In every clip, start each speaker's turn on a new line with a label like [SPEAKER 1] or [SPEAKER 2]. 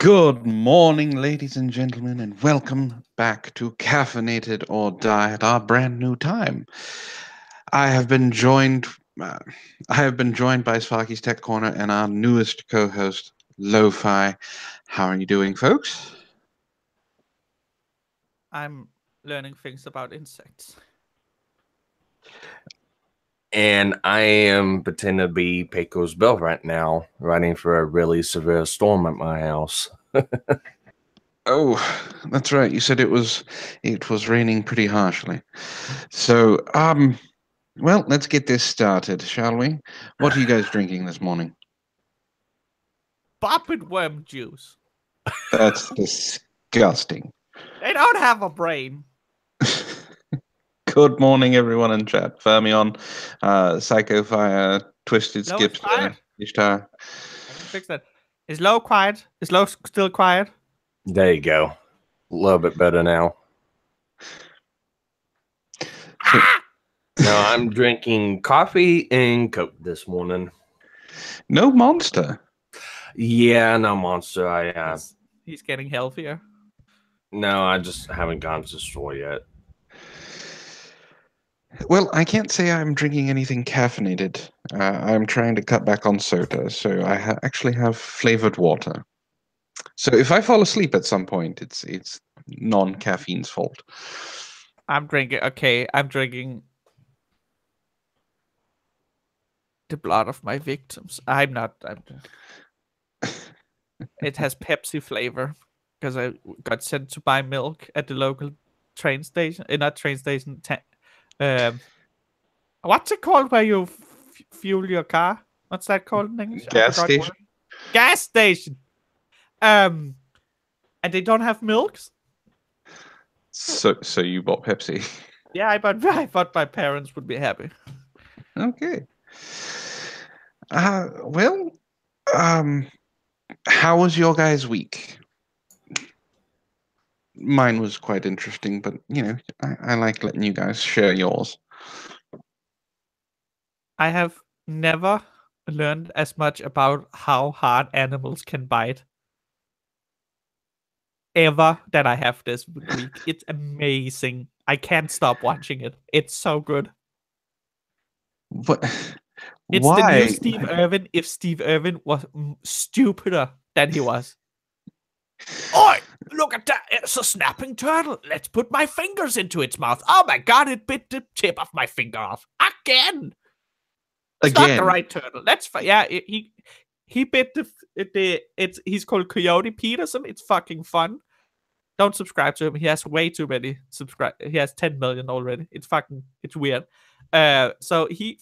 [SPEAKER 1] Good morning, ladies and gentlemen, and welcome back to Caffeinated or Die at our brand new time. I have been joined. Uh, I have been joined by Sparky's Tech Corner and our newest co-host, Lo-Fi. How are you doing, folks?
[SPEAKER 2] I'm learning things about insects.
[SPEAKER 3] And I am pretending to be Pecos Bill right now, riding for a really severe storm at my house.
[SPEAKER 1] Oh, that's right. You said it was raining pretty harshly. So, well, let's get this started, shall we? What are you guys drinking this morning?
[SPEAKER 2] Puppet worm juice.
[SPEAKER 1] That's disgusting.
[SPEAKER 2] They don't have a brain.
[SPEAKER 1] Good morning, everyone in chat. Fermion, Psychofire, Twisted
[SPEAKER 2] Low is
[SPEAKER 1] Skips,
[SPEAKER 2] quiet.
[SPEAKER 1] Ishtar.
[SPEAKER 2] I can fix that. Is low quiet? Is low still quiet?
[SPEAKER 3] There you go. A little bit better now.
[SPEAKER 1] So,
[SPEAKER 3] No, I'm drinking coffee and Coke this morning.
[SPEAKER 1] no monster.
[SPEAKER 3] Yeah, no monster.
[SPEAKER 2] He's getting healthier.
[SPEAKER 3] No, I just haven't gone to the store yet.
[SPEAKER 1] Well, I can't say I'm drinking anything caffeinated. I'm trying to cut back on soda, so I actually have flavored water. So if I fall asleep at some point, it's non-caffeine's fault.
[SPEAKER 2] I'm drinking the blood of my victims. I'm not. It has Pepsi flavor because I got sent to buy milk at the local train station. Not train station. What's it called where you fuel your car? What's that called in English?
[SPEAKER 1] Gas station?
[SPEAKER 2] Gas station. And they don't have milks.
[SPEAKER 1] So you bought Pepsi.
[SPEAKER 2] Yeah, I thought my parents would be happy.
[SPEAKER 1] Okay. Well, how was your guys' week? Mine was quite interesting, but I like letting you guys share yours.
[SPEAKER 2] I have never learned as much about how hard animals can bite ever than I have this week. It's amazing. I can't stop watching it. It's so good.
[SPEAKER 1] What?
[SPEAKER 2] It's
[SPEAKER 1] Why?
[SPEAKER 2] the new Steve Irwin if Steve Irwin was stupider than he was. Oi, look at that. It's a snapping turtle. Let's put my fingers into its mouth. Oh my god, it bit the tip of my finger off. Again. It's not the right turtle. He bit he's called Coyote Peterson. It's fucking fun. Don't subscribe to him. He has way too many subscribe. He has 10 million already. It's weird. So he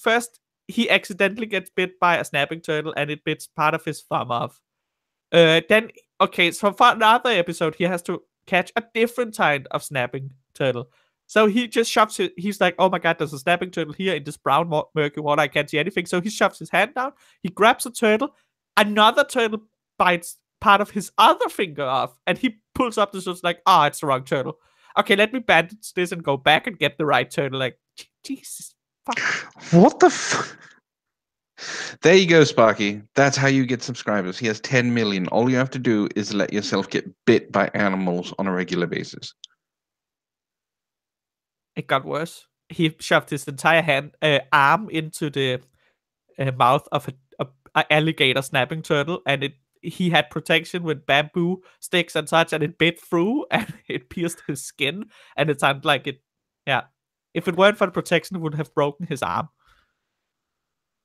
[SPEAKER 2] accidentally gets bit by a snapping turtle and it bits part of his thumb off. Then so for another episode, he has to catch a different kind of snapping turtle. So he just shoves it. He's like, oh my god, there's a snapping turtle here in this brown murky water. I can't see anything. So he shoves his hand down. He grabs a turtle. Another turtle bites part of his other finger off. And he pulls up this just like, it's the wrong turtle. Okay, let me bandage this and go back and get the right turtle. Like, Jesus. Fuck.
[SPEAKER 1] What the There you go, Sparky. That's how you get subscribers. He has 10 million. All you have to do is let yourself get bit by animals on a regular basis.
[SPEAKER 2] It got worse. He shoved his entire arm into the mouth of a alligator snapping turtle, and he had protection with bamboo sticks and such, and it bit through, and it pierced his skin, and it sounded like it. Yeah, if it weren't for the protection, it would have broken his arm.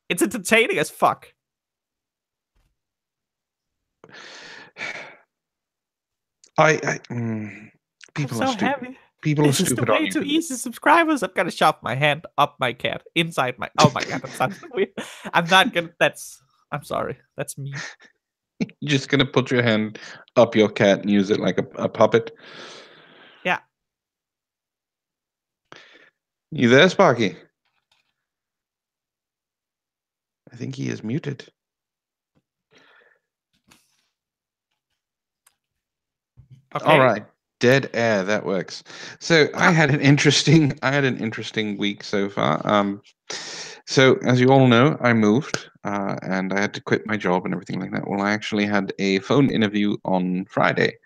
[SPEAKER 2] It's entertaining as fuck.
[SPEAKER 1] People
[SPEAKER 2] I'm
[SPEAKER 1] are
[SPEAKER 2] so
[SPEAKER 1] stupid.
[SPEAKER 2] happy.
[SPEAKER 1] People
[SPEAKER 2] This
[SPEAKER 1] are
[SPEAKER 2] is the
[SPEAKER 1] stupid
[SPEAKER 2] way
[SPEAKER 1] on
[SPEAKER 2] to
[SPEAKER 1] YouTube.
[SPEAKER 2] easy subscribers. I'm gonna shove my hand up my cat inside my. Oh my god, that sounds weird. I'm not gonna. I'm sorry. That's me.
[SPEAKER 1] You're just gonna put your hand up your cat and use it like a puppet?
[SPEAKER 2] Yeah.
[SPEAKER 1] You there, Sparky? I think he is muted.
[SPEAKER 2] Okay.
[SPEAKER 1] All right. Dead air, that works. So I had an interesting week so far. So as you all know, I moved and I had to quit my job and everything like that. Well, I actually had a phone interview on Friday,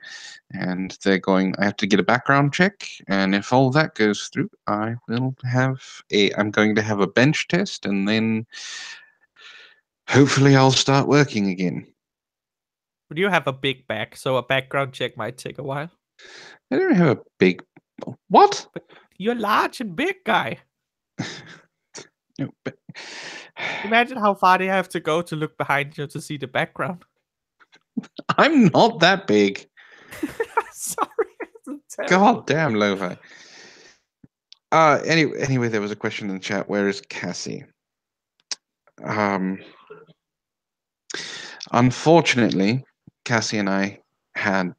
[SPEAKER 1] and I have to get a background check, and if all that goes through, I'm going to have a bench test, and then hopefully I'll start working again.
[SPEAKER 2] But you have a big back, so a background check might take a while.
[SPEAKER 1] I don't have a big. What?
[SPEAKER 2] But you're large and big, guy.
[SPEAKER 1] No, but
[SPEAKER 2] Imagine how far they have to go to look behind you to see the background.
[SPEAKER 1] I'm not that big.
[SPEAKER 2] Sorry, it's terrible.
[SPEAKER 1] God damn, Lo-Fi. Anyway, there was a question in the chat. Where is Cassie? Unfortunately, Cassie and I had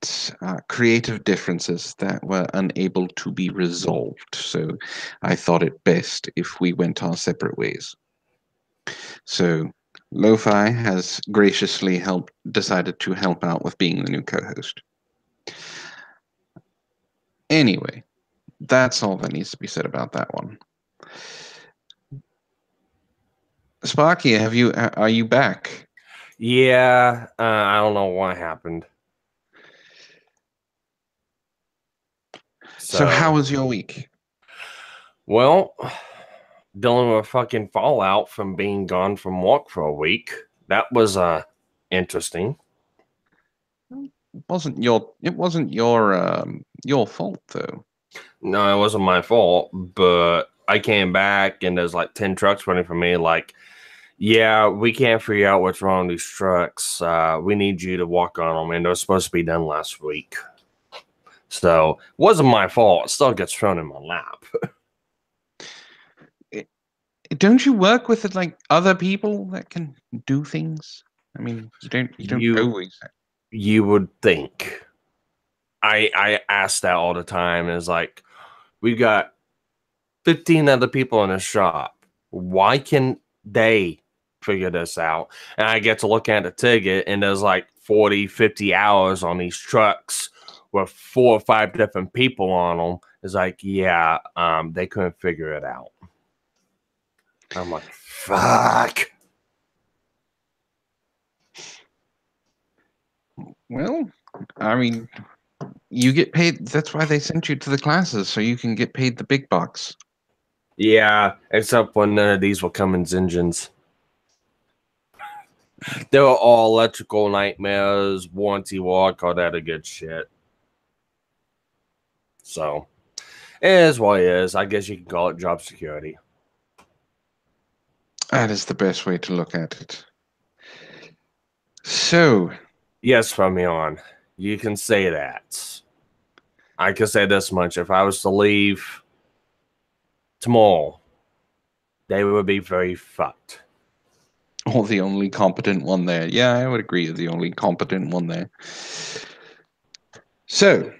[SPEAKER 1] creative differences that were unable to be resolved. So I thought it best if we went our separate ways. So Lo-Fi has graciously decided to help out with being the new co-host. Anyway, that's all that needs to be said about that one. Sparky, are you back?
[SPEAKER 3] Yeah, I don't know what happened.
[SPEAKER 1] So how was your week?
[SPEAKER 3] Well, dealing with fucking fallout from being gone from work for a week. That was interesting.
[SPEAKER 1] It wasn't your fault though.
[SPEAKER 3] No, it wasn't my fault, but I came back and there's like 10 trucks waiting for me. Like, yeah, we can't figure out what's wrong with these trucks. We need you to walk on them, and they're supposed to be done last week. So it wasn't my fault. It still gets thrown in my lap.
[SPEAKER 1] Don't you work with like other people that can do things? I mean, you don't always.
[SPEAKER 3] You would think. I ask that all the time. Is like, we got 15 other people in the shop. Why can they figure this out? And I get to look at the ticket, and there's like 40, 50 hours on these trucks with 4 or 5 different people on them. It's like, yeah, they couldn't figure it out. I'm like, fuck.
[SPEAKER 1] Well, I mean, you get paid. That's why they sent you to the classes, so you can get paid the big bucks.
[SPEAKER 3] Yeah, except when none of these were Cummins engines. They were all electrical nightmares, warranty work, all that good shit. So, it is what it is. I guess you can call it job security.
[SPEAKER 1] That is the best way to look at it. So,
[SPEAKER 3] yes, from me on, you can say that. I can say this much. If I was to leave tomorrow, they would be very fucked.
[SPEAKER 1] or the only competent one there. Yeah, I would agree. The only competent one there. So,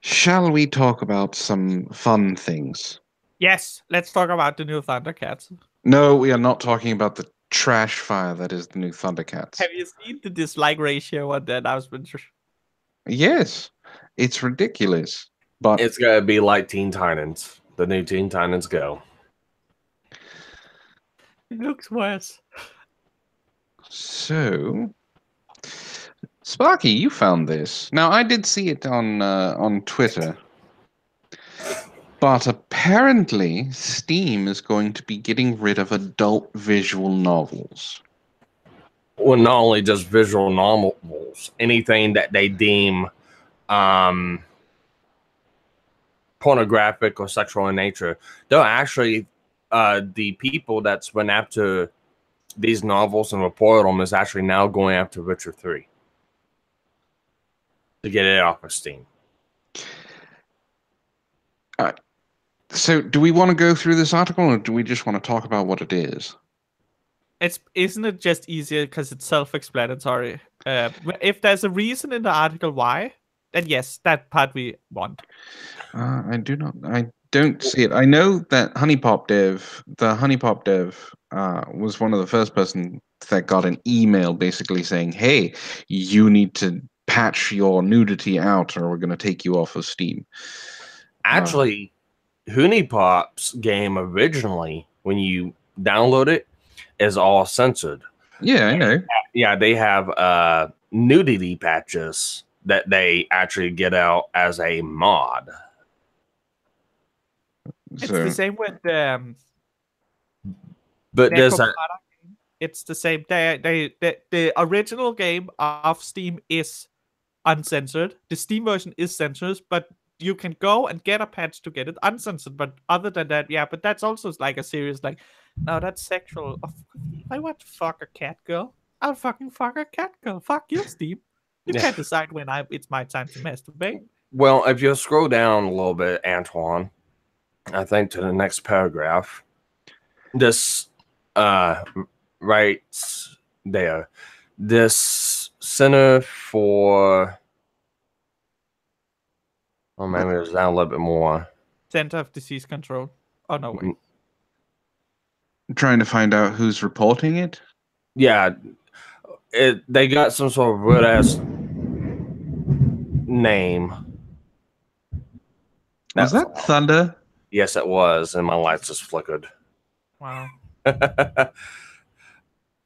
[SPEAKER 1] shall we talk about some fun things?
[SPEAKER 2] Yes, let's talk about the new Thundercats.
[SPEAKER 1] No, we are not talking about the trash fire that is the new Thundercats.
[SPEAKER 2] Have you seen the dislike ratio on the announcement?
[SPEAKER 1] Yes, it's ridiculous. But
[SPEAKER 3] it's gonna be like Teen Titans. The new Teen Titans Go.
[SPEAKER 2] It looks worse.
[SPEAKER 1] So, Sparky, you found this. Now, I did see it on Twitter. But apparently, Steam is going to be getting rid of adult visual novels.
[SPEAKER 3] Well, not only just visual novels, anything that they deem pornographic or sexual in nature. They're actually the people that's went after these novels and reported them is actually now going after Witcher 3 to get it off of Steam.
[SPEAKER 1] So, do we want to go through this article, or do we just want to talk about what it is?
[SPEAKER 2] Isn't it just easier because it's self-explanatory? If there's a reason in the article why, then yes, that part we want.
[SPEAKER 1] I don't see it. I know that the Honeypop dev, was one of the first person that got an email basically saying, "Hey, you need to patch your nudity out, or we're going to take you off of Steam.
[SPEAKER 3] Actually, Honeypop's game originally, when you download it, is all censored.
[SPEAKER 1] Yeah, I know.
[SPEAKER 3] Yeah, they have nudity patches that they actually get out as a mod.
[SPEAKER 2] It's the
[SPEAKER 1] So
[SPEAKER 2] same with
[SPEAKER 3] But there's a
[SPEAKER 2] Necropada game. It's the same. The original game of Steam is uncensored. The Steam version is censored, but you can go and get a patch to get it uncensored. But other than that, yeah, but that's also like a serious like, no, that's sexual. Oh, if I want to fuck a cat girl, I'll fucking fuck a cat girl. Fuck you, Steam. You
[SPEAKER 3] Yeah.
[SPEAKER 2] can't decide when it's my time to masturbate.
[SPEAKER 3] well, if you scroll down a little bit, Antoine, I think to the next paragraph, this right there, this Center for maybe it's down a little bit more.
[SPEAKER 2] Center of Disease Control. Oh no, wait.
[SPEAKER 1] trying to find out who's reporting it.
[SPEAKER 3] Yeah, they got some sort of weird ass name.
[SPEAKER 1] Was that Thunder?
[SPEAKER 3] Yes, it was, and my lights just flickered.
[SPEAKER 2] Wow.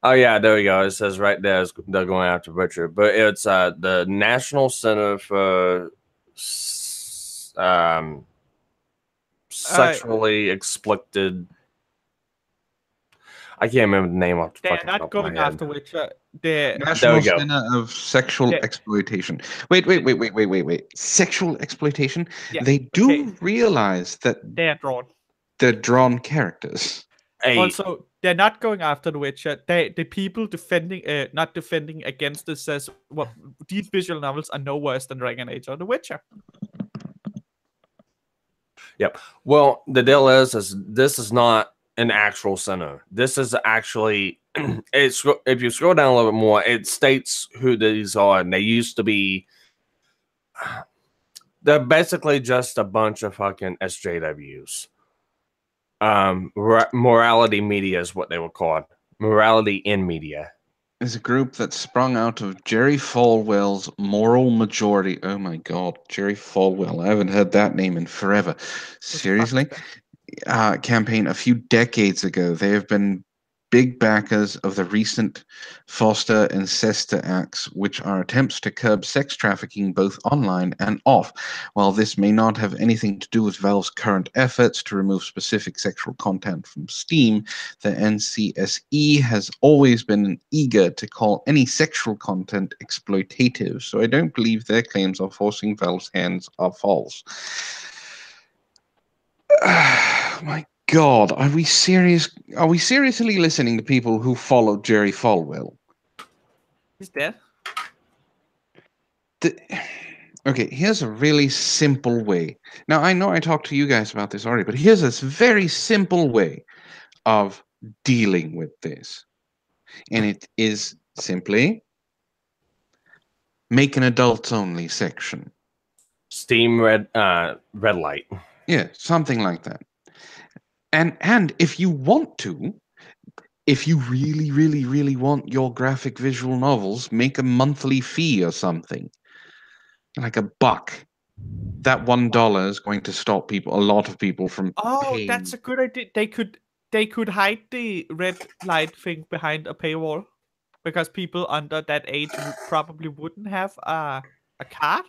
[SPEAKER 3] Oh yeah, there we go. It says right there they're going after Richard, but it's the National Center for sexually explicted. I can't remember the name off the
[SPEAKER 2] They're
[SPEAKER 3] fucking top
[SPEAKER 2] not
[SPEAKER 3] of my
[SPEAKER 2] going
[SPEAKER 3] head.
[SPEAKER 2] after Witcher. They're
[SPEAKER 1] National
[SPEAKER 3] go.
[SPEAKER 1] Center of Sexual Exploitation. Wait. Sexual exploitation?
[SPEAKER 2] Yeah,
[SPEAKER 1] They do
[SPEAKER 2] okay.
[SPEAKER 1] realize that
[SPEAKER 2] They're drawn.
[SPEAKER 1] they're drawn characters.
[SPEAKER 3] Hey,
[SPEAKER 2] Also, they're not going after the Witcher. The people defending, not defending against this says, well, these visual novels are no worse than Dragon Age or The Witcher.
[SPEAKER 3] Yep. Well, the deal is this is not an actual center. This is actually it's if you scroll down a little bit more, it states who these are, and they used to be. They're basically just a bunch of fucking SJWs. Morality media is what they were called. Morality in media
[SPEAKER 1] Is a group that sprung out of Jerry Falwell's Moral Majority. Oh my God, Jerry Falwell! I haven't heard that name in forever. Seriously, campaign a few decades ago. They have been big backers of the recent Foster and Sester Acts, which are attempts to curb sex trafficking both online and off. While this may not have anything to do with Valve's current efforts to remove specific sexual content from Steam, the NCSE has always been eager to call any sexual content exploitative, so I don't believe their claims of forcing Valve's hands are false. My God, are we serious? Are we seriously listening to people who follow Jerry Falwell?
[SPEAKER 2] He's dead.
[SPEAKER 1] Okay, here's a really simple way. Now, I know I talked to you guys about this already, but here's this very simple way of dealing with this. And it is simply make an adults-only section.
[SPEAKER 3] Steam red light.
[SPEAKER 1] Yeah, something like that. And if you want to, if you really want your graphic visual novels, make a monthly fee or something. Like $1. That $1 is going to stop a lot of people from paying.
[SPEAKER 2] That's a good idea. They could hide the red light thing behind a paywall, because people under that age probably wouldn't have a card.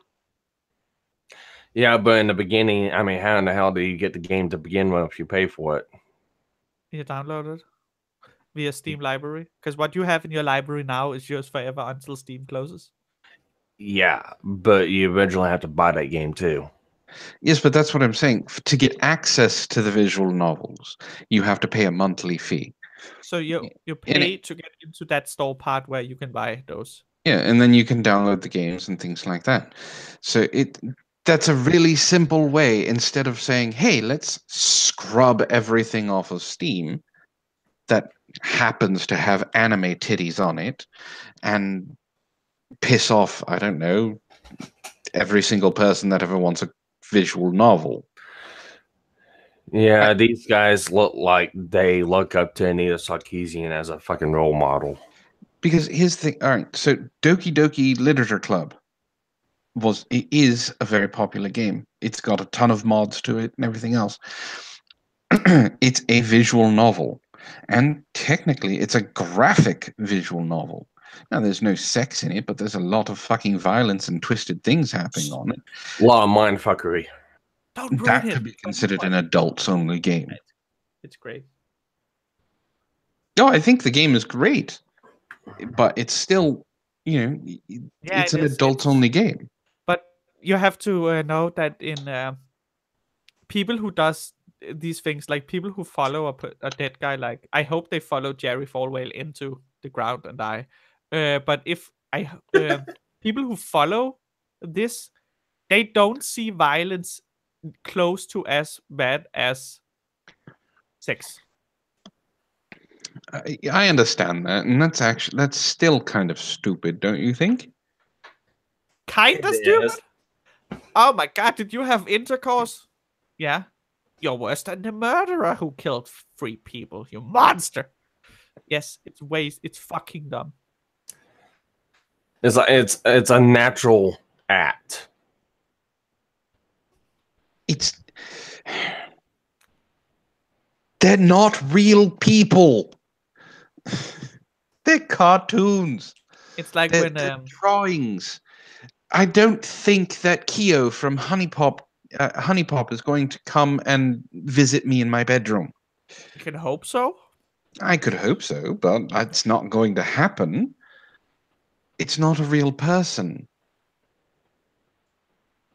[SPEAKER 3] Yeah, but in the beginning, I mean, how in the hell do you get the game to begin with if you pay for it?
[SPEAKER 2] You download it via Steam library, because what you have in your library now is yours forever until Steam closes.
[SPEAKER 3] Yeah, but you eventually have to buy that game too.
[SPEAKER 1] Yes, but that's what I'm saying. To get access to the visual novels, you have to pay a monthly fee.
[SPEAKER 2] So you pay to get into that store part where you can buy those.
[SPEAKER 1] Yeah, and then you can download the games and things like that. So that's a really simple way, instead of saying, hey, let's scrub everything off of Steam that happens to have anime titties on it and piss off, I don't know, every single person that ever wants a visual novel.
[SPEAKER 3] Yeah, these guys look like they look up to Anita Sarkeesian as a fucking role model.
[SPEAKER 1] Because here's the thing. All right, so Doki Doki Literature Club, is a very popular game. It's got a ton of mods to it and everything else. It's a visual novel, and technically, it's a graphic visual novel. Now, there's no sex in it, but there's a lot of fucking violence and twisted things happening on it.
[SPEAKER 3] A lot of mindfuckery.
[SPEAKER 2] Don't ruin
[SPEAKER 1] That
[SPEAKER 2] it.
[SPEAKER 1] could be considered an adults-only game.
[SPEAKER 2] It's great.
[SPEAKER 1] No, I think the game is great, but it's still,
[SPEAKER 2] Yeah,
[SPEAKER 1] it's
[SPEAKER 2] it
[SPEAKER 1] an
[SPEAKER 2] is.
[SPEAKER 1] adults-only game.
[SPEAKER 2] But you have to know that in people who does these things, like people who follow a dead guy, like I hope they follow Jerry Falwell into the ground and die. But if people who follow this, they don't see violence close to as bad as sex.
[SPEAKER 1] I understand that, and that's still kind of stupid, don't you think?
[SPEAKER 2] Kinda
[SPEAKER 3] It
[SPEAKER 2] stupid.
[SPEAKER 3] is.
[SPEAKER 2] Oh my god, did you have intercourse? Yeah. You're worse than the murderer who killed 3 people, you monster. Yes, it's fucking dumb.
[SPEAKER 3] It's like it's a natural act.
[SPEAKER 1] They're not real people. They're cartoons.
[SPEAKER 2] It's like
[SPEAKER 1] They're
[SPEAKER 2] when
[SPEAKER 1] drawings. I don't think that Keo from Honeypop is going to come and visit me in my bedroom.
[SPEAKER 2] you can hope so.
[SPEAKER 1] I could hope so, but it's not going to happen. It's not a real person.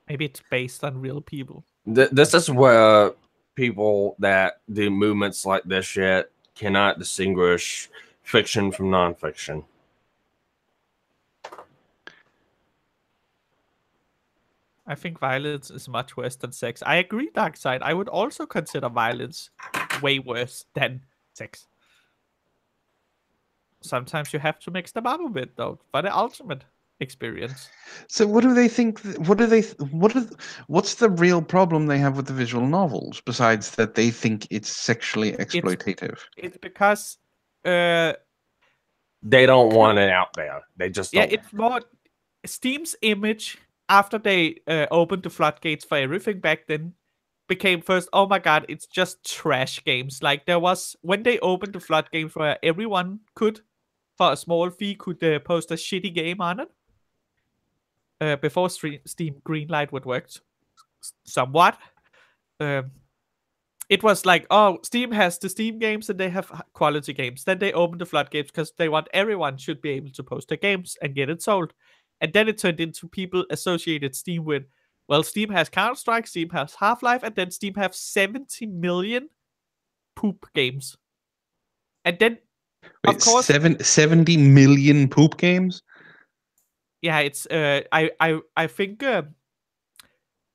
[SPEAKER 2] Maybe it's based on real people.
[SPEAKER 3] This is where people that do movements like this shit cannot distinguish fiction from nonfiction.
[SPEAKER 2] I think violence is much worse than sex. I agree, Darkside. I would also consider violence way worse than sex. Sometimes you have to mix them up a bit, though, for the ultimate experience.
[SPEAKER 1] So what do they think? What's the real problem they have with the visual novels besides that they think it's sexually exploitative?
[SPEAKER 2] It's because
[SPEAKER 3] They don't want it out there. They just don't.
[SPEAKER 2] it's more Steam's image after they opened the floodgates for everything back then became first, oh my god, it's just trash games. Like there was when they opened the floodgates where everyone could, for a small fee, could post a shitty game on it. Before Steam Greenlight would work somewhat. It was like, oh, Steam has the Steam games and they have quality games. Then they opened the floodgates because they want everyone should be able to post their games and get it sold. And then it turned into people associated Steam with, well, Steam has Counter-Strike, Steam has Half-Life, and then Steam has 70 million poop games. And then, of course,
[SPEAKER 1] 70 million poop games.
[SPEAKER 2] Yeah, it's I think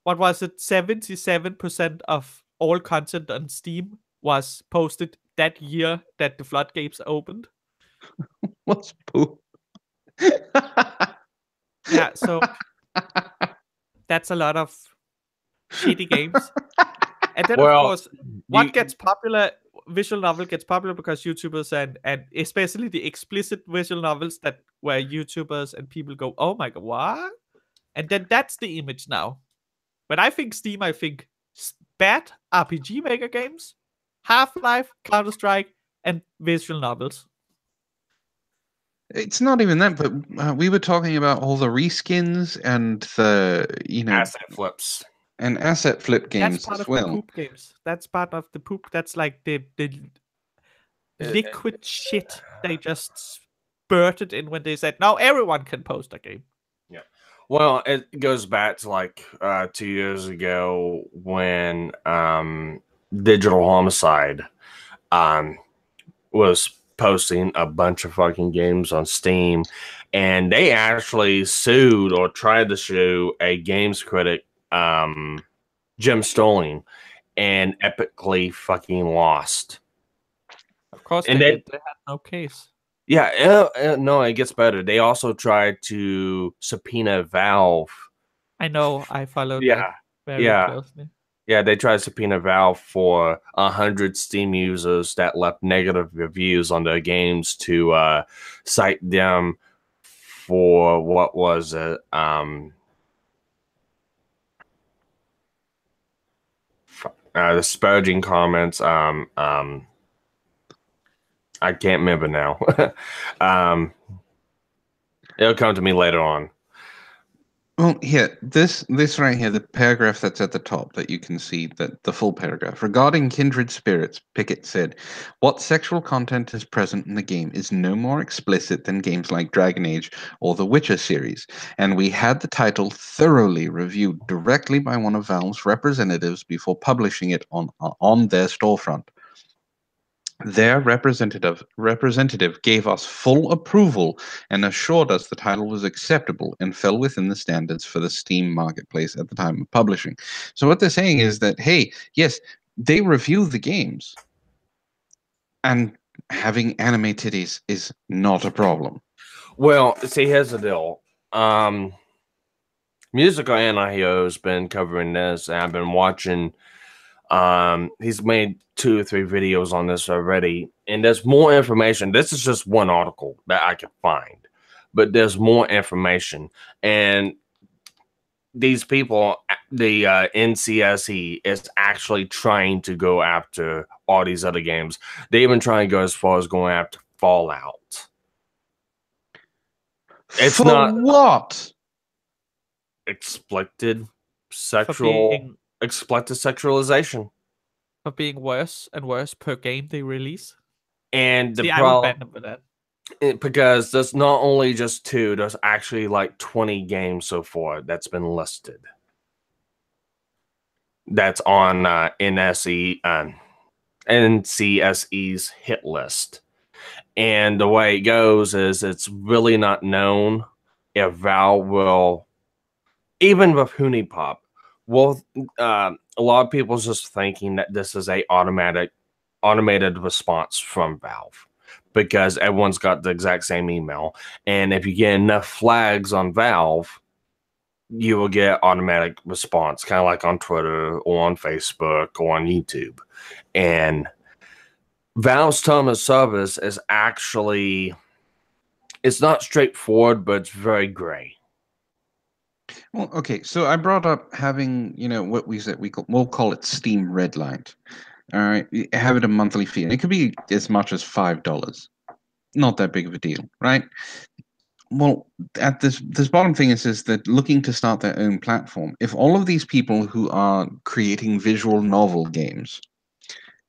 [SPEAKER 2] what was it? 77% of all content on Steam was posted that year that the floodgates opened.
[SPEAKER 1] What's poop?
[SPEAKER 2] Yeah, so that's a lot of shitty games. And then, of course, what gets popular, visual novel gets popular because YouTubers and especially the explicit visual novels that where YouTubers and people go, oh my god, what? And then that's the image now. But I think Steam, bad RPG Maker games, Half-Life, Counter-Strike, and visual novels.
[SPEAKER 1] It's not even that, but we were talking about all the reskins and the
[SPEAKER 3] asset flips
[SPEAKER 1] and asset flip games
[SPEAKER 2] That's part
[SPEAKER 1] as
[SPEAKER 2] of
[SPEAKER 1] well.
[SPEAKER 2] the poop games. That's part of the poop. That's like the liquid shit they just spurted in when they said, now everyone can post a game.
[SPEAKER 3] Yeah. Well, it goes back to like 2 years ago when Digital Homicide was posting a bunch of fucking games on Steam, and they actually sued or tried to sue a games critic, Jim Sterling, and epically fucking lost.
[SPEAKER 2] Of course,
[SPEAKER 3] And
[SPEAKER 2] they did. They had no case.
[SPEAKER 3] Yeah, no, it gets better. They also tried to subpoena Valve.
[SPEAKER 2] I know. I followed that very closely.
[SPEAKER 3] Yeah, they tried to subpoena Valve for 100 Steam users that left negative reviews on their games to cite them for what was it? disparaging comments. I can't remember now. It'll come to me later on.
[SPEAKER 1] Well, here, this right here, the paragraph that's at the top that you can see, that the full paragraph. Regarding kindred spirits, Pickett said, "What sexual content is present in the game is no more explicit than games like Dragon Age or the Witcher series, and we had the title thoroughly reviewed directly by one of Valve's representatives before publishing it on their storefront. Their representative gave us full approval and assured us the title was acceptable and fell within the standards for the Steam marketplace at the time of publishing." So what they're saying is that, hey, yes, they review the games, and having anime titties is not a problem.
[SPEAKER 3] Well, see, here's the deal. Musical Anahio has been covering this, and I've been watching. He's made 2 or 3 videos on this already, and there's more information. This is just one article that I could find, but there's more information. And these people, the NCSE, is actually trying to go after all these other games. They even try and go as far as going after Fallout. It's
[SPEAKER 1] For
[SPEAKER 3] not
[SPEAKER 1] what?
[SPEAKER 3] explicit
[SPEAKER 2] being-
[SPEAKER 3] sexualization.
[SPEAKER 2] For being worse and worse per game they release.
[SPEAKER 3] And the
[SPEAKER 2] See, I would ban them for that.
[SPEAKER 3] because there's not only just 2, there's actually like 20 games so far that's been listed. That's on NCSE's hit list. And the way it goes is it's really not known if Valve will, even with Honeypop, a lot of people just thinking that this is a automated response from Valve, because everyone's got the exact same email. And if you get enough flags on Valve, you will get automatic response, kind of like on Twitter or on Facebook or on YouTube. And Valve's term of service is actually, it's not straightforward, but it's very gray.
[SPEAKER 1] Well, okay, so I brought up having, what we said, we'll call it Steam Redlight. All right, have it a monthly fee. And it could be as much as $5. Not that big of a deal, right? Well, at this bottom thing, it says that looking to start their own platform. If all of these people who are creating visual novel games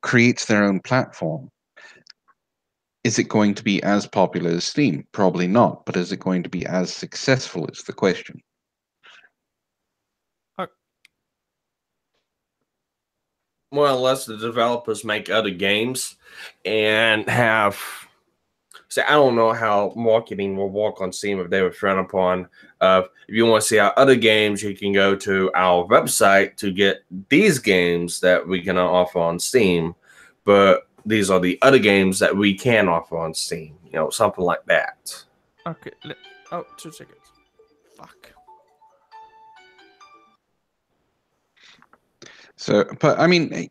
[SPEAKER 1] creates their own platform, is it going to be as popular as Steam? Probably not, but is it going to be as successful is the question.
[SPEAKER 3] Well, unless the developers make other games and have... See, I don't know how marketing will work on Steam if they were frowned upon. If you want to see our other games, you can go to our website to get these games that we can offer on Steam. But these are the other games that we can offer on Steam. Something like that.
[SPEAKER 2] Okay. 2 seconds. Fuck.
[SPEAKER 1] So, but I mean,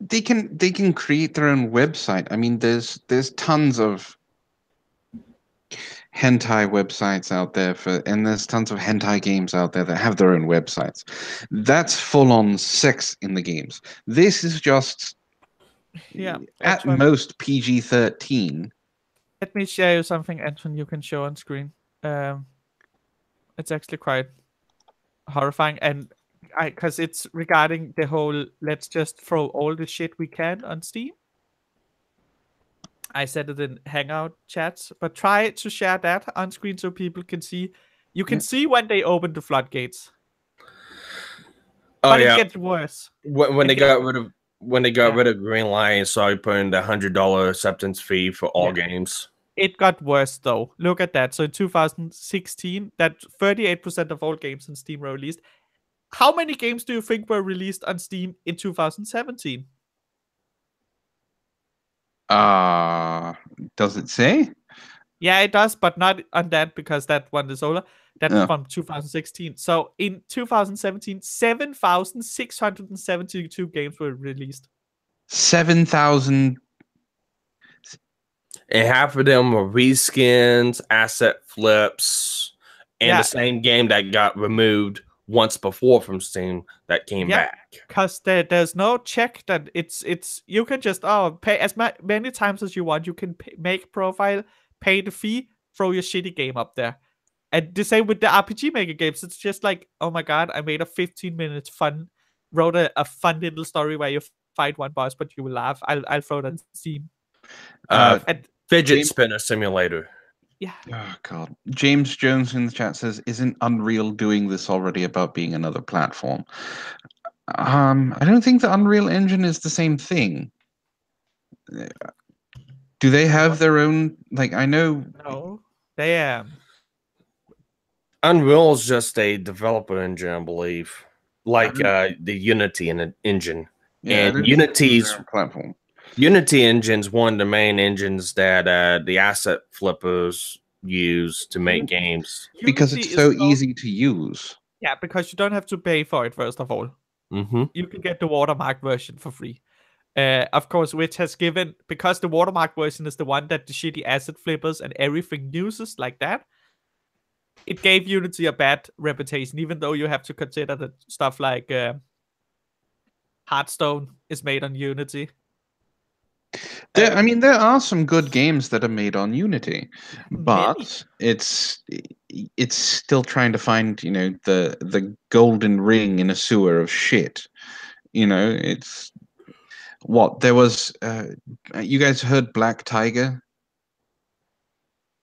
[SPEAKER 1] they can create their own website. I mean, there's tons of hentai websites out there and there's tons of hentai games out there that have their own websites. That's full on sex in the games. This is just at most PG-13.
[SPEAKER 2] Let me share you something, Anton, you can show on screen. It's actually quite horrifying, and because it's regarding the whole let's just throw all the shit we can on Steam. I said it in Hangout chats, but try to share that on screen so people can see. You can see when they open the floodgates. But it gets worse.
[SPEAKER 3] When they got rid of Green Lion, started putting the $100 acceptance fee for all games.
[SPEAKER 2] It got worse though. Look at that. So in 2016, that 38% of all games on Steam were released. How many games do you think were released on Steam in 2017?
[SPEAKER 1] Does it say?
[SPEAKER 2] Yeah, it does, but not on that because that one is older. That's from 2016. So in 2017, 7,672 games were released.
[SPEAKER 1] 7,000.
[SPEAKER 3] And half of them were reskins, asset flips, and the same game that got removed once before from Steam that came
[SPEAKER 2] Yeah.
[SPEAKER 3] back.
[SPEAKER 2] Because there's no check that it's you can just pay as many times as you want. You can make a profile, pay the fee, throw your shitty game up there. And the same with the RPG Maker games. It's just like, oh my god, I made a 15-minute wrote a fun little story where you fight one boss, but you will laugh. I'll throw that on Steam. And
[SPEAKER 3] Fidget
[SPEAKER 1] James-
[SPEAKER 3] spinner simulator.
[SPEAKER 2] yeah,
[SPEAKER 1] Oh God! James Jones in the chat says, "Isn't Unreal doing this already about being another platform?" I don't think the Unreal Engine is the same thing. Do they have their own? Like, I know.
[SPEAKER 2] no, they
[SPEAKER 3] Unreal is just a developer engine, I believe, like the Unity engine.
[SPEAKER 1] Yeah,
[SPEAKER 3] And Unity's
[SPEAKER 1] platform.
[SPEAKER 3] Unity engine's one of the main engines that the asset flippers use to make games.
[SPEAKER 1] Because
[SPEAKER 2] Unity
[SPEAKER 1] it's so
[SPEAKER 2] is
[SPEAKER 1] easy to use.
[SPEAKER 2] Yeah, because you don't have to pay for it, first of all.
[SPEAKER 3] Mm-hmm.
[SPEAKER 2] You can get the watermark version for free. Of course, which has given, because the watermark version is the one that the shitty asset flippers and everything uses like that, it gave Unity a bad reputation, even though you have to consider that stuff like Hearthstone is made on Unity.
[SPEAKER 1] I mean, there are some good games that are made on Unity, but
[SPEAKER 2] Many.
[SPEAKER 1] it's still trying to find, the golden ring in a sewer of shit. It's what there was. You guys heard Black Tiger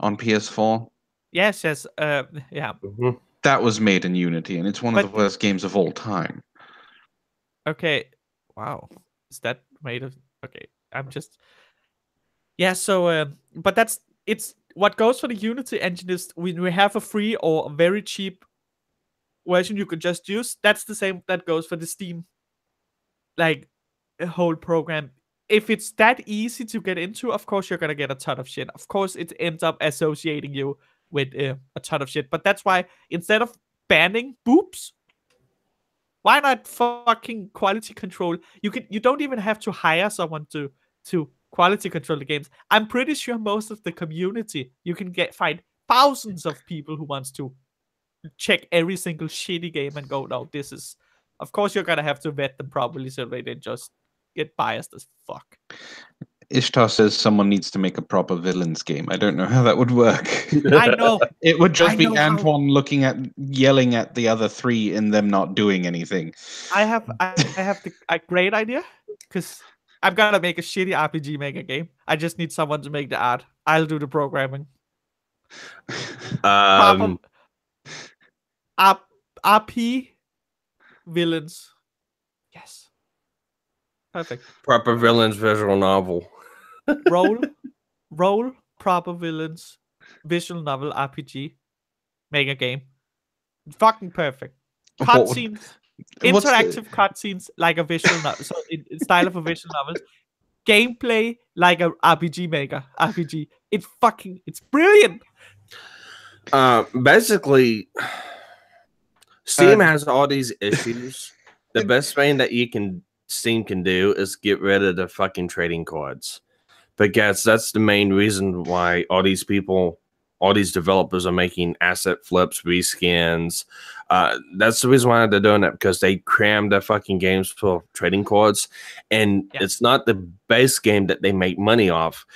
[SPEAKER 1] on PS4?
[SPEAKER 2] Yes, yeah.
[SPEAKER 3] Mm-hmm.
[SPEAKER 1] That was made in Unity, and it's one of
[SPEAKER 2] But-
[SPEAKER 1] the worst games of all time.
[SPEAKER 2] Okay. Wow. Is that made of? Okay. I'm just. Yeah. So, but it's what goes for the Unity engine is when we have a free or a very cheap version you could just use. That's the same that goes for the Steam, like, a whole program. If it's that easy to get into, of course you're gonna get a ton of shit. Of course, it ends up associating you with a ton of shit. But that's why instead of banning boobs, why not fucking quality control? You don't even have to hire someone to quality control the games. I'm pretty sure most of the community you can find thousands of people who wants to check every single shitty game and go, no, this is. Of course, you're gonna have to vet them properly so they don't just get biased as fuck.
[SPEAKER 1] Ishtar says someone needs to make a proper villains game. I don't know how that would work.
[SPEAKER 2] I know.
[SPEAKER 1] It would just be
[SPEAKER 2] know how-
[SPEAKER 1] Antoine yelling at the other three and them not doing anything.
[SPEAKER 2] I have a great idea because I'm gonna make a shitty RPG Maker game. I just need someone to make the art. I'll do the programming. Proper RP villains. Yes. Perfect.
[SPEAKER 3] Proper villains visual novel.
[SPEAKER 2] Roll proper villains visual novel RPG. Make a game. Fucking perfect. Cutscenes. Interactive cutscenes like a visual novel. So in style of a visual novel. Gameplay like a RPG Maker. RPG. It's brilliant.
[SPEAKER 3] Basically, Steam has all these issues. The best thing that Steam can do is get rid of the fucking trading cards, because that's the main reason why all these developers are making asset flips, reskins. That's the reason why they're doing that, because they cram their fucking games full of trading cards, and it's not the base game that they make money off.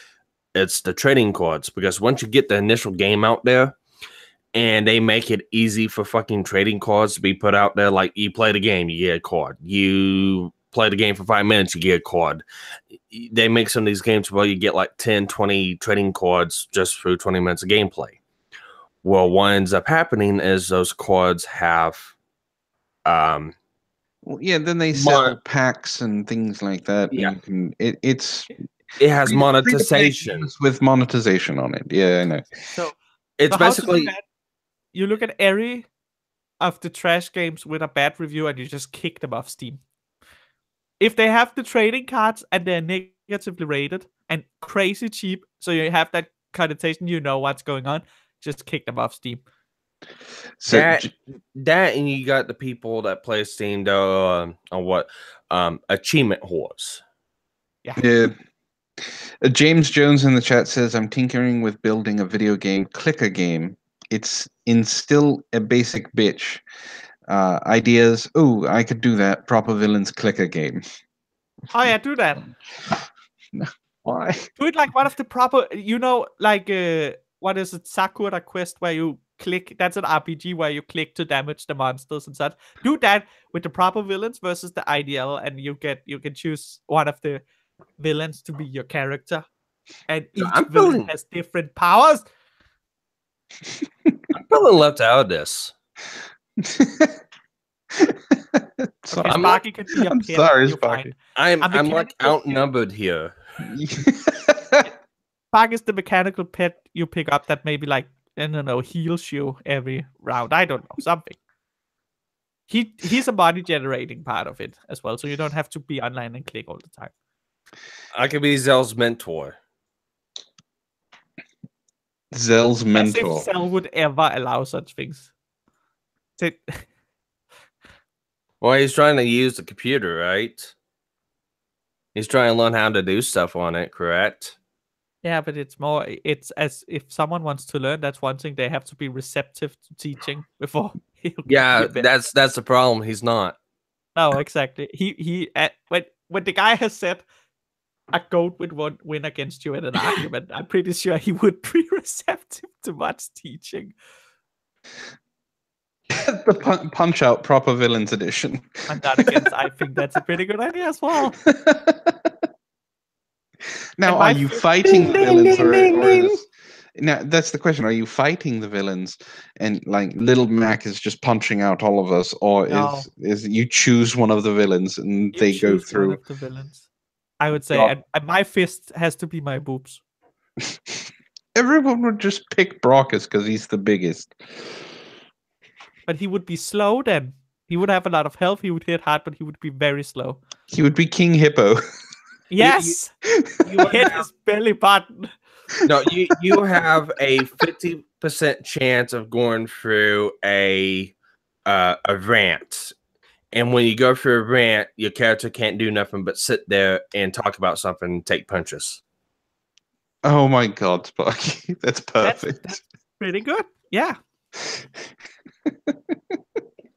[SPEAKER 3] It's the trading cards, because once you get the initial game out there, and they make it easy for fucking trading cards to be put out there. Like, you play the game, you get a card. You play the game for 5 minutes, you get a card. They make some of these games where you get like 10, 20 trading cards just through 20 minutes of gameplay. Well, what ends up happening is those cards have...
[SPEAKER 1] then they sell packs and things like that.
[SPEAKER 3] Yeah.
[SPEAKER 1] It
[SPEAKER 3] has monetization.
[SPEAKER 1] With monetization on it. Yeah, I know.
[SPEAKER 2] So
[SPEAKER 3] it's basically...
[SPEAKER 2] You look at every of the trash games with a bad review and you just kick them off Steam. If they have the trading cards and they're negatively rated and crazy cheap, so you have that connotation, you know what's going on, just kick them off Steam.
[SPEAKER 3] So that and you got the people that play Steam on what achievement whores.
[SPEAKER 1] Yeah. James Jones in the chat says, I'm tinkering with building a video game clicker game. It's still a basic bitch. Ideas. Oh, I could do that. Proper villains clicker game.
[SPEAKER 2] Oh yeah, do that.
[SPEAKER 1] Why?
[SPEAKER 2] Do it like one of the proper, like what is it, Sakura Quest, where you click. That's an RPG where you click to damage the monsters and such. Do that with the proper villains versus the IDL, and you can choose one of the villains to be your character, and
[SPEAKER 3] So
[SPEAKER 2] each villain has different powers.
[SPEAKER 3] I'm feeling left out of this.
[SPEAKER 1] So
[SPEAKER 2] Okay,
[SPEAKER 3] I'm
[SPEAKER 2] Sparky can be a
[SPEAKER 1] I'm
[SPEAKER 2] pet.
[SPEAKER 1] sorry,
[SPEAKER 2] You're
[SPEAKER 1] Sparky.
[SPEAKER 2] fine.
[SPEAKER 3] I'm like
[SPEAKER 2] mechanical-
[SPEAKER 3] outnumbered here.
[SPEAKER 2] Spark is the mechanical pet you pick up that maybe like, I don't know, heals you every round. I don't know, something. He's a body generating part of it as well, so you don't have to be online and click all the time.
[SPEAKER 3] I could be Zell's mentor.
[SPEAKER 1] Zell's mentor.
[SPEAKER 2] As if Cell would ever allow such things.
[SPEAKER 3] Well, he's trying to use the computer, right? He's trying to learn how to do stuff on it, correct?
[SPEAKER 2] Yeah, but it's as if someone wants to learn, that's one thing. They have to be receptive to teaching before he'll
[SPEAKER 3] Yeah,
[SPEAKER 2] be better.
[SPEAKER 3] that's the problem. He's not.
[SPEAKER 2] No, exactly. When the guy has said a goat would win against you in an argument, I'm pretty sure he would be receptive to much teaching.
[SPEAKER 1] The Punch Out Proper Villains Edition.
[SPEAKER 2] And that against, I think that's a pretty good idea as well.
[SPEAKER 1] Now,
[SPEAKER 2] And my
[SPEAKER 1] are you
[SPEAKER 2] fifth-
[SPEAKER 1] fighting the villains, or is, now that's the question? Are you fighting the villains, and like Little Mac is just punching out all of us, or
[SPEAKER 2] No.
[SPEAKER 1] is you choose one of the villains and
[SPEAKER 2] You
[SPEAKER 1] they go
[SPEAKER 2] choose one
[SPEAKER 1] through?
[SPEAKER 2] of the villains. I would say,
[SPEAKER 1] God.
[SPEAKER 2] and my fist has to be my boobs.
[SPEAKER 1] Everyone would just pick Brockus because he's the biggest.
[SPEAKER 2] But he would be slow then. He would have a lot of health. He would hit hard, but he would be very slow.
[SPEAKER 1] He would be King Hippo.
[SPEAKER 2] Yes, you hit his belly button.
[SPEAKER 3] No, you have a 50% chance of going through a rant. And when you go through a rant, your character can't do nothing but sit there and talk about something and take punches.
[SPEAKER 1] Oh my God, Sparky, that's perfect.
[SPEAKER 2] That's pretty good. Yeah.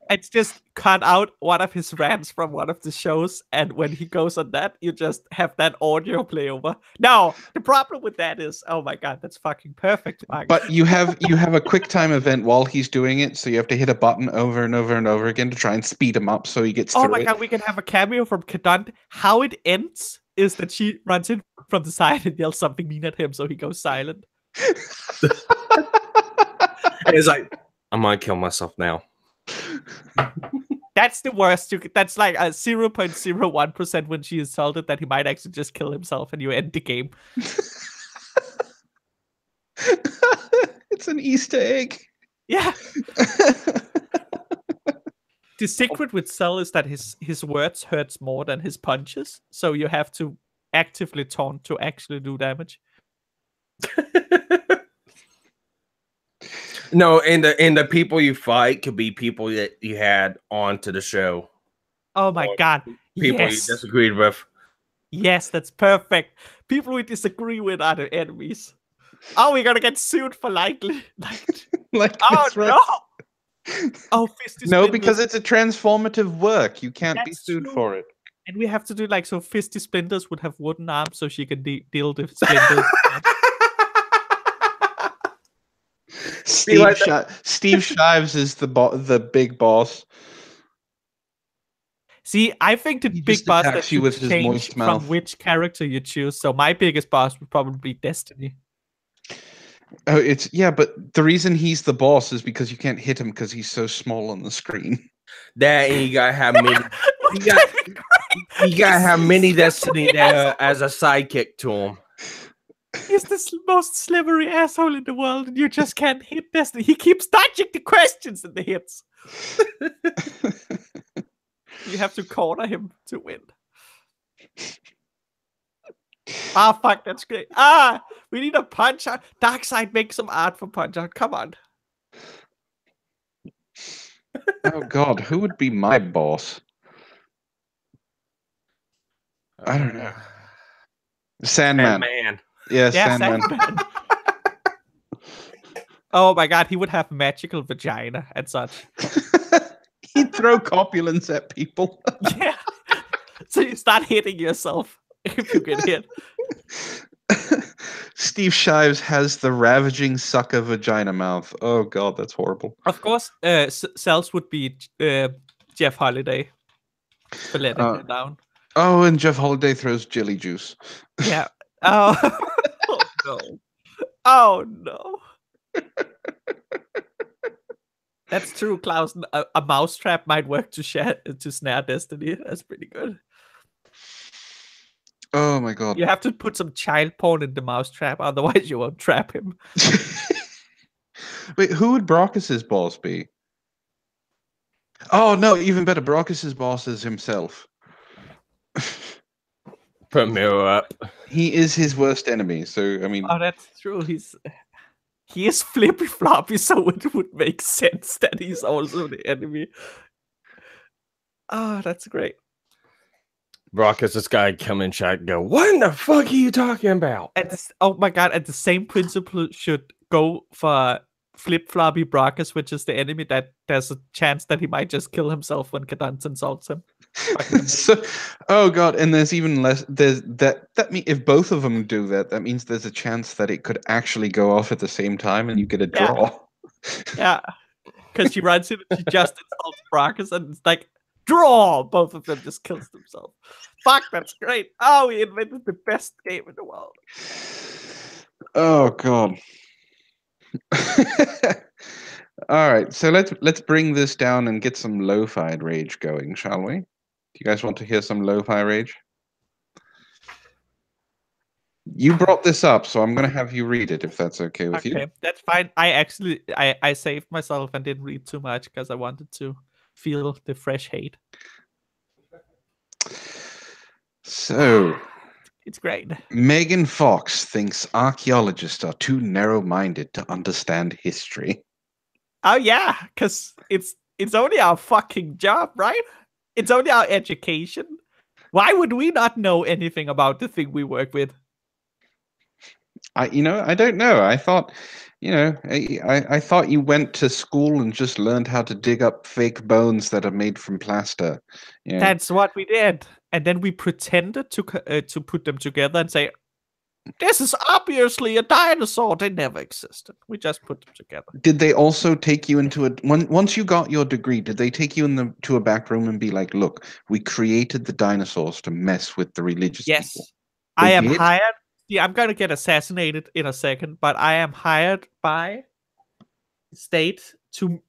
[SPEAKER 2] It's just cut out one of his rants from one of the shows, and when he goes on that, you just have that audio play over. Now, the problem with that is, oh my God, that's fucking perfect, Mark.
[SPEAKER 1] But you have a quick time event while he's doing it, so you have to hit a button over and over and over again to try and speed him up so he gets
[SPEAKER 2] oh
[SPEAKER 1] through
[SPEAKER 2] my
[SPEAKER 1] it.
[SPEAKER 2] God, we can have a cameo from Kadant. How it ends is that she runs in from the side and yells something mean at him, so he goes silent.
[SPEAKER 3] And it's like, I might kill myself now.
[SPEAKER 2] That's the worst. That's like a 0.01% when she insulted that he might actually just kill himself and you end the game.
[SPEAKER 1] It's an Easter egg.
[SPEAKER 2] Yeah. The secret with Cell is that his words hurts more than his punches, so you have to actively taunt to actually do damage.
[SPEAKER 3] No, and the people you fight could be people that you had onto the show.
[SPEAKER 2] Oh my God.
[SPEAKER 3] People
[SPEAKER 2] Yes.
[SPEAKER 3] you disagreed with.
[SPEAKER 2] Yes, that's perfect. People we disagree with are the enemies. Oh, we're gonna get sued for likely.
[SPEAKER 1] Like
[SPEAKER 2] Oh
[SPEAKER 1] it's right.
[SPEAKER 2] no! Oh, Fisty
[SPEAKER 1] No,
[SPEAKER 2] Splinters.
[SPEAKER 1] because it's a transformative work. You can't be
[SPEAKER 2] That's
[SPEAKER 1] sued
[SPEAKER 2] true.
[SPEAKER 1] for it.
[SPEAKER 2] And we have to do like, so Fisty Splinters would have wooden arms so she can deal the splinters.
[SPEAKER 1] Steve,
[SPEAKER 3] like
[SPEAKER 1] Steve Shives is the big boss.
[SPEAKER 2] See, I think the
[SPEAKER 1] He
[SPEAKER 2] big
[SPEAKER 1] just
[SPEAKER 2] boss
[SPEAKER 1] attacks
[SPEAKER 2] that
[SPEAKER 1] you
[SPEAKER 2] you
[SPEAKER 1] with his
[SPEAKER 2] change
[SPEAKER 1] moist
[SPEAKER 2] from
[SPEAKER 1] mouth.
[SPEAKER 2] which character you choose. So my biggest boss would probably be Destiny.
[SPEAKER 1] Oh, but the reason he's the boss is because you can't hit him because he's so small on the screen.
[SPEAKER 3] That and you gotta have many. You gotta have many that's sitting there as a sidekick to him.
[SPEAKER 2] He's the most slippery asshole in the world, and you just can't hit Destiny. He keeps dodging the questions and the hits. You have to corner him to win. Ah, fuck, that's great. Ah, we need a punch out. Darkseid, make some art for punch out. Come on.
[SPEAKER 1] Oh God, who would be my boss? I don't know. Sandman.
[SPEAKER 3] Man.
[SPEAKER 1] Yeah,
[SPEAKER 2] Yeah,
[SPEAKER 1] Sandman.
[SPEAKER 2] Sandman. Oh my God, he would have magical vagina and such.
[SPEAKER 1] He'd throw copulence at people.
[SPEAKER 2] Yeah. So you start hitting yourself if you get hit.
[SPEAKER 1] Steve Shives has the ravaging sucker vagina mouth. Oh god, that's horrible.
[SPEAKER 2] Of course, Cells would be Jeff Holiday for letting her down.
[SPEAKER 1] Oh, and Jeff Holiday throws jelly juice.
[SPEAKER 2] Yeah. Oh, oh no. Oh no. That's true, Klaus. A mousetrap might work to snare Destiny. That's pretty good.
[SPEAKER 1] Oh my god.
[SPEAKER 2] You have to put some child porn in the mousetrap, otherwise you won't trap him.
[SPEAKER 1] Wait, who would Brockus's boss be? Oh no, even better. Brockus's boss is himself.
[SPEAKER 3] Put mirror up.
[SPEAKER 1] He is his worst enemy. So I mean,
[SPEAKER 2] Oh, that's true. He is flippy floppy, so it would make sense that he's also the enemy. Oh, that's great.
[SPEAKER 3] Brock is this guy come in chat and go, what in the fuck are you talking about?
[SPEAKER 2] Oh my god, and the same principle should go for Flip Floppy Brockus, which is the enemy that there's a chance that he might just kill himself when Cadence insults him.
[SPEAKER 1] so, oh god, and there's even less. There's that mean if both of them do that, that means there's a chance that it could actually go off at the same time, and you get a draw.
[SPEAKER 2] Yeah, because she runs in and she just insults Brockus, and it's like draw. Both of them just kills themselves. Fuck, that's great. Oh, we invented the best game in the world.
[SPEAKER 1] Oh god. All right, so let's bring this down and get some lo-fi rage going, shall we? Do you guys want to hear some lo-fi rage? You brought this up, so I'm going to have you read it if that's okay with you.
[SPEAKER 2] Okay, that's fine. I saved myself and didn't read too much because I wanted to feel the fresh hate.
[SPEAKER 1] So,
[SPEAKER 2] it's great.
[SPEAKER 1] Megan Fox thinks archaeologists are too narrow-minded to understand history.
[SPEAKER 2] Oh yeah, because it's only our fucking job, right? It's only our education. Why would we not know anything about the thing we work with?
[SPEAKER 1] I don't know. I thought, I thought you went to school and just learned how to dig up fake bones that are made from plaster. You know?
[SPEAKER 2] That's what we did, and then we pretended to put them together and say, "This is obviously a dinosaur. They never existed. We just put them together."
[SPEAKER 1] Did they also take you into once you got your degree? Did they take you to a back room and be like, "Look, we created the dinosaurs to mess with the religious
[SPEAKER 2] yes.
[SPEAKER 1] people"?
[SPEAKER 2] I am hired. Yeah, I'm gonna get assassinated in a second, but I am hired by the state to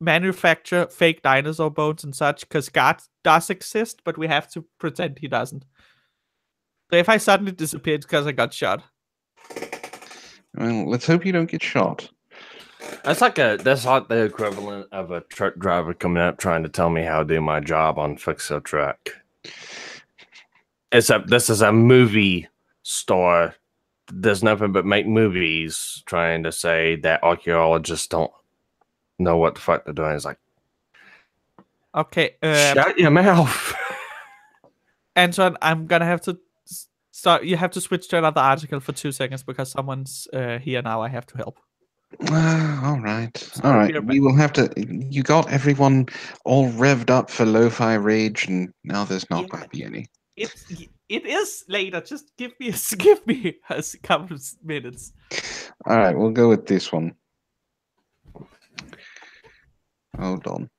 [SPEAKER 2] manufacture fake dinosaur bones and such, because God does exist, but we have to pretend he doesn't. So if I suddenly disappear, it's because I got shot.
[SPEAKER 1] Well, let's hope you don't get shot.
[SPEAKER 3] That's like the equivalent of a truck driver coming up trying to tell me how to do my job on Fix a Truck. Except this is a movie store. There's nothing but make movies trying to say that archaeologists don't know what the fuck they're doing. It's like,
[SPEAKER 2] okay,
[SPEAKER 3] shut your mouth.
[SPEAKER 2] Anton, I'm gonna have to start. You have to switch to another article for 2 seconds because someone's here now. I have to help.
[SPEAKER 1] All right. We will have to. You got everyone all revved up for lo-fi rage, and now there's not going to be any.
[SPEAKER 2] It is later. Just give me a couple of minutes.
[SPEAKER 1] All right, we'll go with this one. Hold on.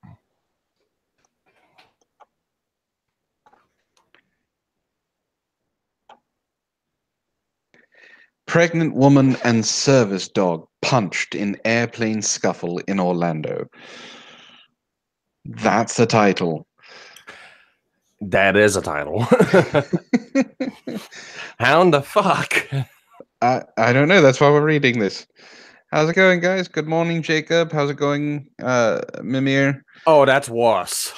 [SPEAKER 1] Pregnant woman and service dog punched in airplane scuffle in Orlando. That's the title.
[SPEAKER 3] That is a title. How in the fuck?
[SPEAKER 1] I don't know. That's why we're reading this. How's it going, guys? Good morning, Jacob. How's it going, Mimir?
[SPEAKER 3] Oh, that's worse.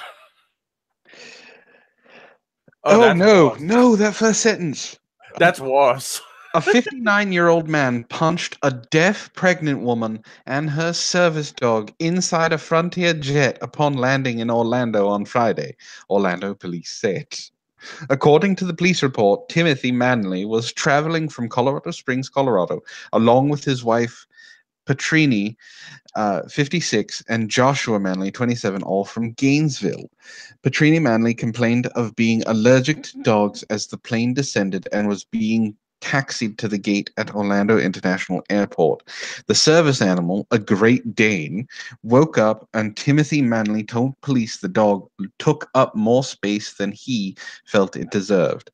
[SPEAKER 1] Oh no, that first sentence.
[SPEAKER 3] That's worse.
[SPEAKER 1] A 59-year-old man punched a deaf pregnant woman and her service dog inside a Frontier jet upon landing in Orlando on Friday, Orlando police said. According to the police report, Timothy Manley was traveling from Colorado Springs, Colorado, along with his wife, Petrini, 56, and Joshua Manley, 27, all from Gainesville. Petrini Manley complained of being allergic to dogs as the plane descended and was being taxied to the gate at Orlando International Airport. The service animal, a Great Dane, woke up and Timothy Manley told police the dog took up more space than he felt it deserved.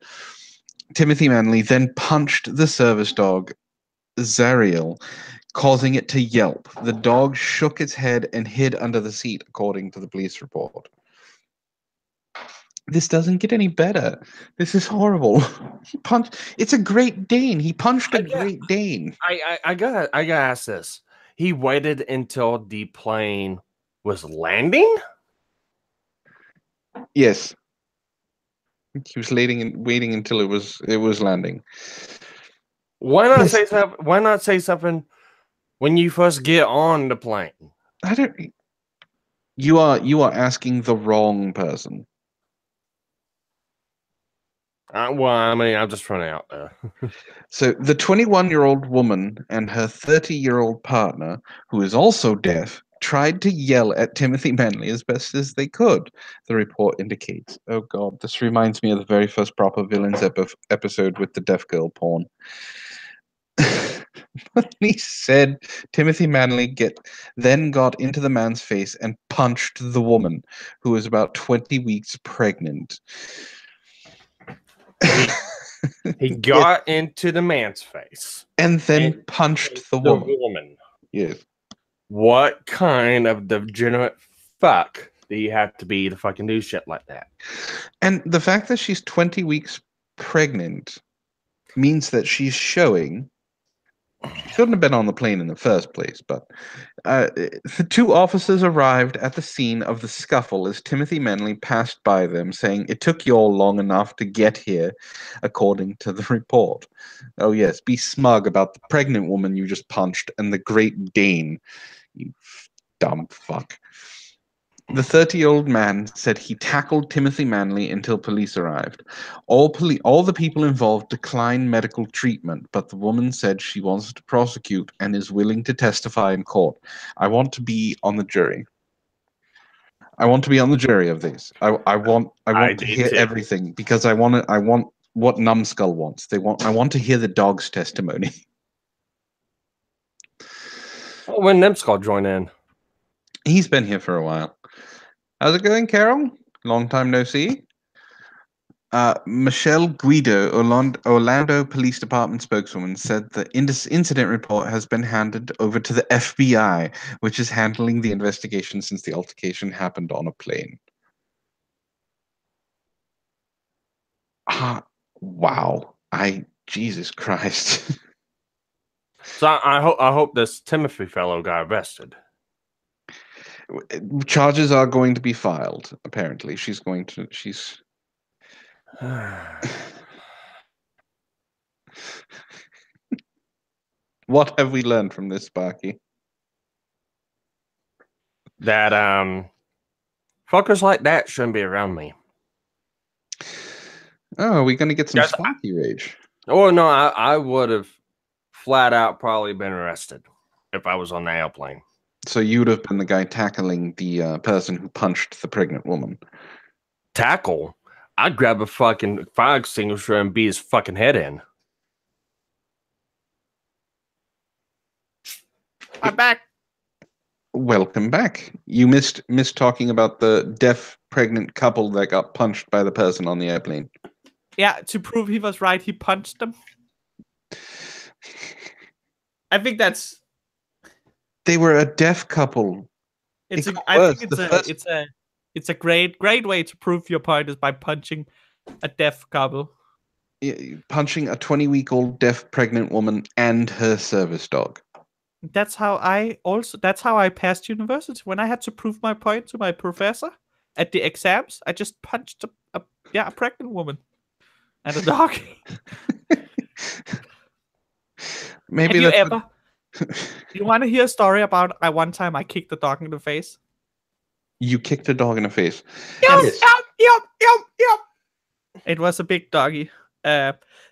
[SPEAKER 1] Timothy Manley then punched the service dog, Zariel, causing it to yelp. The dog shook its head and hid under the seat, according to the police report. This doesn't get any better. This is horrible. It's a Great Dane. He punched a Great Dane.
[SPEAKER 3] I gotta ask this. He waited until the plane was landing?
[SPEAKER 1] Yes. He was waiting until it was landing.
[SPEAKER 3] Why not say something? Why not say something when you first get on the plane?
[SPEAKER 1] I don't. You are asking the wrong person.
[SPEAKER 3] Well, I mean, I'm just throwing it out there.
[SPEAKER 1] So the 21-year-old woman and her 30-year-old partner, who is also deaf, tried to yell at Timothy Manley as best as they could, the report indicates. Oh god, this reminds me of the very first Proper Villains episode with the deaf girl porn. He said Timothy Manley then got into the man's face and punched the woman, who was about 20 weeks pregnant.
[SPEAKER 3] He got into the man's face
[SPEAKER 1] and then punched the woman. Yes.
[SPEAKER 3] What kind of degenerate fuck do you have to be to fucking do shit like that?
[SPEAKER 1] And the fact that she's 20 weeks pregnant means that she's showing. She shouldn't have been on the plane in the first place, but the two officers arrived at the scene of the scuffle as Timothy Manley passed by them, saying, "It took you all long enough to get here," according to the report. Oh yes, be smug about the pregnant woman you just punched and the Great Dane, you dumb fuck. The 30-year-old man said he tackled Timothy Manley until police arrived. All the people involved declined medical treatment, but the woman said she wants to prosecute and is willing to testify in court. I want to be on the jury. I want to be on the jury of this. I want to hear everything because I want what Numbskull wants. I want to hear the dog's testimony.
[SPEAKER 3] Oh, when Numbskull join in?
[SPEAKER 1] He's been here for a while. How's it going, Carol? Long time no see. Michelle Guido, Orlando Police Department spokeswoman, said the incident report has been handed over to the FBI, which is handling the investigation since the altercation happened on a plane. Wow. Jesus Christ.
[SPEAKER 3] So I hope this Timothy fellow got arrested.
[SPEAKER 1] Charges are going to be filed, apparently. She's What have we learned from this, Sparky?
[SPEAKER 3] That fuckers like that shouldn't be around me.
[SPEAKER 1] Oh, are we gonna get some Sparky rage?
[SPEAKER 3] Oh no, I would have flat out probably been arrested if I was on the airplane.
[SPEAKER 1] So you would have been the guy tackling the person who punched the pregnant woman.
[SPEAKER 3] Tackle? I'd grab a fucking fire extinguisher and beat his fucking head in.
[SPEAKER 2] I'm back.
[SPEAKER 1] Welcome back. You missed talking about the deaf pregnant couple that got punched by the person on the airplane.
[SPEAKER 2] Yeah, to prove he was right, he punched them. I think that's.
[SPEAKER 1] They were a deaf couple.
[SPEAKER 2] I think it's a great way to prove your point is by punching a deaf couple.
[SPEAKER 1] Punching a 20-week-old deaf pregnant woman and her service dog.
[SPEAKER 2] That's how I passed university. When I had to prove my point to my professor at the exams, I just punched a pregnant woman and a dog.
[SPEAKER 1] Maybe
[SPEAKER 2] have you ever? You want to hear a story about one time I kicked a dog in the face?
[SPEAKER 1] You kicked a dog in the face.
[SPEAKER 2] Yep. It was a big doggy.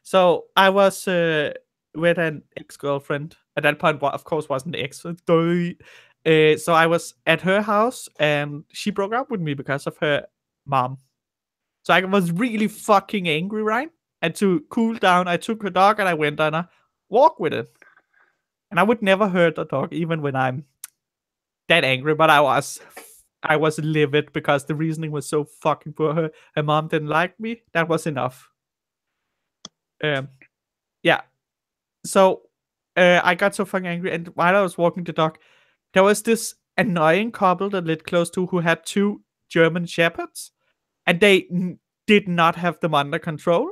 [SPEAKER 2] So I was with an ex-girlfriend At that point, of course, wasn't ex. So I was at her house, and she broke up with me because of her mom. So I was really fucking angry, right? And to cool down, I took her dog and I went on a walk with it. And I would never hurt the dog, even when I'm that angry. But I was livid because the reasoning was so fucking poor. Her mom didn't like me. That was enough. Yeah. So I got so fucking angry, and while I was walking the dog, there was this annoying couple that lived close to who had 2 German shepherds, and they did not have them under control.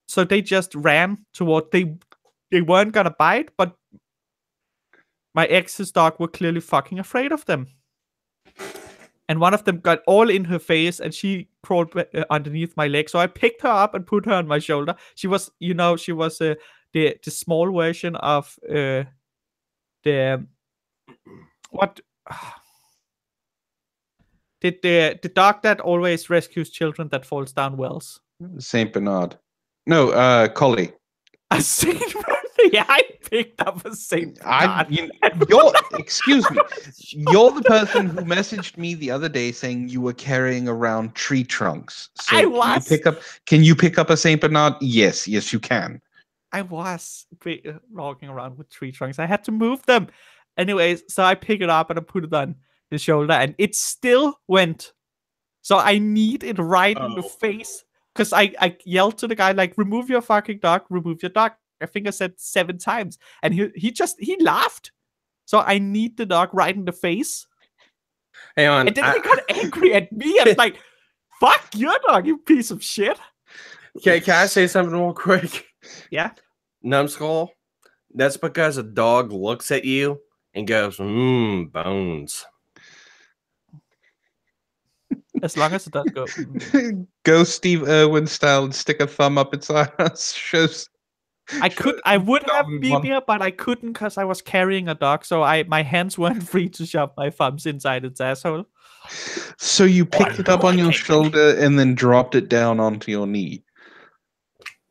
[SPEAKER 2] So they just ran toward. They weren't gonna bite, but my ex's dog were clearly fucking afraid of them. And one of them got all in her face, and she crawled underneath my leg. So I picked her up and put her on my shoulder. She was, the small version of the what the dog that always rescues children that falls down wells.
[SPEAKER 1] Saint Bernard. No, Collie.
[SPEAKER 2] A Saint Bernard. Yeah, I picked up a Saint Bernard.
[SPEAKER 1] Excuse me. You're the person who messaged me the other day saying you were carrying around tree trunks. So
[SPEAKER 2] I was.
[SPEAKER 1] Can you pick up a Saint Bernard? Yes, you can.
[SPEAKER 2] I was walking around with tree trunks. I had to move them. Anyways, so I pick it up and I put it on the shoulder, and it still went. So I need it right in the face. Because I yelled to the guy, like, remove your fucking dog, remove your dog. I think I said 7 times. And he laughed. So I need the dog right in the face.
[SPEAKER 3] Hang on.
[SPEAKER 2] And then he got angry at me and like, fuck your dog, you piece of shit.
[SPEAKER 3] Can I say something real quick?
[SPEAKER 2] Yeah.
[SPEAKER 3] Numbskull, that's because a dog looks at you and goes, bones.
[SPEAKER 2] As long as it does go.
[SPEAKER 1] Go Steve Irwin style and stick a thumb up its ass. Shows.
[SPEAKER 2] I would have been here, but I couldn't because I was carrying a dog, so my hands weren't free to shove my thumbs inside its asshole.
[SPEAKER 1] So you picked it up on your shoulder and then dropped it down onto your knee.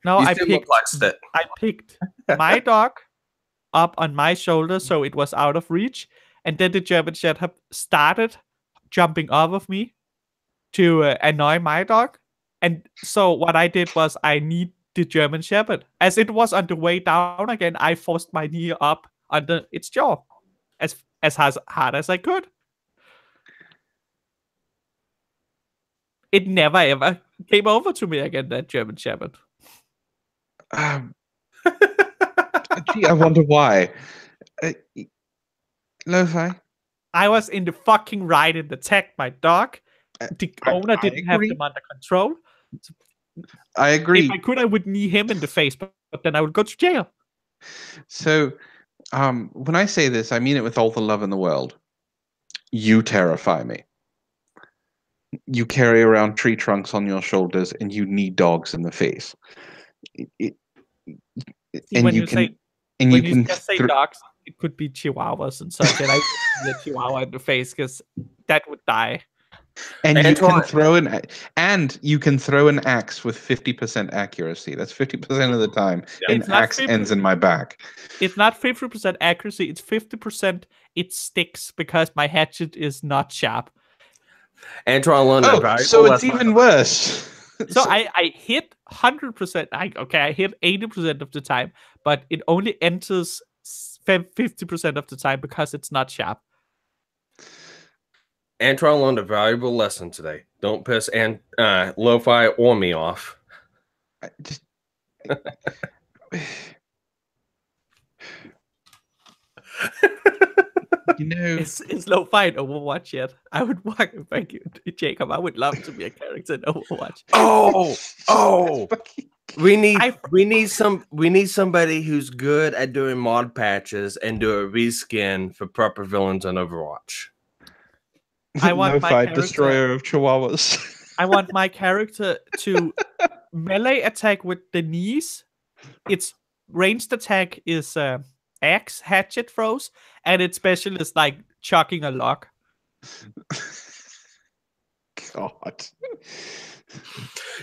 [SPEAKER 2] No, I picked my dog up on my shoulder so it was out of reach, and then the German Shepherd started jumping off of me to annoy my dog. And so what I did was I kneed the German Shepherd. As it was on the way down again, I forced my knee up under its jaw as hard as I could. It never ever came over to me again, that German Shepherd.
[SPEAKER 1] Gee, I wonder why. Lo-Fi?
[SPEAKER 2] I was in the fucking ride and attacked my dog. The owner didn't have them under control.
[SPEAKER 1] I agree.
[SPEAKER 2] If I could, I would knee him in the face, but then I would go to jail.
[SPEAKER 1] So, when I say this, I mean it with all the love in the world. You terrify me. You carry around tree trunks on your shoulders, and you knee dogs in the face.
[SPEAKER 2] When you say dogs, it could be chihuahuas and such, and I would the chihuahua in the face because that would die.
[SPEAKER 1] And you can throw an axe with 50% accuracy. That's 50% of the time. An axe ends in my back.
[SPEAKER 2] It's not 50% accuracy. It's 50%. It sticks because my hatchet is not sharp.
[SPEAKER 3] Antoine,
[SPEAKER 1] so it's even worse.
[SPEAKER 2] So I hit 100%. I hit 80% of the time, but it only enters 50% of the time because it's not sharp.
[SPEAKER 3] Antoine learned a valuable lesson today. Don't piss Lo-Fi or me off.
[SPEAKER 2] Is Lo-Fi in Overwatch yet? I would walk thank you, Jacob. I would love to be a character in Overwatch.
[SPEAKER 3] We need somebody who's good at doing mod patches and do a reskin for proper villains on Overwatch.
[SPEAKER 2] I want my character,
[SPEAKER 1] destroyer of chihuahuas.
[SPEAKER 2] I want my character to melee attack with the knees. Its ranged attack is axe, hatchet throws, and its special is like chucking a log.
[SPEAKER 1] God.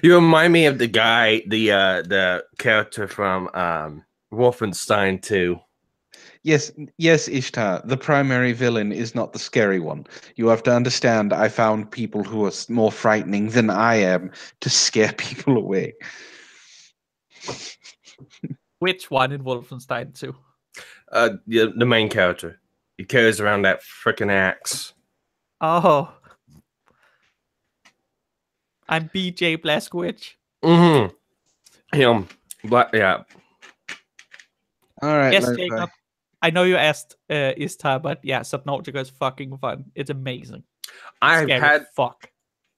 [SPEAKER 3] You remind me of the guy, the character from Wolfenstein 2.
[SPEAKER 1] Yes, Ishtar. The primary villain is not the scary one. You have to understand. I found people who are more frightening than I am to scare people away.
[SPEAKER 2] Which one in Wolfenstein 2?
[SPEAKER 3] Yeah, the main character. He carries around that freaking axe.
[SPEAKER 2] Oh. I'm BJ Blazkowicz.
[SPEAKER 3] Mm-hmm. Him. But yeah.
[SPEAKER 1] All right,
[SPEAKER 2] Yes,
[SPEAKER 1] Lo-Fi.
[SPEAKER 2] Jacob. I know you asked Ishtar, but yeah, Subnautica is fucking fun. It's amazing.
[SPEAKER 3] I've
[SPEAKER 2] Scary
[SPEAKER 3] had
[SPEAKER 2] fuck.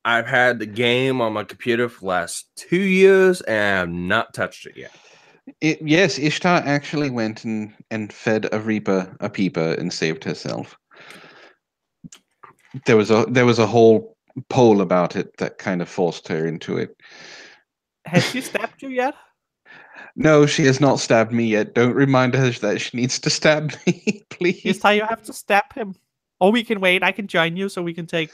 [SPEAKER 3] I've had the game on my computer for the last 2 years and I've not touched it yet.
[SPEAKER 1] Yes, Ishtar actually went and fed a reaper a peeper and saved herself. There was a whole poll about it that kind of forced her into it.
[SPEAKER 2] Has she stabbed you yet?
[SPEAKER 1] No, she has not stabbed me yet. Don't remind her that she needs to stab me, please.
[SPEAKER 2] Ishtar, you have to stab him. Or we can wait. I can join you so we can take,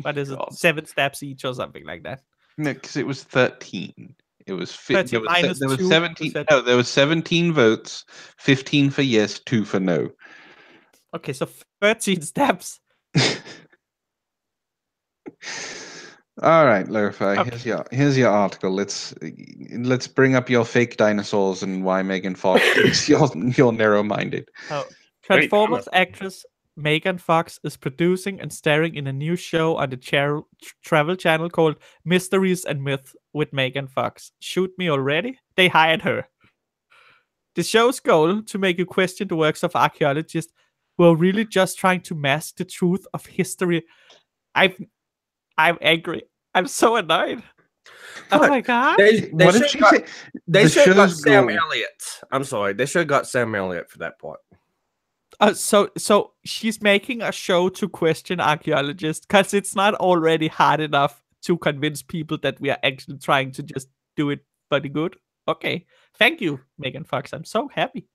[SPEAKER 2] what is it,
[SPEAKER 1] God.
[SPEAKER 2] 7 stabs each or something like that.
[SPEAKER 1] No, because it was 13. It was
[SPEAKER 2] 13 minus
[SPEAKER 1] there was
[SPEAKER 2] 2,
[SPEAKER 1] 17.
[SPEAKER 2] percent.
[SPEAKER 1] No, there was 17 votes, 15 for yes, 2 for no.
[SPEAKER 2] Okay, so 13 stabs.
[SPEAKER 1] All right, Lo-Fi.
[SPEAKER 2] Okay.
[SPEAKER 1] Here's your article. Let's bring up your fake dinosaurs and why Megan Fox thinks you're narrow-minded.
[SPEAKER 2] So, Transformers actress Megan Fox is producing and starring in a new show on the travel channel called Mysteries and Myths with Megan Fox. Shoot me already? They hired her. The show's goal to make you question the works of archaeologists who are really just trying to mask the truth of history. I'm angry. I'm so annoyed. Oh my god!
[SPEAKER 1] What did she say?
[SPEAKER 3] They
[SPEAKER 1] The
[SPEAKER 3] should have got
[SPEAKER 1] show's
[SPEAKER 3] Sam
[SPEAKER 1] goal.
[SPEAKER 3] Elliott. I'm sorry. They should have got Sam Elliott for that part.
[SPEAKER 2] So she's making a show to question archaeologists because it's not already hard enough to convince people that we are actually trying to just do it for the good. Okay, thank you, Megan Fox. I'm so happy.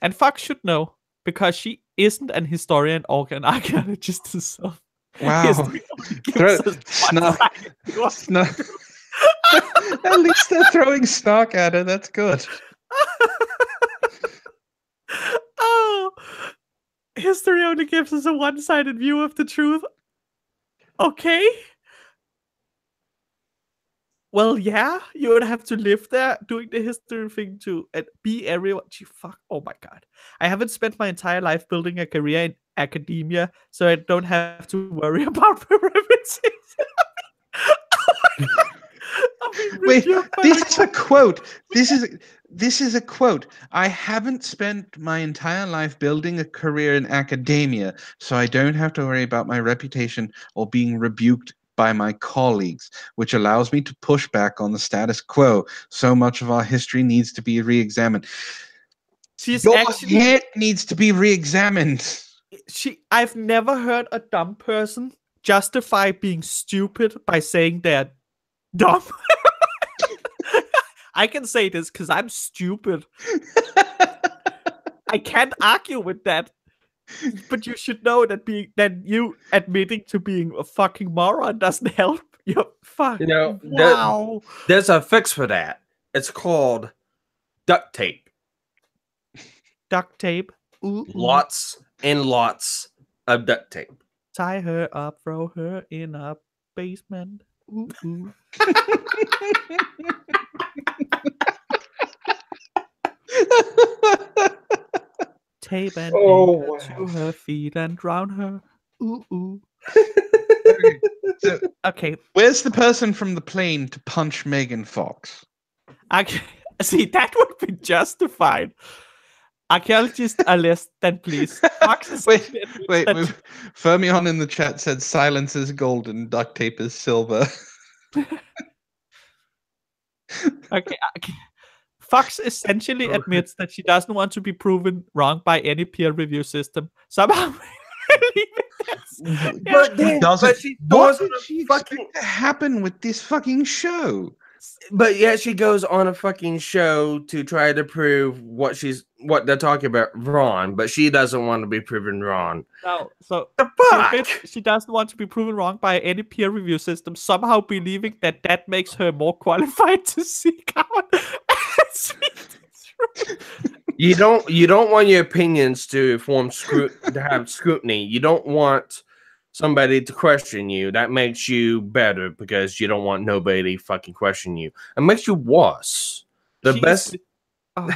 [SPEAKER 2] And Fox should know because she isn't an historian or an archaeologist herself.
[SPEAKER 1] Wow.
[SPEAKER 2] History only gives us
[SPEAKER 1] Snark.
[SPEAKER 2] one-sided view.
[SPEAKER 1] Snark. At least they're throwing snark at her. That's good.
[SPEAKER 2] Oh, history only gives us a one-sided view of the truth. Okay. Well, yeah, you would have to live there doing the history thing too and be everyone. Gee, fuck. Oh my god. I haven't spent my entire life building a career in academia, so I don't have to worry about references.
[SPEAKER 1] Wait, this is a quote. This is a quote. I haven't spent my entire life building a career in academia, so I don't have to worry about my reputation or being rebuked by my colleagues, which allows me to push back on the status quo. So much of our history needs to be re-examined. Your head needs to be re-examined.
[SPEAKER 2] I've never heard a dumb person justify being stupid by saying they're dumb. I can say this because I'm stupid. I can't argue with that. But you should know that you admitting to being a fucking moron doesn't help. You're fucking wow.
[SPEAKER 3] There's a fix for that. It's called duct tape.
[SPEAKER 2] Duct tape. Ooh.
[SPEAKER 3] Lots and lots of duct tape.
[SPEAKER 2] Tie her up, throw her in a basement. Ooh, ooh. Tape and anchor to her feet and drown her. Ooh, ooh. Okay.
[SPEAKER 1] Where's the person from the plane to punch Megan Fox?
[SPEAKER 2] See, that would be justified. Archaeologists are less than pleased.
[SPEAKER 1] Wait. Fermion in the chat said silence is golden, duct tape is silver.
[SPEAKER 2] Okay. Fox essentially admits that she doesn't want to be proven wrong by any peer review system. Somehow,
[SPEAKER 1] what did she expect to happen with this fucking show?
[SPEAKER 3] But yet she goes on a fucking show to try to prove what they're talking about wrong, but she doesn't want to be proven wrong.
[SPEAKER 2] No, so
[SPEAKER 3] the fuck?
[SPEAKER 2] She doesn't want to be proven wrong by any peer review system, somehow believing that makes her more qualified to seek out.
[SPEAKER 3] You don't want your opinions to to have scrutiny. You don't want somebody to question you. That makes you better because you don't want nobody fucking question you. It makes you worse. The
[SPEAKER 2] She
[SPEAKER 3] best.
[SPEAKER 2] is. Oh,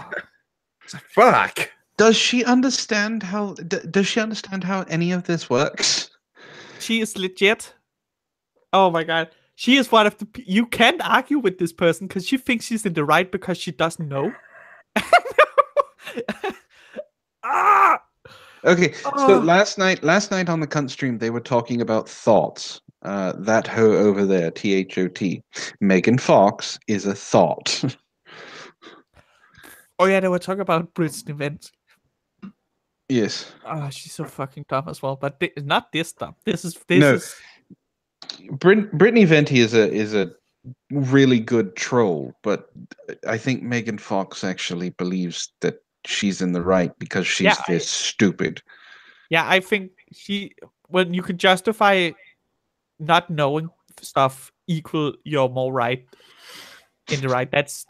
[SPEAKER 3] Fuck.
[SPEAKER 1] Does she understand how? Does she understand how any of this works?
[SPEAKER 2] she is legit. Oh my god. She is one of the. You can't argue with this person because she thinks she's in the right because she doesn't know. Ah!
[SPEAKER 1] Okay, so
[SPEAKER 2] Oh.
[SPEAKER 1] last night on the cunt stream, they were talking about thoughts. That hoe over there, THOT. Megan Fox is a thought.
[SPEAKER 2] Oh yeah, they were talking about Britney event.
[SPEAKER 1] Yes.
[SPEAKER 2] Oh, she's so fucking dumb as well. But not this dumb. This
[SPEAKER 1] No,
[SPEAKER 2] is.
[SPEAKER 1] Brittany Venti is a really good troll, but I think Megan Fox actually believes that she's in the right because she's
[SPEAKER 2] Yeah,
[SPEAKER 1] this stupid.
[SPEAKER 2] yeah. I think when you can justify not knowing stuff equal you're more right in the right. That's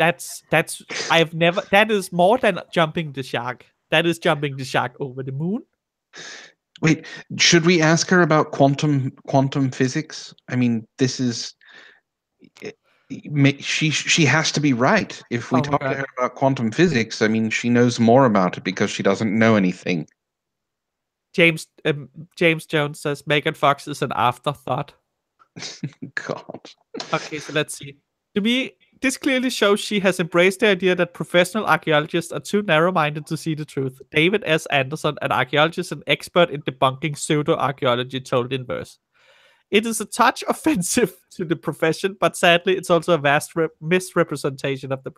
[SPEAKER 2] I've never. That is more than jumping the shark. That is jumping the shark over the moon.
[SPEAKER 1] Wait, should we ask her about quantum physics? I mean, this is she has to be right. If we
[SPEAKER 2] Oh my
[SPEAKER 1] talk to
[SPEAKER 2] god.
[SPEAKER 1] her about quantum physics, I mean, she knows more about it because she doesn't know anything.
[SPEAKER 2] James James Jones says Megan Fox is an afterthought.
[SPEAKER 1] God.
[SPEAKER 2] Okay, so let's see. To me, this clearly shows she has embraced the idea that professional archaeologists are too narrow-minded to see the truth. David S. Anderson, an archaeologist and expert in debunking pseudo-archaeology, told in verse. It is a touch offensive to the profession, but sadly, it's also a vast misrepresentation of the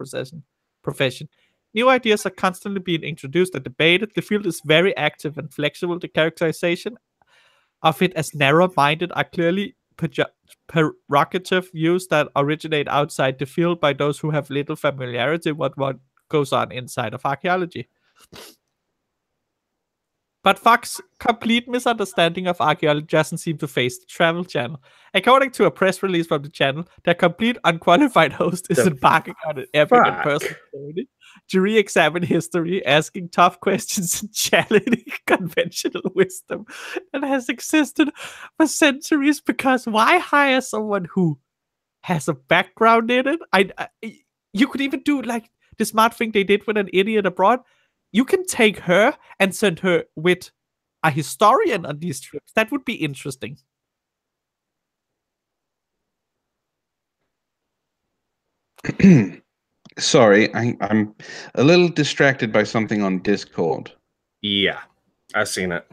[SPEAKER 2] profession. New ideas are constantly being introduced and debated. The field is very active and flexible. The characterization of it as narrow-minded are clearly prerogative views that originate outside the field by those who have little familiarity with what goes on inside of archaeology. But Fox's complete misunderstanding of archaeology doesn't seem to face the Travel Channel. According to a press release from the channel, their complete unqualified host is embarking on an epic and
[SPEAKER 3] Fuck.
[SPEAKER 2] personal journey to re-examine history, asking tough questions and challenging conventional wisdom that has existed for centuries. Because why hire someone who has a background in it? You could even do like the smart thing they did with an idiot abroad. You can take her and send her with a historian on these trips. That would be interesting.
[SPEAKER 1] Sorry, I'm a little distracted by something on Discord.
[SPEAKER 3] Yeah, I've seen it.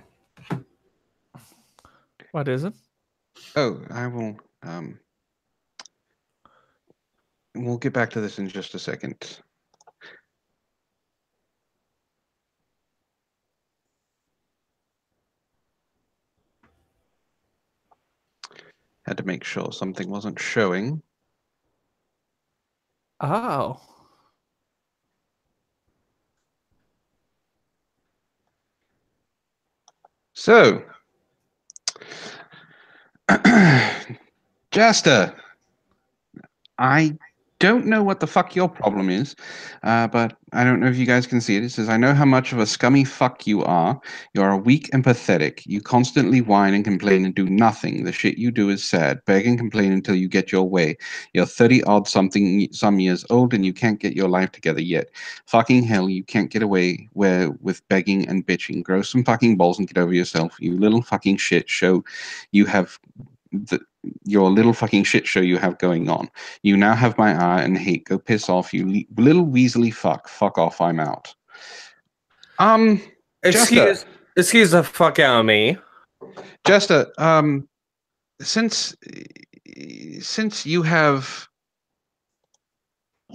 [SPEAKER 2] What is it?
[SPEAKER 1] Oh, I will. We'll get back to this in just a second. Had to make sure something wasn't showing.
[SPEAKER 2] Oh.
[SPEAKER 1] So, Jasta, I don't know what the fuck your problem is, but I don't know if you guys can see it. It says, I know how much of a scummy fuck you are. You're weak and pathetic. You constantly whine and complain and do nothing. The shit you do is sad. Beg and complain until you get your way. You're 30-odd some years old and you can't get your life together yet. Fucking hell, you can't get away with begging and bitching. Grow some fucking balls and get over yourself. You little fucking shit show you have... your little fucking shit show you have going on. You now have my ire and hate. Go piss off, you little weaselly fuck. Fuck off, I'm out.
[SPEAKER 3] Excuse the fuck out of me.
[SPEAKER 1] Jester, since you have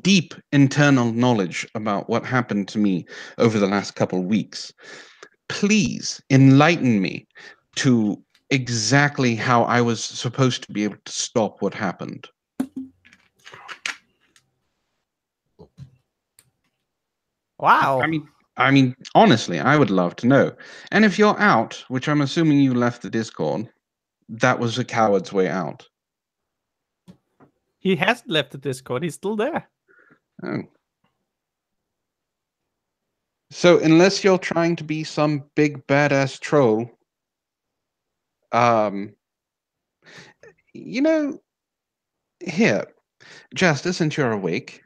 [SPEAKER 1] deep internal knowledge about what happened to me over the last couple of weeks, please enlighten me to exactly how I was supposed to be able to stop what happened.
[SPEAKER 2] Wow.
[SPEAKER 1] I mean, honestly, I would love to know. And if you're out, which I'm assuming you left the Discord, that was a coward's way out.
[SPEAKER 2] He hasn't left the Discord. He's still there.
[SPEAKER 1] Oh. So unless you're trying to be some big badass troll, um, you know, here, Justice, since you're awake,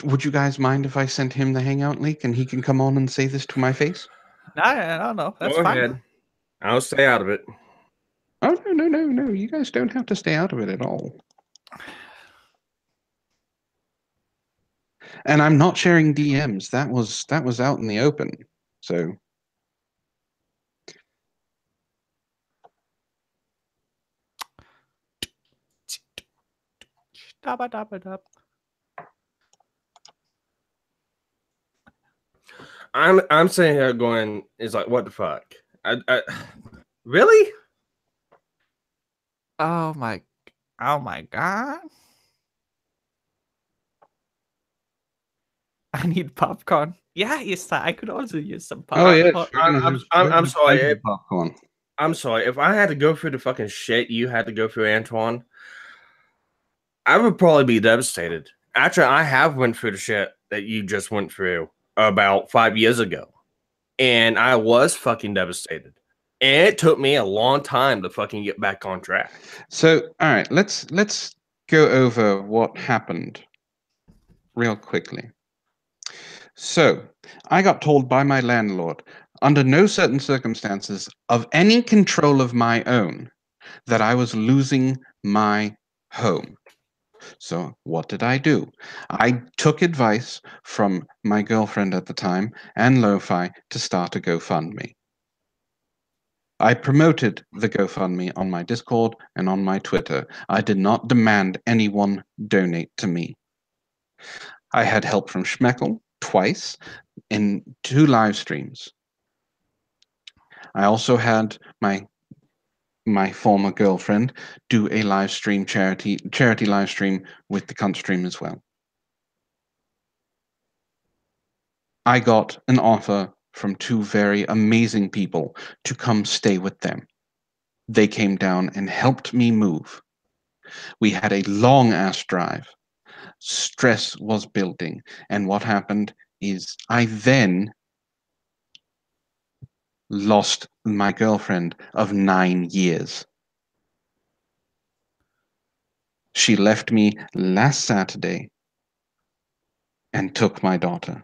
[SPEAKER 1] would you guys mind if I sent him the Hangout link and he can come on and say this to my face?
[SPEAKER 2] I don't know. That's
[SPEAKER 3] Go
[SPEAKER 2] fine.
[SPEAKER 3] ahead. I'll stay out of it.
[SPEAKER 1] Oh no! You guys don't have to stay out of it at all. And I'm not sharing DMs. That was out in the open. So
[SPEAKER 2] Dabba-dabba-dab.
[SPEAKER 3] I'm sitting here going, it's like, what the fuck? Really?
[SPEAKER 2] Oh my god. I need popcorn. Yeah, yes, I could also use some popcorn.
[SPEAKER 1] oh yeah,
[SPEAKER 3] I'm sorry.
[SPEAKER 1] Popcorn.
[SPEAKER 3] I'm sorry. If I had to go through the fucking shit you had to go through, Antoine, I would probably be devastated. Actually, I have went through the shit that you just went through about 5 years ago. And I was fucking devastated. And it took me a long time to fucking get back on track.
[SPEAKER 1] So all right, let's go over what happened real quickly. So I got told by my landlord, under no certain circumstances of any control of my own, that I was losing my home. So what did I do? I took advice from my girlfriend at the time and Lo-Fi to start a GoFundMe. I promoted the GoFundMe on my Discord and on my Twitter. I did not demand anyone donate to me. I had help from Schmeckel twice in 2 live streams. I also had my former girlfriend do a live stream charity live stream with the cunt stream as well. I got an offer from 2 very amazing people to come stay with them. They came down and helped me move. We had a long ass drive. Stress was building, and what happened is I then lost my girlfriend of 9 years. She left me last Saturday and took my daughter.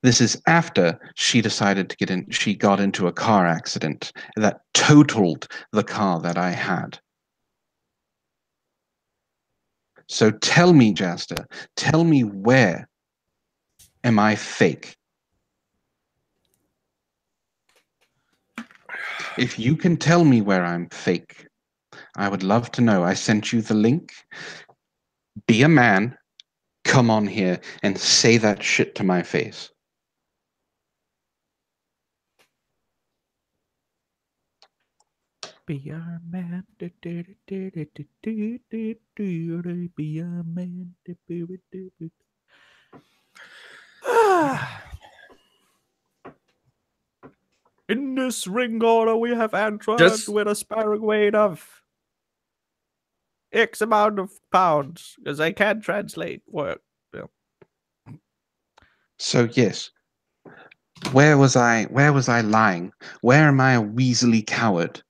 [SPEAKER 1] This is after she decided to she got into a car accident that totaled the car that I had. So tell me, Jasta, tell me, where am I fake? If you can tell me where I'm fake, I would love to know. I sent you the link. Be a man, come on here and say that shit to my face.
[SPEAKER 2] Be a man. Be a man. In this ring order, we have Antoine with a sparring weight of X amount of pounds, because I can't translate word. Yeah.
[SPEAKER 1] So yes, where was I lying? Where am I a weaselly coward?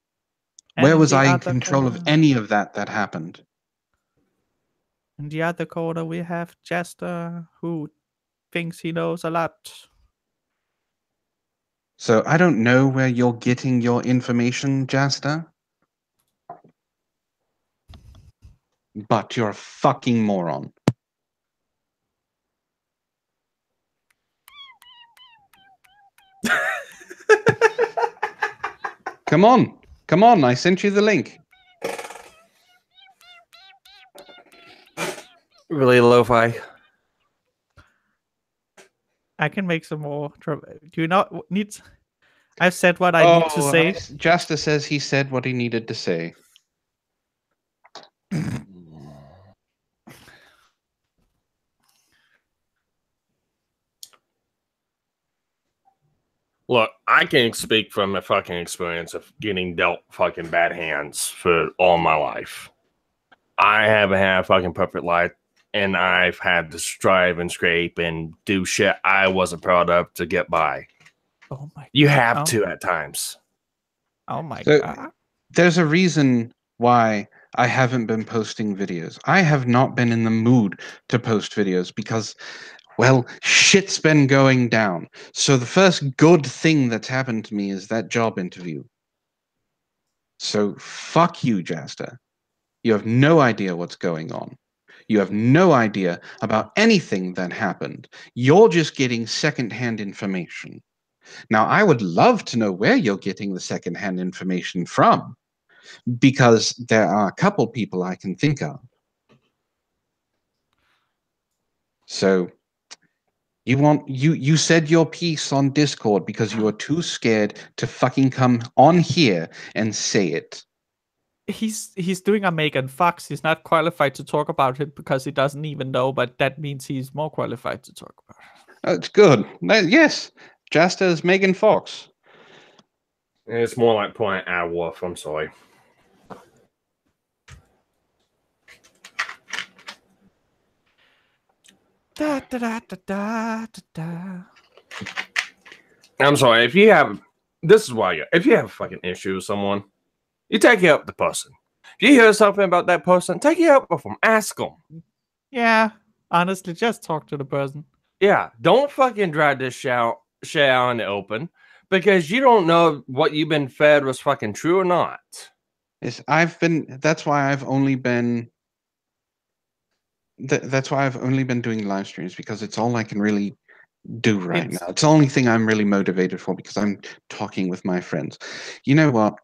[SPEAKER 1] Where was I in control of any of that happened?
[SPEAKER 2] In the other corner, we have Jester, who thinks he knows a lot.
[SPEAKER 1] So I don't know where you're getting your information, Jasta. But you're a fucking moron. Come on, I sent you the link.
[SPEAKER 3] Really, Lo-Fi?
[SPEAKER 2] I can make some more. Do you not need? I've said what I need to say.
[SPEAKER 1] Jasta says he said what he needed to say.
[SPEAKER 3] Look, I can speak from a fucking experience of getting dealt fucking bad hands for all my life. I haven't had a fucking perfect life. and I've had to strive and scrape and do shit I wasn't proud of to get by.
[SPEAKER 2] Oh my!
[SPEAKER 3] You have to at times.
[SPEAKER 2] Oh my
[SPEAKER 1] So
[SPEAKER 2] god!
[SPEAKER 1] there's a reason why I haven't been posting videos. I have not been in the mood to post videos because, well, shit's been going down. So the first good thing that's happened to me is that job interview. So fuck you, Jasta. You have no idea what's going on. You have no idea about anything that happened. You're just getting secondhand information. Now, I would love to know where you're getting the secondhand information from, because there are a couple people I can think of. So you said your piece on Discord because you are too scared to fucking come on here and say it.
[SPEAKER 2] He's doing a Megan Fox. He's not qualified to talk about it because he doesn't even know, but that means he's more qualified to talk about it.
[SPEAKER 1] It's good. Yes, just as Megan Fox.
[SPEAKER 3] It's more like pulling a wolf. I'm sorry.
[SPEAKER 2] Da, da, da, da, da, da.
[SPEAKER 3] I'm sorry. If you have, this is why if you have a fucking issue with someone, you take it up with the person. If you hear something about that person, take it up with them. Ask them.
[SPEAKER 2] Yeah, honestly, just talk to the person.
[SPEAKER 3] Yeah, don't fucking drag this shit out in the open because you don't know what you've been fed was fucking true or not.
[SPEAKER 1] Yes, that's why I've only been. That's why I've only been doing live streams, because it's all I can really do right now. It's the only thing I'm really motivated for, because I'm talking with my friends. You know what?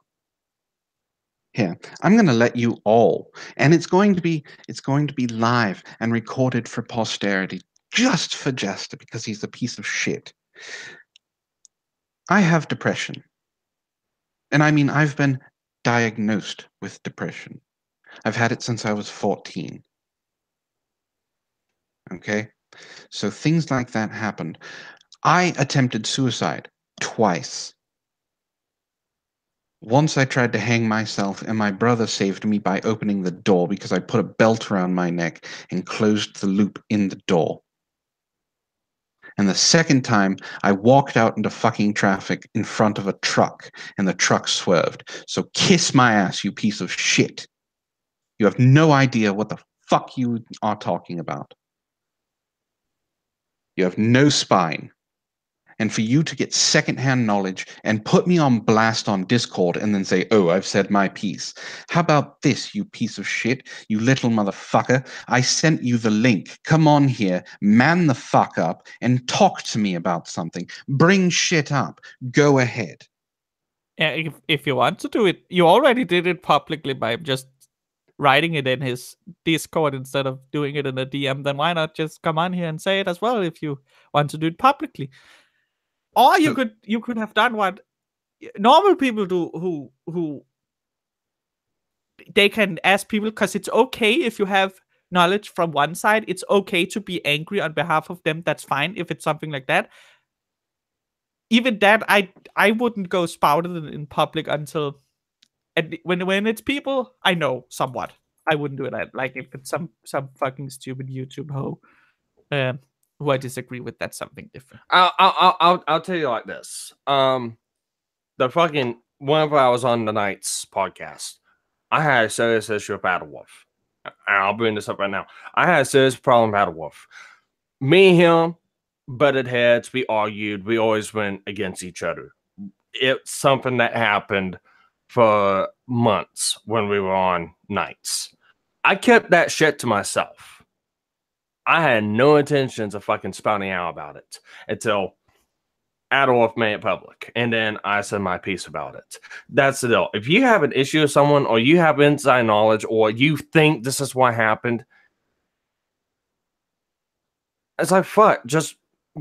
[SPEAKER 1] Here, I'm going to let you all, and it's going to be live and recorded for posterity, just for Jester, because he's a piece of shit. I have depression. And I mean, I've been diagnosed with depression. I've had it since I was 14. Okay? So things like that happened. I attempted suicide twice. Once I tried to hang myself, and my brother saved me by opening the door because I put a belt around my neck and closed the loop in the door. And the second time, I walked out into fucking traffic in front of a truck, and the truck swerved. So kiss my ass, you piece of shit. You have no idea what the fuck you are talking about. You have no spine. And for you to get secondhand knowledge and put me on blast on Discord and then say, oh, I've said my piece. How about this, you piece of shit, you little motherfucker? I sent you the link. Come on here, man the fuck up, and talk to me about something. Bring shit up. Go ahead.
[SPEAKER 2] Yeah, if you want to do it, you already did it publicly by just writing it in his Discord instead of doing it in a DM. Then why not just come on here and say it as well if you want to do it publicly? Or you could have done what normal people do, who they can ask people, because it's okay if you have knowledge from one side. It's okay to be angry on behalf of them. That's fine if it's something like that. Even that, I wouldn't go spout it in public until when it's people I know somewhat. I wouldn't do it. Like if it's some fucking stupid YouTube hoe who I disagree with, that's something different.
[SPEAKER 3] I'll tell you like this. The fucking whenever I was on the night's podcast, I had a serious issue with Battle Wolf. I'll bring this up right now. I had a serious problem with Battle Wolf. Me and him butted heads. We argued. We always went against each other. It's something that happened for months when we were on nights. I kept that shit to myself. I had no intentions of fucking spouting out about it until Adolf made it public, and then I said my piece about it. That's the deal. If you have an issue with someone, or you have inside knowledge, or you think this is what happened, it's like, fuck, just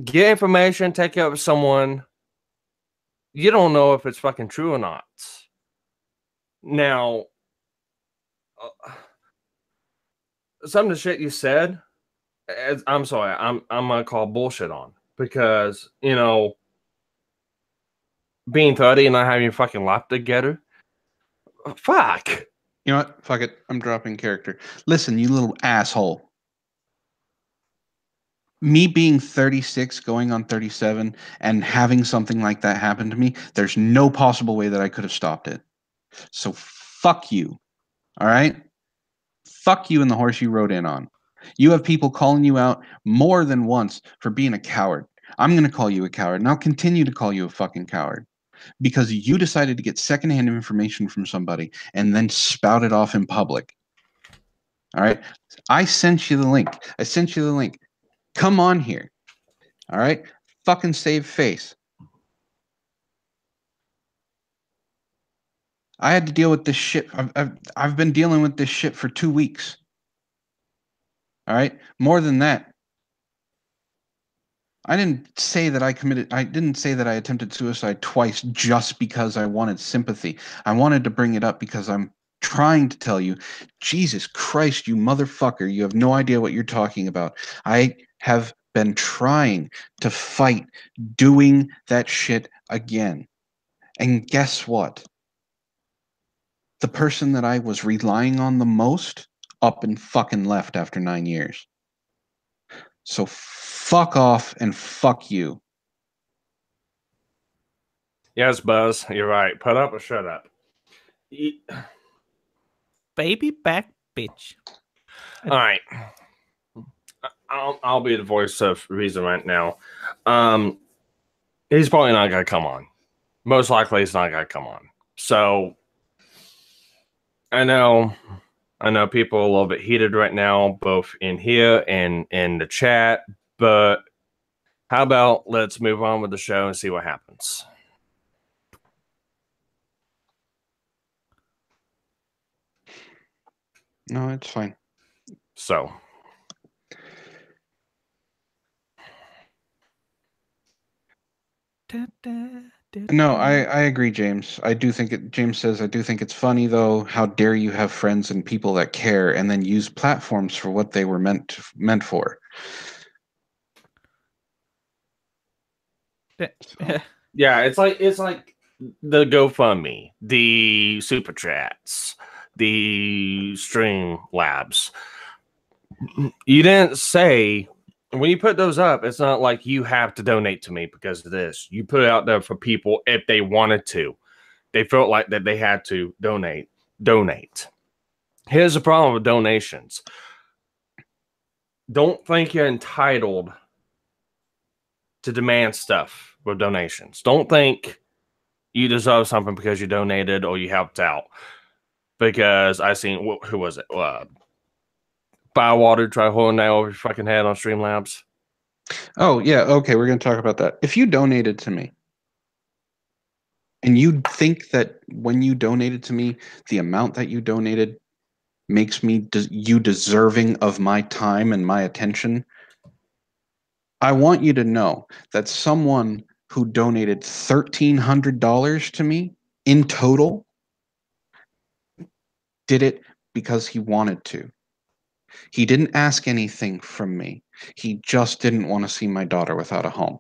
[SPEAKER 3] get information, take it up with someone. You don't know if it's fucking true or not. Now, some of the shit you said, I'm sorry, I'm gonna call bullshit on, because, you know, being 30 and not having your fucking life together, fuck.
[SPEAKER 1] You know what? Fuck it. I'm dropping character. Listen, you little asshole. Me being 36, going on 37, and having something like that happen to me, there's no possible way that I could have stopped it. So fuck you. All right? Fuck you and the horse you rode in on. You have people calling you out more than once for being a coward. I'm going to call you a coward, and I'll continue to call you a fucking coward because you decided to get secondhand information from somebody and then spout it off in public. All right? I sent you the link. Come on here. All right? Fucking save face. I had to deal with this shit. I've been dealing with this shit for 2 weeks. All right? More than that. I didn't say that I attempted suicide twice just because I wanted sympathy. I wanted to bring it up because I'm trying to tell you, Jesus Christ, you motherfucker, you have no idea what you're talking about. I have been trying to fight doing that shit again. And guess what? The person that I was relying on the most up and fucking left after 9 years. So fuck off and fuck you.
[SPEAKER 3] Yes, Buzz, you're right. Put up or shut up.
[SPEAKER 2] Baby back bitch.
[SPEAKER 3] All right. I'll be the voice of reason right now. He's probably not gonna come on. Most likely, he's not gonna come on. So I know people are a little bit heated right now, both in here and in the chat. But how about let's move on with the show and see what happens.
[SPEAKER 1] No, it's fine.
[SPEAKER 3] So.
[SPEAKER 1] No, I agree, James. James says, I do think it's funny, though. How dare you have friends and people that care and then use platforms for what they were meant for?
[SPEAKER 3] Yeah, it's like the GoFundMe, the Super Chats, the Stream Labs. You didn't say when you put those up, it's not like you have to donate to me because of this. You put it out there for people if they wanted to. They felt like that they had to donate. Here's the problem with donations. Don't think you're entitled to demand stuff with donations. Don't think you deserve something because you donated or you helped out. Because I seen, who was it? Firewater try holding that over your fucking head on Streamlabs.
[SPEAKER 1] Oh, yeah. Okay, we're going to talk about that. If you donated to me, and you think that when you donated to me, the amount that you donated makes me you deserving of my time and my attention, I want you to know that someone who donated $1,300 to me in total did it because he wanted to. He didn't ask anything from me. He just didn't want to see my daughter without a home.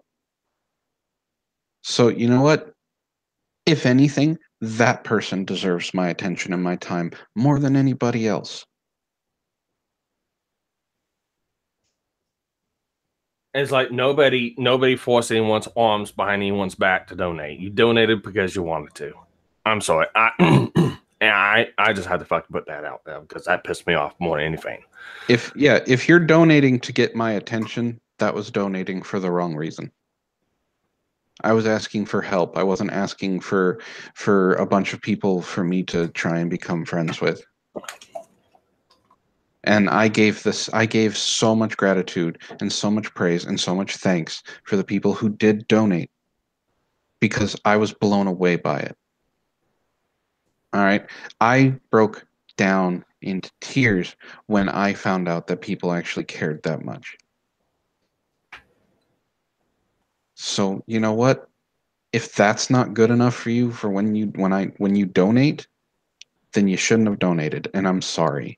[SPEAKER 1] So, you know what? If anything, that person deserves my attention and my time more than anybody else.
[SPEAKER 3] It's like nobody forced anyone's arms behind anyone's back to donate. You donated because you wanted to. I'm sorry. I just had to fucking put that out there because that pissed me off more than anything.
[SPEAKER 1] If you're donating to get my attention, that was donating for the wrong reason. I was asking for help. I wasn't asking for a bunch of people for me to try and become friends with. And I gave so much gratitude and so much praise and so much thanks for the people who did donate because I was blown away by it. All right. I broke down into tears when I found out that people actually cared that much. So, you know what? If that's not good enough for you for when you donate, then you shouldn't have donated, and I'm sorry.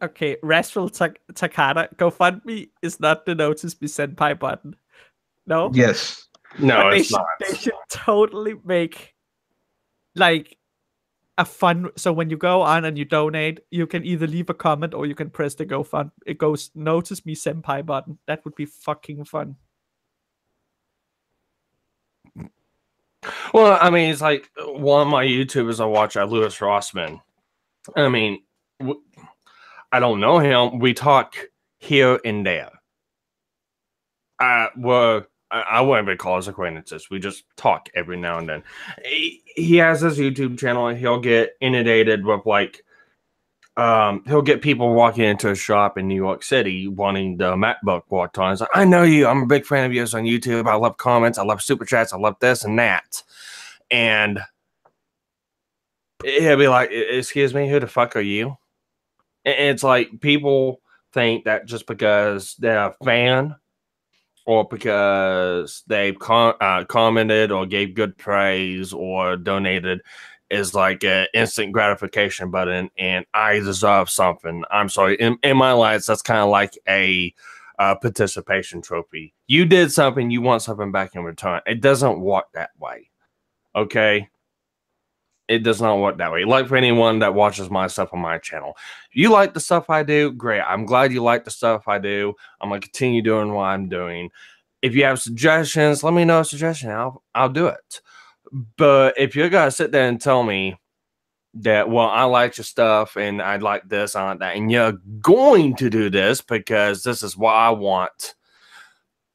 [SPEAKER 2] Okay, Restful Takata, GoFundMe is not the notice me send pie button. No?
[SPEAKER 1] Yes.
[SPEAKER 3] No,
[SPEAKER 2] But
[SPEAKER 3] it's not.
[SPEAKER 2] they should totally make, like, a fun. So when you go on and you donate, you can either leave a comment or you can press the GoFund. It goes notice me senpai button. That would be fucking fun.
[SPEAKER 3] Well, I mean, it's like one of my YouTubers I watch, Lewis Rossman. I mean, I don't know him. We talk here and there. I wouldn't be called acquaintances. We just talk every now and then. He has his YouTube channel, and he'll get inundated with like, he'll get people walking into a shop in New York City wanting the MacBook walked on. He's like, I know you. I'm a big fan of yours on YouTube. I love comments. I love super chats. I love this and that. And he'll be like, excuse me, who the fuck are you? And it's like people think that just because they're a fan or because they've commented or gave good praise or donated is like an instant gratification button and I deserve something. I'm sorry. In my life, that's kind of like a participation trophy. You did something, you want something back in return. It doesn't work that way. Okay? It does not work that way. Like for anyone that watches my stuff on my channel. You like the stuff I do? Great. I'm glad you like the stuff I do. I'm going to continue doing what I'm doing. If you have suggestions, let me know a suggestion. I'll do it. But if you're going to sit there and tell me that, well, I like your stuff and I like this, I like that, and you're going to do this because this is what I want,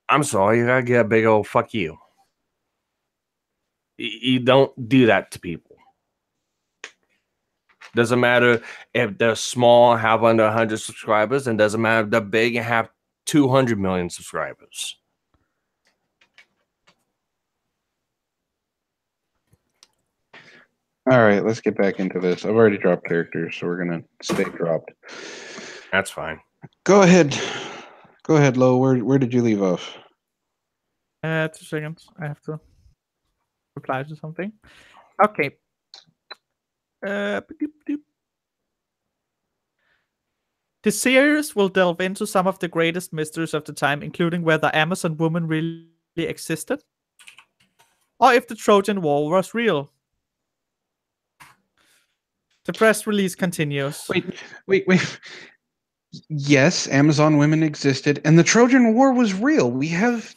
[SPEAKER 3] I'm sorry, you got to get a big old fuck you. You don't do that to people. Doesn't matter if they're small, have under 100 subscribers, and doesn't matter if they're big and have 200 million subscribers.
[SPEAKER 1] All right, let's get back into this. I've already dropped characters, so we're gonna stay dropped.
[SPEAKER 3] That's fine.
[SPEAKER 1] Go ahead, Lo. Where did you leave off?
[SPEAKER 2] 2 seconds. I have to reply to something. Okay. The series will delve into some of the greatest mysteries of the time, including whether Amazon women really existed, or if the Trojan War was real. The press release continues.
[SPEAKER 1] Wait. Yes, Amazon women existed, and the Trojan War was real. We have...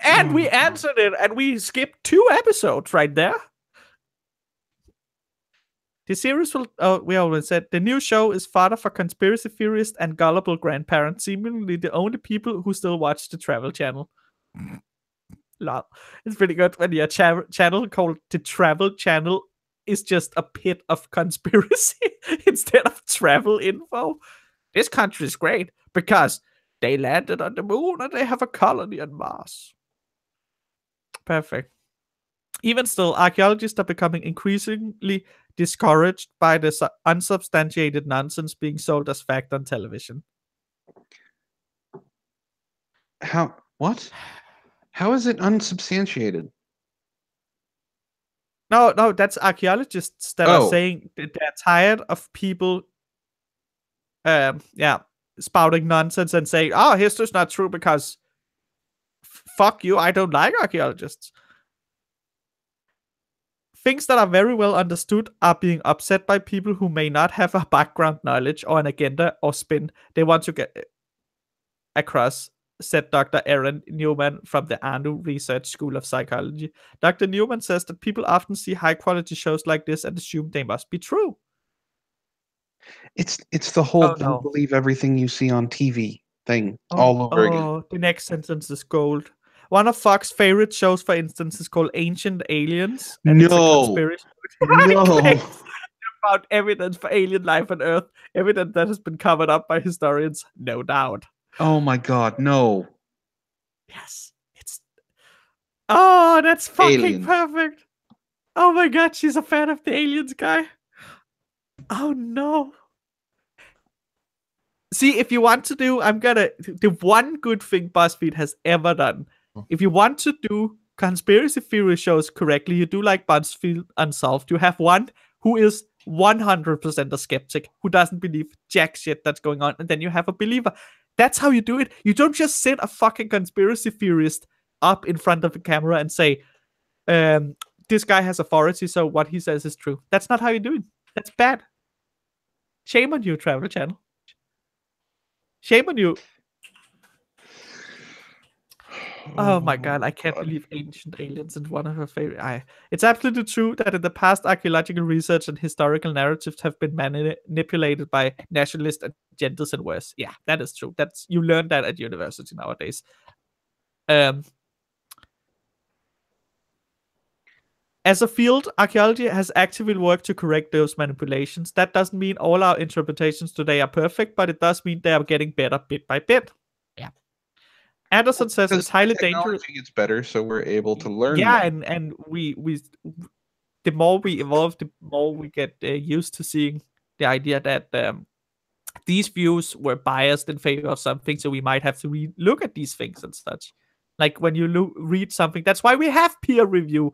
[SPEAKER 2] And we answered it, and we skipped 2 episodes right there. The series will, we already said, the new show is fodder for conspiracy theorists and gullible grandparents, seemingly the only people who still watch the Travel Channel. Lol. It's pretty good when your channel called the Travel Channel is just a pit of conspiracy instead of travel info. This country is great because they landed on the moon and they have a colony on Mars. Perfect. Even still, archaeologists are becoming increasingly discouraged by the unsubstantiated nonsense being sold as fact on television.
[SPEAKER 1] What? How is it unsubstantiated?
[SPEAKER 2] No, that's archaeologists that are saying that they're tired of people spouting nonsense and saying, oh, history's not true because fuck you, I don't like archaeologists. Things that are very well understood are being upset by people who may not have a background knowledge or an agenda or spin they want to get across, said Dr. Aaron Newman from the ANU Research School of Psychology. Dr. Newman says that people often see high-quality shows like this and assume they must be true.
[SPEAKER 1] It's the whole don't believe everything you see on TV thing all over again.
[SPEAKER 2] The next sentence is gold. One of Fox's favorite shows, for instance, is called Ancient Aliens. And it's a conspiracy about evidence for alien life on Earth. Evidence that has been covered up by historians, no doubt.
[SPEAKER 1] Oh my god, no.
[SPEAKER 2] Yes. Oh, that's fucking perfect. Oh my god, she's a fan of the aliens guy. Oh no. See, if you want to do, the one good thing BuzzFeed has ever done. If you want to do conspiracy theory shows correctly, you do like BuzzFeed Unsolved. You have one who is 100% a skeptic, who doesn't believe jack shit that's going on, and then you have a believer. That's how you do it. You don't just sit a fucking conspiracy theorist up in front of the camera and say, this guy has authority, so what he says is true. That's not how you do it. That's bad. Shame on you, Travel Channel. Shame on you. Oh my god, I can't believe Ancient Aliens is one of her favorite. It's absolutely true that in the past, archaeological research and historical narratives have been manipulated by nationalist agendas and worse. Yeah, that is true. You learn that at university nowadays. As a field, archaeology has actively worked to correct those manipulations. That doesn't mean all our interpretations today are perfect, but it does mean they are getting better bit by bit. Yeah. Anderson says it's highly dangerous.
[SPEAKER 1] Technology gets better, so we're able to learn.
[SPEAKER 2] Yeah, and we the more we evolve, the more we get used to seeing the idea that these views were biased in favor of something, so we might have to look at these things and such. Like when you read something, that's why we have peer review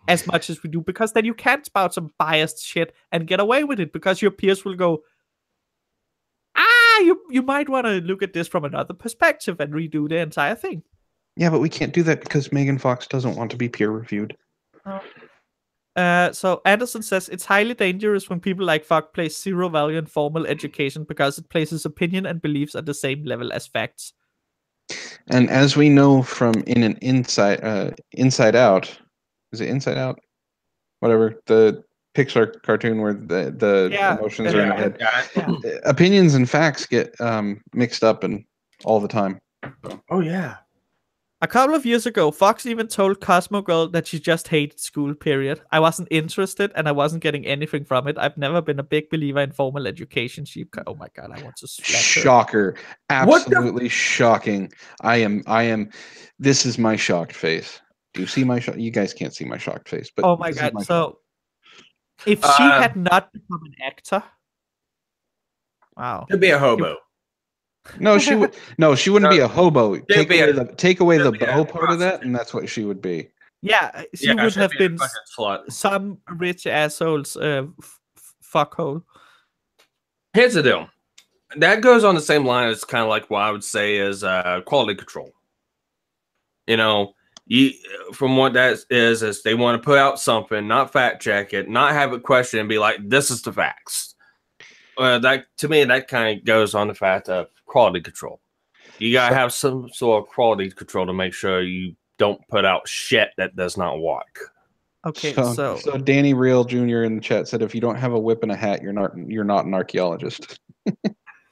[SPEAKER 2] as much as we do, because then you can't spout some biased shit and get away with it, because your peers will go, you might want to look at this from another perspective and redo the entire thing.
[SPEAKER 1] Yeah, but we can't do that because Megan Fox doesn't want to be peer reviewed.
[SPEAKER 2] So Anderson says it's highly dangerous when people like Fox place zero value in formal education because it places opinion and beliefs at the same level as facts.
[SPEAKER 1] And as we know from Inside Out, is it Inside Out? Whatever, the Pixar cartoon where the emotions are in the head. Yeah. Opinions and facts get mixed up and all the time.
[SPEAKER 3] Oh yeah.
[SPEAKER 2] A couple of years ago, Fox even told Cosmo Girl that she just hated school, period. I wasn't interested and I wasn't getting anything from it. I've never been a big believer in formal education. Oh my god, I want to slap her.
[SPEAKER 1] Shocker. Absolutely shocking. I am this is my shocked face. Do you see my shock? You guys can't see my shocked face, but
[SPEAKER 2] oh my god. So if she had not become an actor, wow.
[SPEAKER 3] Could be a hobo.
[SPEAKER 1] No, she would. No, she wouldn't be a hobo. Take away the bow part of that, and that's what she would be.
[SPEAKER 2] Yeah, she would have been some rich asshole's fuckhole.
[SPEAKER 3] Here's the deal. That goes on the same line as kind of like what I would say is quality control. You know, from what that is they want to put out something, not fact check it, not have it question and be like, this is the facts. That to me, that kind of goes on the fact of quality control. You gotta have some sort of quality control to make sure you don't put out shit that does not work.
[SPEAKER 2] Okay,
[SPEAKER 1] so Danny Real Jr. in the chat said, if you don't have a whip and a hat, you're not an archaeologist.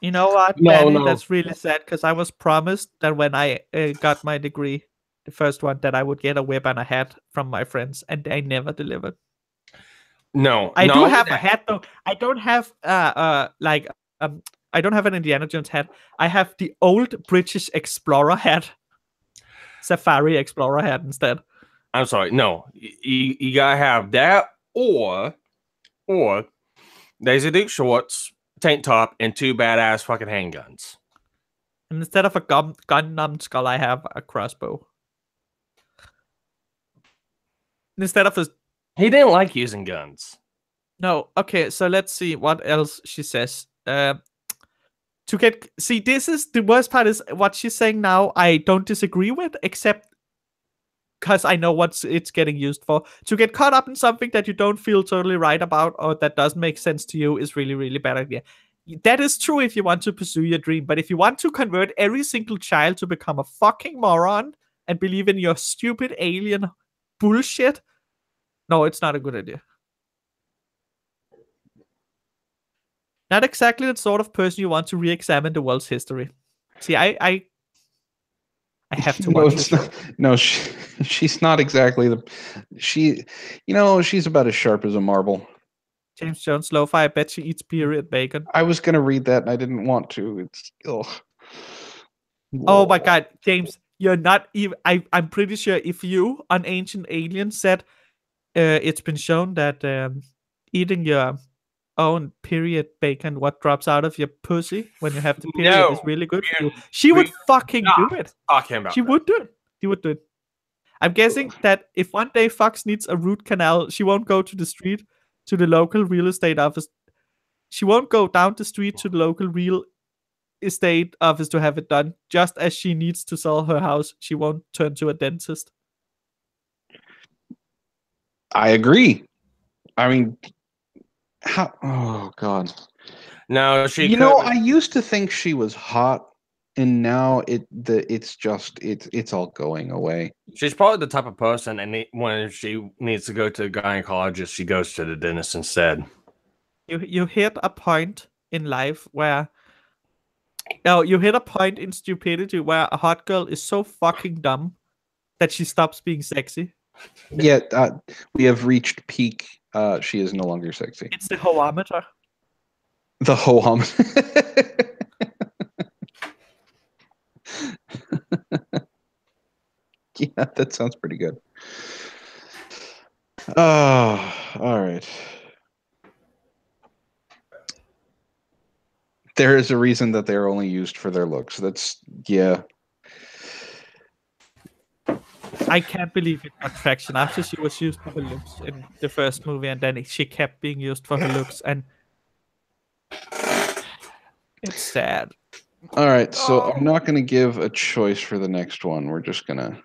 [SPEAKER 2] You know what, Danny? That's really sad, because I was promised that when I got my degree, the first one, that I would get a whip and a hat from my friends, and they never delivered.
[SPEAKER 3] No,
[SPEAKER 2] I do have a hat though. I don't have I don't have an Indiana Jones hat. I have the old British Explorer hat, Safari Explorer hat instead.
[SPEAKER 3] I'm sorry, no, you gotta have that, or Daisy Duke shorts, tank top, and 2 badass fucking handguns.
[SPEAKER 2] And instead of a gun numbskull, I have a crossbow. And instead of a
[SPEAKER 3] He didn't like using guns.
[SPEAKER 2] No, okay, so let's see what else she says. This is the worst part, is what she's saying now I don't disagree with, except because I know what it's getting used for. To get caught up in something that you don't feel totally right about or that doesn't make sense to you is really, really bad idea. That is true if you want to pursue your dream, but if you want to convert every single child to become a fucking moron and believe in your stupid alien bullshit, no, it's not a good idea. Not exactly the sort of person you want to re-examine the world's history. See, I have to watch this show.
[SPEAKER 1] No, she's not exactly she's about as sharp as a marble.
[SPEAKER 2] James Jones, Lo-Fi, I bet she eats period bacon.
[SPEAKER 1] I was going to read that and I didn't want to. It's
[SPEAKER 2] Oh my god, James, you're not even... I'm pretty sure if you, on Ancient Aliens, said it's been shown that eating your own period bacon, what drops out of your pussy when you have the period, is really good for you, she would fucking do it. She would do it. She would do it. I'm guessing that if one day Fox needs a root canal, she won't go to the street to the local real estate office. She won't go down the street to the local real estate office to have it done. Just as she needs to sell her house, she won't turn to a dentist.
[SPEAKER 1] I agree. I mean, how? Oh God.
[SPEAKER 3] No, she
[SPEAKER 1] You
[SPEAKER 3] could.
[SPEAKER 1] know, I used to think she was hot, and now it's all going away.
[SPEAKER 3] She's probably the type of person, and when she needs to go to a gynecologist, she goes to the dentist instead.
[SPEAKER 2] You hit a point in life where no, you hit a point in stupidity where a hot girl is so fucking dumb that she stops being sexy.
[SPEAKER 1] Yet we have reached peak. She is no longer sexy.
[SPEAKER 2] It's the homometer.
[SPEAKER 1] The ho hum. Yeah, that sounds pretty good. Oh, all right. There is a reason that they're only used for their looks. That's yeah.
[SPEAKER 2] I can't believe it got traction after she was used for her looks in the first movie, and then she kept being used for her looks, and it's sad.
[SPEAKER 1] All right, so I'm not going to give a choice for the next one. We're just going to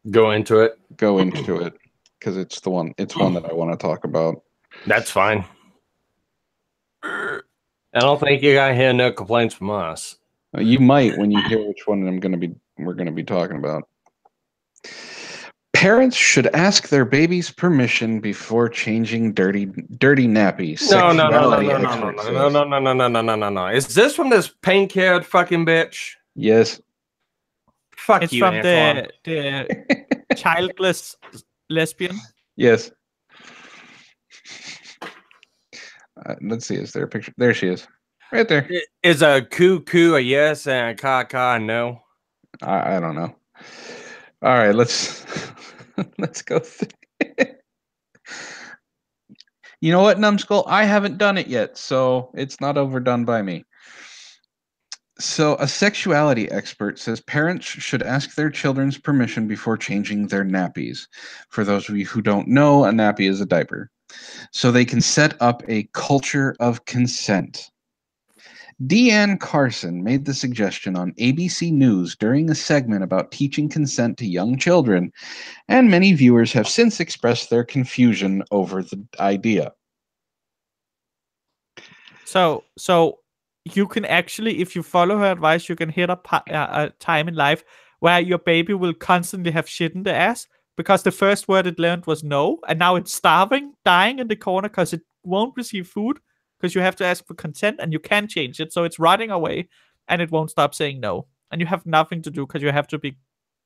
[SPEAKER 3] Go into it.
[SPEAKER 1] go into it because it's the one. It's one that I want to talk about.
[SPEAKER 3] That's fine. I don't think you got hear no complaints from us.
[SPEAKER 1] You might when you hear which one we're going to be talking about. Parents should ask their baby's permission before changing dirty nappies.
[SPEAKER 3] No, no, no, no,
[SPEAKER 1] Sexuality
[SPEAKER 3] no, no,
[SPEAKER 1] expert
[SPEAKER 3] no,
[SPEAKER 1] says.
[SPEAKER 3] no, no, no, no, no, no, no, no, no. Is this from this pink-haired fucking bitch?
[SPEAKER 1] Yes.
[SPEAKER 3] Fuck
[SPEAKER 2] It's
[SPEAKER 3] you,
[SPEAKER 2] from
[SPEAKER 3] Antoine.
[SPEAKER 2] the childless lesbian.
[SPEAKER 1] Yes. Let's see. Is there a picture? There she is. Right there.
[SPEAKER 3] Is a coo a yes and a a no?
[SPEAKER 1] I don't know. All right, let's let's go through. You know what, Numbskull? I haven't done it yet, so it's not overdone by me. So, a sexuality expert says parents should ask their children's permission before changing their nappies. For those of you who don't know, a nappy is a diaper. So they can set up a culture of consent. Deanne Carson made the suggestion on ABC News during a segment about teaching consent to young children, and many viewers have since expressed their confusion over the idea.
[SPEAKER 2] So you can actually, if you follow her advice, you can hit a time in life where your baby will constantly have shit in the ass because the first word it learned was no, and now it's starving, dying in the corner because it won't receive food because you have to ask for consent and you can't change it, so it's rotting away and it won't stop saying no, and you have nothing to do because you have to be.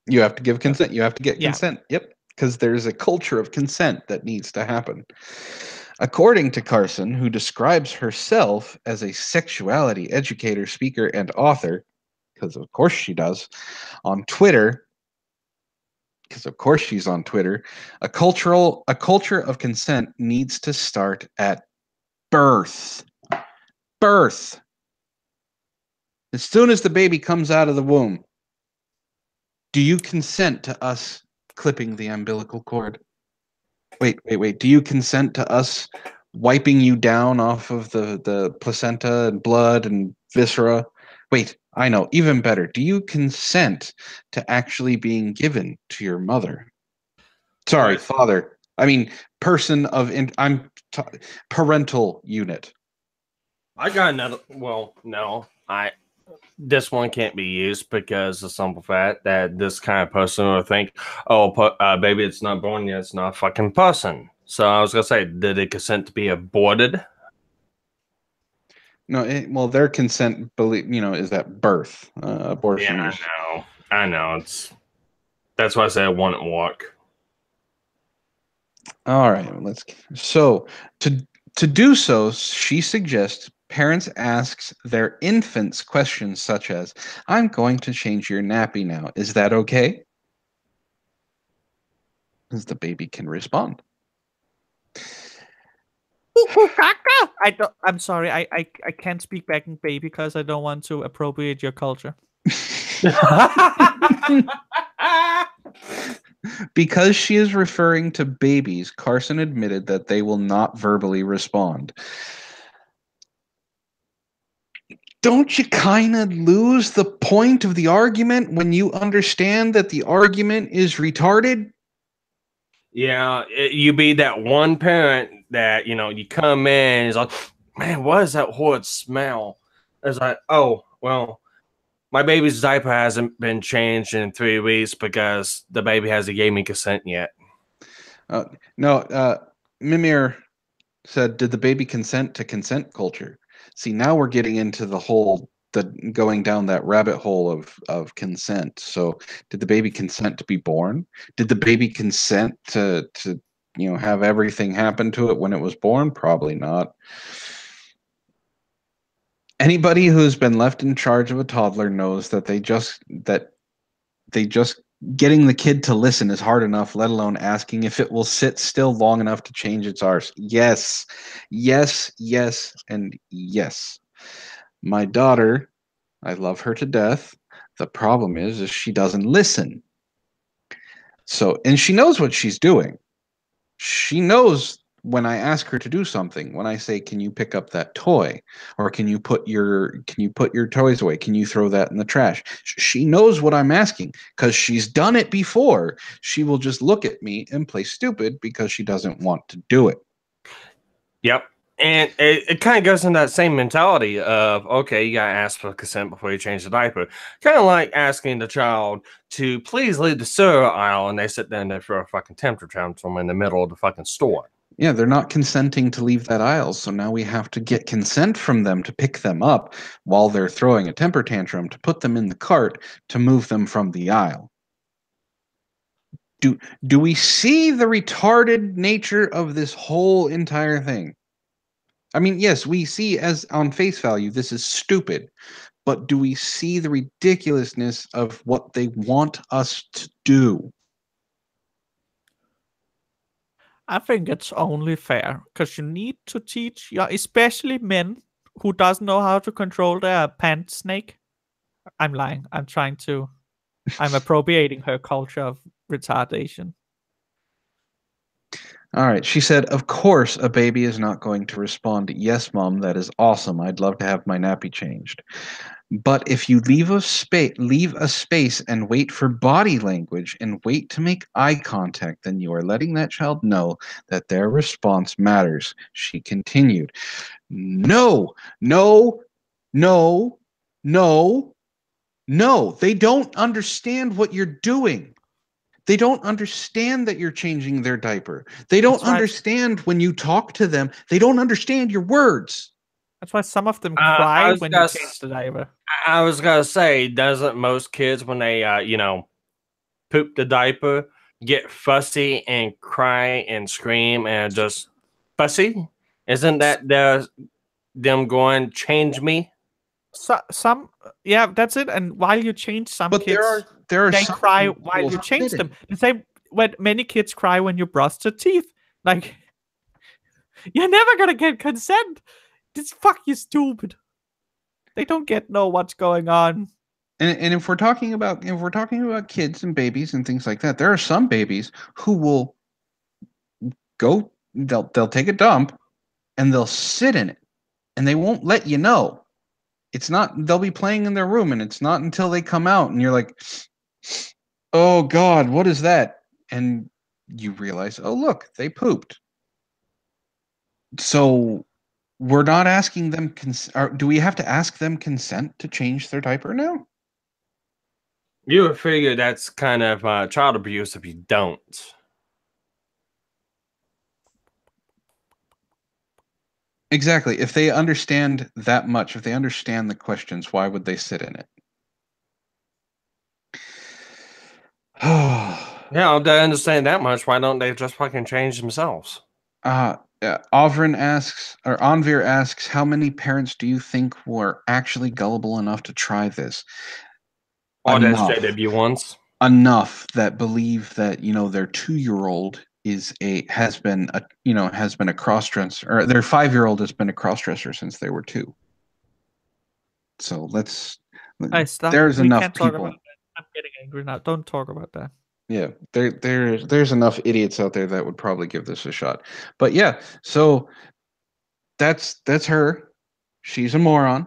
[SPEAKER 1] You have to give consent. You have to get
[SPEAKER 2] Yeah.
[SPEAKER 1] consent. Yep. Because there's a culture of consent that needs to happen. According to Carson, who describes herself as a sexuality educator, speaker, and author, because of course she does, on Twitter, because of course she's on Twitter, a culture of consent needs to start at birth. Birth. As soon as the baby comes out of the womb, do you consent to us clipping the umbilical cord? Wait. Do you consent to us wiping you down off of the placenta and blood and viscera? Wait, I know. Even better. Do you consent to actually being given to your mother? Sorry,
[SPEAKER 3] Right.
[SPEAKER 1] father. I mean, person of parental unit.
[SPEAKER 3] I got another. Well, no, this one can't be used because the simple fact that this kind of person will think, "Oh, baby, it's not born yet. It's not a fucking person." So I was gonna say, did it consent to be aborted?
[SPEAKER 1] No, well, their consent, is that birth. Abortion
[SPEAKER 3] Yeah,
[SPEAKER 1] is.
[SPEAKER 3] I know. That's why I say I wouldn't walk.
[SPEAKER 1] All right, so to do so, she suggests parents asks their infants questions such as, "I'm going to change your nappy now. Is that okay?" As the baby can respond.
[SPEAKER 2] I'm sorry. I can't speak back in baby because I don't want to appropriate your culture.
[SPEAKER 1] Because she is referring to babies, Carson admitted that they will not verbally respond. Don't you kind of lose the point of the argument when you understand that the argument is retarded?
[SPEAKER 3] Yeah, you be that one parent that, you come in and it's like, man, what is that horrid smell? It's like, oh, well, my baby's diaper hasn't been changed in 3 weeks because the baby hasn't gave me consent yet.
[SPEAKER 1] No, Mimir said, "Did the baby consent to consent culture?" See, now we're getting into the going down that rabbit hole of consent. So, did the baby consent to be born? Did the baby consent to have everything happen to it when it was born? Probably not. Anybody who's been left in charge of a toddler knows that they just getting the kid to listen is hard enough, let alone asking if it will sit still long enough to change its arse. Yes, yes, yes, and yes. My daughter, I love her to death. The problem is she doesn't listen. So, and she knows what she's doing. She knows when I ask her to do something, when I say, "Can you pick up that toy?" or can you put your toys away? Can you throw that in the trash?" She knows what I'm asking because she's done it before. She will just look at me and play stupid because she doesn't want to do it.
[SPEAKER 3] Yep. And it kind of goes in that same mentality of, okay, you got to ask for consent before you change the diaper. Kind of like asking the child to please leave the cereal aisle and they sit there and they throw a fucking temper tantrum in the middle of the fucking store.
[SPEAKER 1] Yeah, they're not consenting to leave that aisle, so now we have to get consent from them to pick them up while they're throwing a temper tantrum, to put them in the cart, to move them from the aisle. Do we see the retarded nature of this whole entire thing? I mean, yes, we see as on face value this is stupid, but do we see the ridiculousness of what they want us to do?
[SPEAKER 2] I think it's only fair because you need to teach, especially men who doesn't know how to control their pant snake. I'm lying. I'm appropriating her culture of retardation.
[SPEAKER 1] All right, she said, "Of course, a baby is not going to respond, 'Yes, mom, that is awesome. I'd love to have my nappy changed.' But if you leave a space and wait for body language and wait to make eye contact, then you are letting that child know that their response matters." She continued, "No, no, no, no, no. They don't understand what you're doing. They don't understand that you're changing their diaper. They don't
[SPEAKER 2] That's right.
[SPEAKER 1] understand when you talk to them. They don't understand your words."
[SPEAKER 2] That's why some of them
[SPEAKER 3] I
[SPEAKER 2] cry
[SPEAKER 3] was
[SPEAKER 2] when
[SPEAKER 3] gonna
[SPEAKER 2] you
[SPEAKER 3] s-
[SPEAKER 2] change the diaper.
[SPEAKER 3] I was gonna say, doesn't most kids when they poop the diaper get fussy and cry and scream and just fussy? Isn't that them going change me?
[SPEAKER 2] So, yeah, that's it. And while you change some
[SPEAKER 1] But
[SPEAKER 2] kids,
[SPEAKER 1] there are
[SPEAKER 2] they
[SPEAKER 1] some
[SPEAKER 2] cry
[SPEAKER 1] who
[SPEAKER 2] while
[SPEAKER 1] will
[SPEAKER 2] you change
[SPEAKER 1] forbid
[SPEAKER 2] them.
[SPEAKER 1] it.
[SPEAKER 2] The same when many kids cry when you brush their teeth. Like, you're never gonna get consent. This fuck you stupid. They don't know what's going on.
[SPEAKER 1] And if we're talking about kids and babies and things like that, there are some babies who will they'll take a dump and they'll sit in it and they won't let you know. It's not They'll be playing in their room and it's not until they come out and you're like, "Oh God, what is that?" And you realize, "Oh look, they pooped." So we're not asking them do we have to ask them consent to change their diaper now?
[SPEAKER 3] You would figure that's kind of child abuse if you don't.
[SPEAKER 1] Exactly. If they understand that much, if they understand the questions, why would they sit in it?
[SPEAKER 3] Yeah, if they understand that much, why don't they just fucking change themselves?
[SPEAKER 1] Anvir asks, "How many parents do you think were actually gullible enough to try this?"
[SPEAKER 3] All that
[SPEAKER 1] Enough.
[SPEAKER 3] JW ones.
[SPEAKER 1] Enough that believe that, their 2-year-old has been a cross dresser, or their 5-year-old has been a cross dresser since they were 2. So
[SPEAKER 2] I stop.
[SPEAKER 1] there's
[SPEAKER 2] We
[SPEAKER 1] enough
[SPEAKER 2] can't talk about
[SPEAKER 1] people.
[SPEAKER 2] that. I'm getting angry now. Don't talk about that.
[SPEAKER 1] Yeah, there's enough idiots out there that would probably give this a shot. But yeah, so that's her. She's a moron.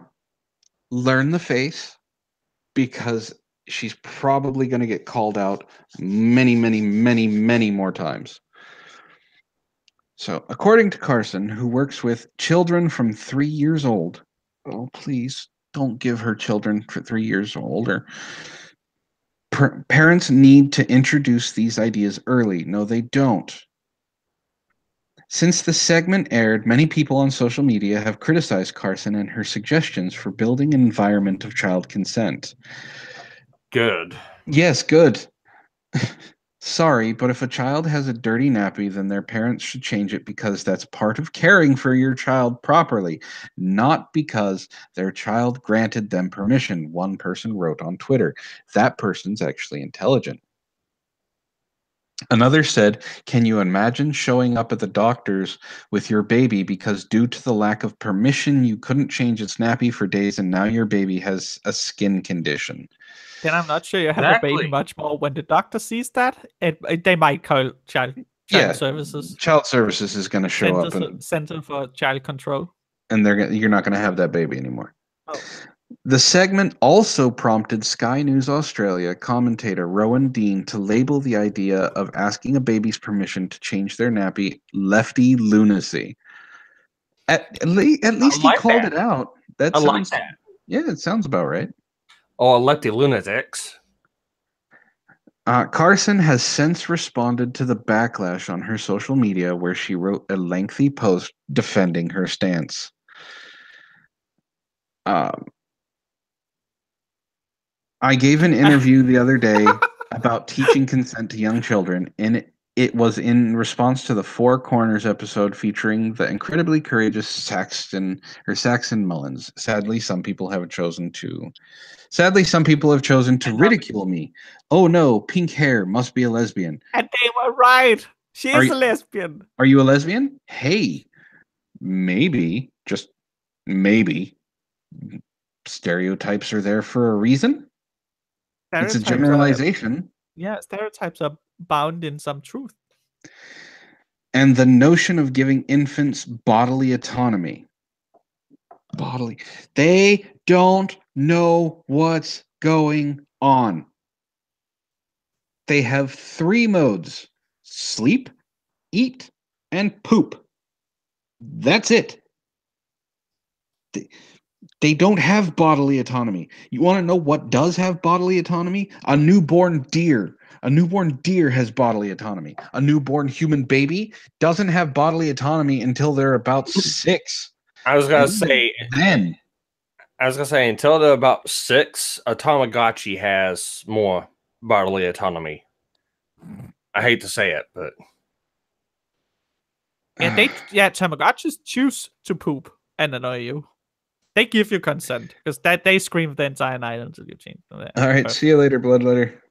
[SPEAKER 1] Learn the face, because she's probably going to get called out many, many, many, many more times. So, according to Carson, who works with children from 3 years old, oh, please don't give her children for 3 years or older. Parents need to introduce these ideas early. No, they don't. Since the segment aired, many people on social media have criticized Carson and her suggestions for building an environment of child consent.
[SPEAKER 3] Good.
[SPEAKER 1] Yes, good. Sorry, but if a child has a dirty nappy, then their parents should change it because that's part of caring for your child properly, not because their child granted them permission, one person wrote on Twitter. That person's actually intelligent. Another said, "Can you imagine showing up at the doctor's with your baby because due to the lack of permission, you couldn't change its nappy for days and now your baby has a skin condition?"
[SPEAKER 2] Then I'm not sure you have a baby
[SPEAKER 3] Exactly.
[SPEAKER 2] much more. When the doctor sees that, they might call child
[SPEAKER 1] Yeah,
[SPEAKER 2] services,
[SPEAKER 1] child services is going to show up
[SPEAKER 2] center for child control.
[SPEAKER 1] and you're not going to have that baby anymore.
[SPEAKER 2] Oh.
[SPEAKER 1] The segment also prompted Sky News Australia commentator Rowan Dean to label the idea of asking a baby's permission to change their nappy lefty lunacy. At least he
[SPEAKER 3] like
[SPEAKER 1] called
[SPEAKER 3] that.
[SPEAKER 1] it out. That
[SPEAKER 3] I like
[SPEAKER 1] sounds,
[SPEAKER 3] that.
[SPEAKER 1] yeah, it sounds about right.
[SPEAKER 3] Or lefty lunatics.
[SPEAKER 1] Carson has since responded to the backlash on her social media where she wrote a lengthy post defending her stance. Um, I gave an interview the other day about teaching consent to young children, and it was in response to the Four Corners episode featuring the incredibly courageous Saxon Mullins. Sadly, some people have chosen to ridicule me. Oh no, pink hair must be a lesbian.
[SPEAKER 2] And they were right. She
[SPEAKER 1] Are
[SPEAKER 2] is
[SPEAKER 1] you,
[SPEAKER 2] a lesbian.
[SPEAKER 1] are you a lesbian? Hey, maybe, just maybe. Stereotypes are there for a reason. It's a
[SPEAKER 2] Stereotypes are
[SPEAKER 1] generalization.
[SPEAKER 2] stereotypes are bound in some truth.
[SPEAKER 1] And the notion of giving infants bodily autonomy. They don't know what's going on. They have 3 modes: sleep, eat, and poop. That's it. They don't have bodily autonomy. You want to know what does have bodily autonomy? A newborn deer. A newborn deer has bodily autonomy. A newborn human baby doesn't have bodily autonomy until they're about 6.
[SPEAKER 3] I was gonna say
[SPEAKER 1] Then
[SPEAKER 3] until they're about 6, a Tamagotchi has more bodily autonomy. I hate to say it, but
[SPEAKER 2] Yeah, Tamagotchis choose to poop and annoy you. They give you consent because they scream the entire night until you change them.
[SPEAKER 1] all right, see you later, bloodletter.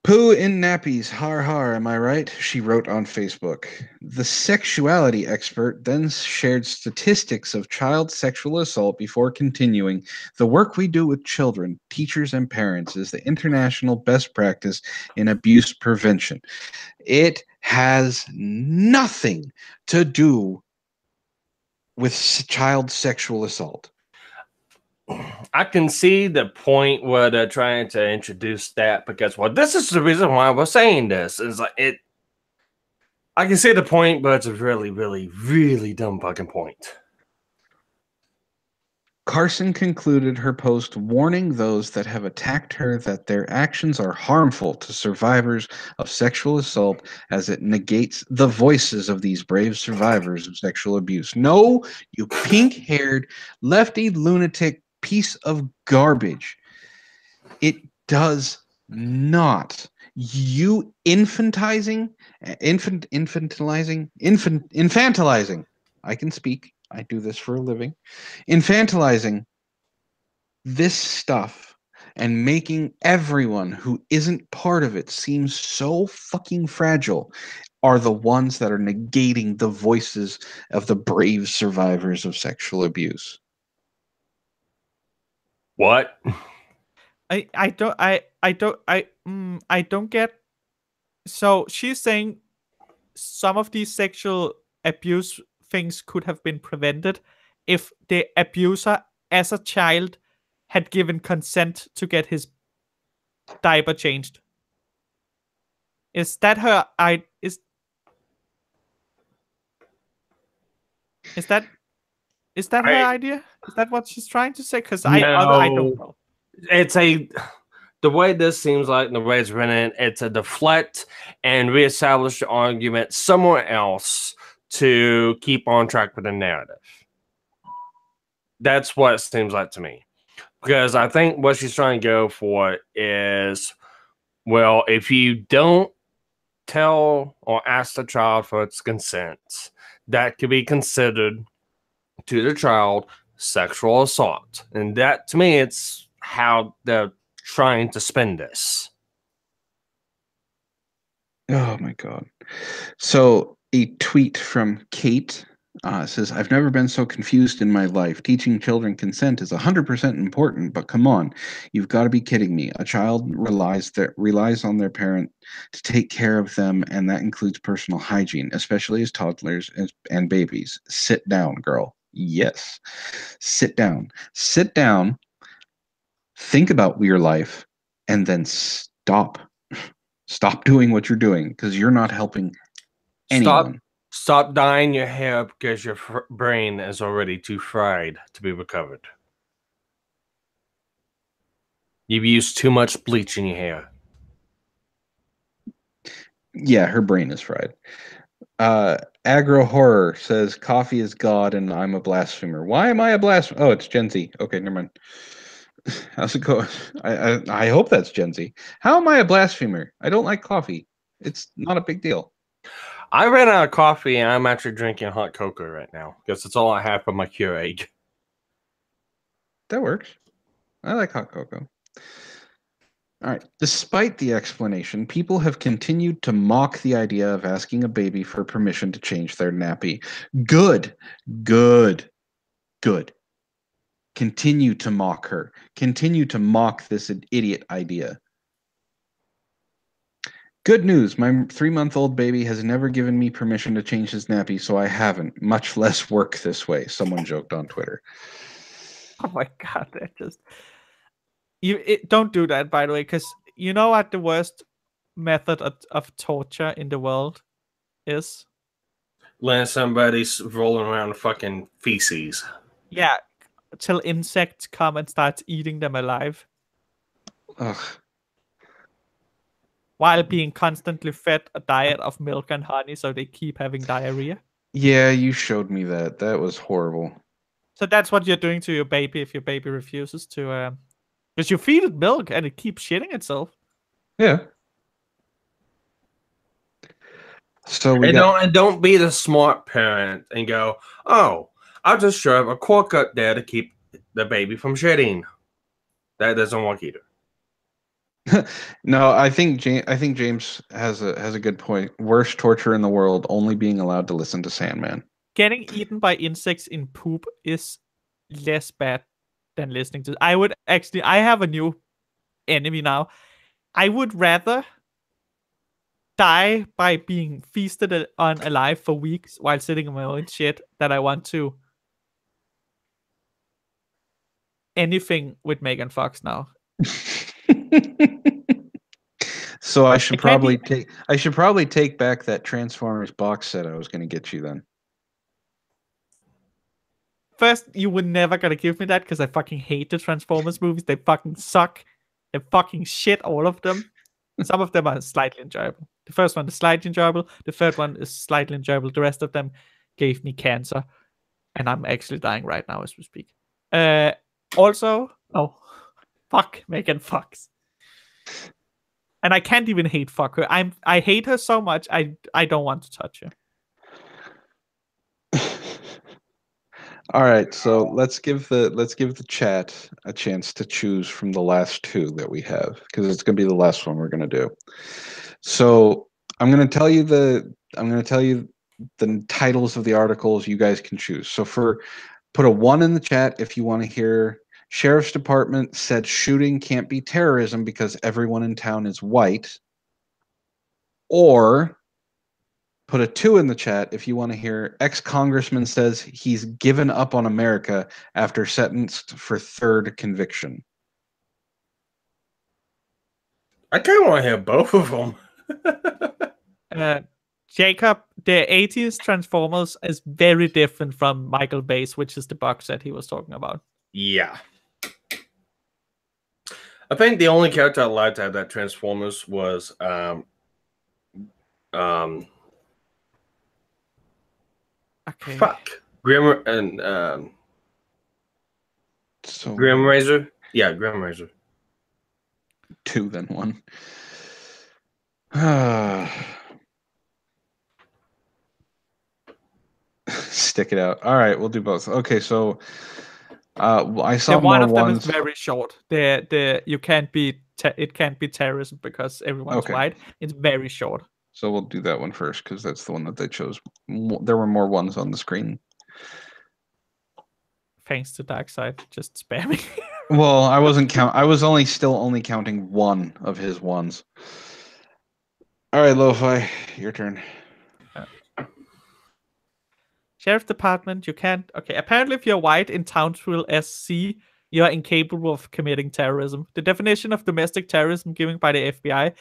[SPEAKER 1] Poo in nappies, har har, am I right? She wrote on Facebook. The sexuality expert then shared statistics of child sexual assault before continuing. The work we do with children, teachers, and parents is the international best practice in abuse prevention. It has nothing to do with child sexual assault.
[SPEAKER 3] I can see the point where they're trying to introduce that because, well, this is the reason why we're saying this. It's like it. I can see the point, but it's a really, really, really dumb fucking point.
[SPEAKER 1] Carson concluded her post warning those that have attacked her that their actions are harmful to survivors of sexual assault as it negates the voices of these brave survivors of sexual abuse. No, you pink-haired, lefty lunatic piece of garbage. It does not. You infantilizing. I can speak. I do this for a living. Infantilizing this stuff and making everyone who isn't part of it seem so fucking fragile are the ones that are negating the voices of the brave survivors of sexual abuse.
[SPEAKER 3] What?
[SPEAKER 2] I don't get. So she's saying some of these sexual abuse things could have been prevented if the abuser as a child had given consent to get his diaper changed. Is that her? Is that her
[SPEAKER 3] I
[SPEAKER 2] idea? Is that what she's trying to say? Because I don't
[SPEAKER 3] no.
[SPEAKER 2] know.
[SPEAKER 3] It's the way this seems like the way it's written, it's a deflect and reestablish the argument somewhere else to keep on track with the narrative. That's what it seems like to me. Because I think what she's trying to go for is, well, if you don't tell or ask the child for its consent, that could be considered to the child sexual assault. And that, to me, it's how they're trying to spin this.
[SPEAKER 1] Oh my god. So a tweet from Kate says, "I've never been so confused in my life. Teaching children consent is 100% important, but come on, you've got to be kidding me. A child relies on their parent to take care of them, and that includes personal hygiene, especially as toddlers and babies. Sit down, girl. Yes, sit down. Sit down. Think about your life, and then stop." Stop doing what you're doing because you're not helping anyone.
[SPEAKER 3] Stop dyeing your hair because your brain is already too fried to be recovered. You've used too much bleach in your hair.
[SPEAKER 1] Yeah, her brain is fried. Agro Horror says coffee is God and I'm a blasphemer. Why am I a blasphemer? Oh, it's Gen Z. Okay, never mind. How's it going? I hope that's Gen Z. How am I a blasphemer? I don't like coffee. It's not a big deal.
[SPEAKER 3] I ran out of coffee and I'm actually drinking hot cocoa right now because it's all I have for my Keurig.
[SPEAKER 1] That works. I like hot cocoa. All right. Despite the explanation, people have continued to mock the idea of asking a baby for permission to change their nappy. Good, good, good. Continue to mock her. Continue to mock this idiot idea. Good news. My 3-month-old baby has never given me permission to change his nappy, so I haven't. Much less work this way, someone joked on Twitter.
[SPEAKER 2] Oh my god, that just don't do that, by the way, because you know what the worst method of torture in the world is?
[SPEAKER 3] Letting somebody's rolling around fucking feces.
[SPEAKER 2] Yeah, till insects come and start eating them alive
[SPEAKER 1] Ugh.
[SPEAKER 2] while being constantly fed a diet of milk and honey so they keep having diarrhea.
[SPEAKER 1] Yeah, you showed me that. That was horrible.
[SPEAKER 2] So that's what you're doing to your baby if your baby refuses to because you feed it milk and it keeps shitting itself.
[SPEAKER 1] Yeah. So we
[SPEAKER 3] And
[SPEAKER 1] got
[SPEAKER 3] don't be the smart parent and go, oh, I'll just shove a cork up there to keep the baby from shitting. That doesn't work either.
[SPEAKER 1] No, I think James has a good point. Worst torture in the world, only being allowed to listen to Sandman.
[SPEAKER 2] Getting eaten by insects in poop is less bad than listening to. I have a new enemy now. I would rather die by being feasted on alive for weeks while sitting in my own shit than I want to anything with Megan Fox now.
[SPEAKER 1] So I should
[SPEAKER 2] I can't
[SPEAKER 1] probably take back that Transformers box set I was going to get you then.
[SPEAKER 2] First, you were never gonna give me that because I fucking hate the Transformers movies. They fucking suck. They fucking shit, all of them. Some of them are slightly enjoyable. The first one is slightly enjoyable. The third one is slightly enjoyable. The rest of them gave me cancer, and I'm actually dying right now as we speak. Also, oh, fuck Megan Fox. And I can't even hate fuck her. I hate her so much. I don't want to touch her.
[SPEAKER 1] All right, so let's give the chat a chance to choose from the last two that we have because it's going to be the last one we're going to do. So I'm going to tell you the titles of the articles. You guys can choose. So put a 1 in the chat if you want to hear. Sheriff's Department said shooting can't be terrorism because everyone in town is white. Or put a 2 in the chat if you want to hear ex-congressman says he's given up on America after sentenced for 3rd conviction.
[SPEAKER 3] I kind of want to hear both of them.
[SPEAKER 2] Jacob the 80s Transformers is very different from Michael Bay's, which is the box set he was talking about.
[SPEAKER 3] Yeah. I think the only character I liked out of that Transformers was
[SPEAKER 2] Okay.
[SPEAKER 3] Grim and
[SPEAKER 1] So
[SPEAKER 3] Grim Razor. Yeah, Grim Razor.
[SPEAKER 1] 2 then 1. Stick it out. All right, we'll do both. Okay, so I saw
[SPEAKER 2] The one
[SPEAKER 1] more
[SPEAKER 2] of them
[SPEAKER 1] ones.
[SPEAKER 2] is very short. You can't be it can't be terrorism because everyone's
[SPEAKER 1] Okay.
[SPEAKER 2] white. It's very short.
[SPEAKER 1] So we'll do that one first because that's the one that they chose. There were more ones on the screen.
[SPEAKER 2] Thanks to Darkseid, just spamming.
[SPEAKER 1] Well, I wasn't I was only counting one of his ones. All right, Lo-Fi, your turn.
[SPEAKER 2] Sheriff Department, you can't. Okay, apparently, if you're white in Townsville, SC, you're incapable of committing terrorism. The definition of domestic terrorism given by the FBI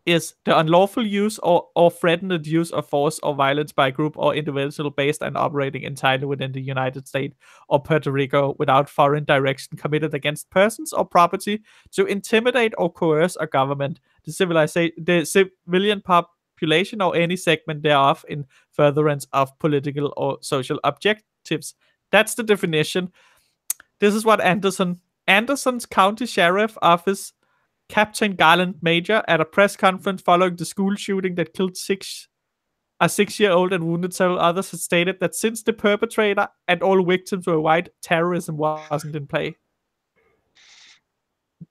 [SPEAKER 2] is the unlawful use or threatened use of force or violence by a group or individual based and operating entirely within the United States or Puerto Rico without foreign direction committed against persons or property to intimidate or coerce a government, the civilian population or any segment thereof in furtherance of political or social objectives. That's the definition. This is what Anderson's County Sheriff Office Captain Garland Major at a press conference following the school shooting that killed a 6-year-old and wounded several others had stated that since the perpetrator and all victims were white, terrorism wasn't in play.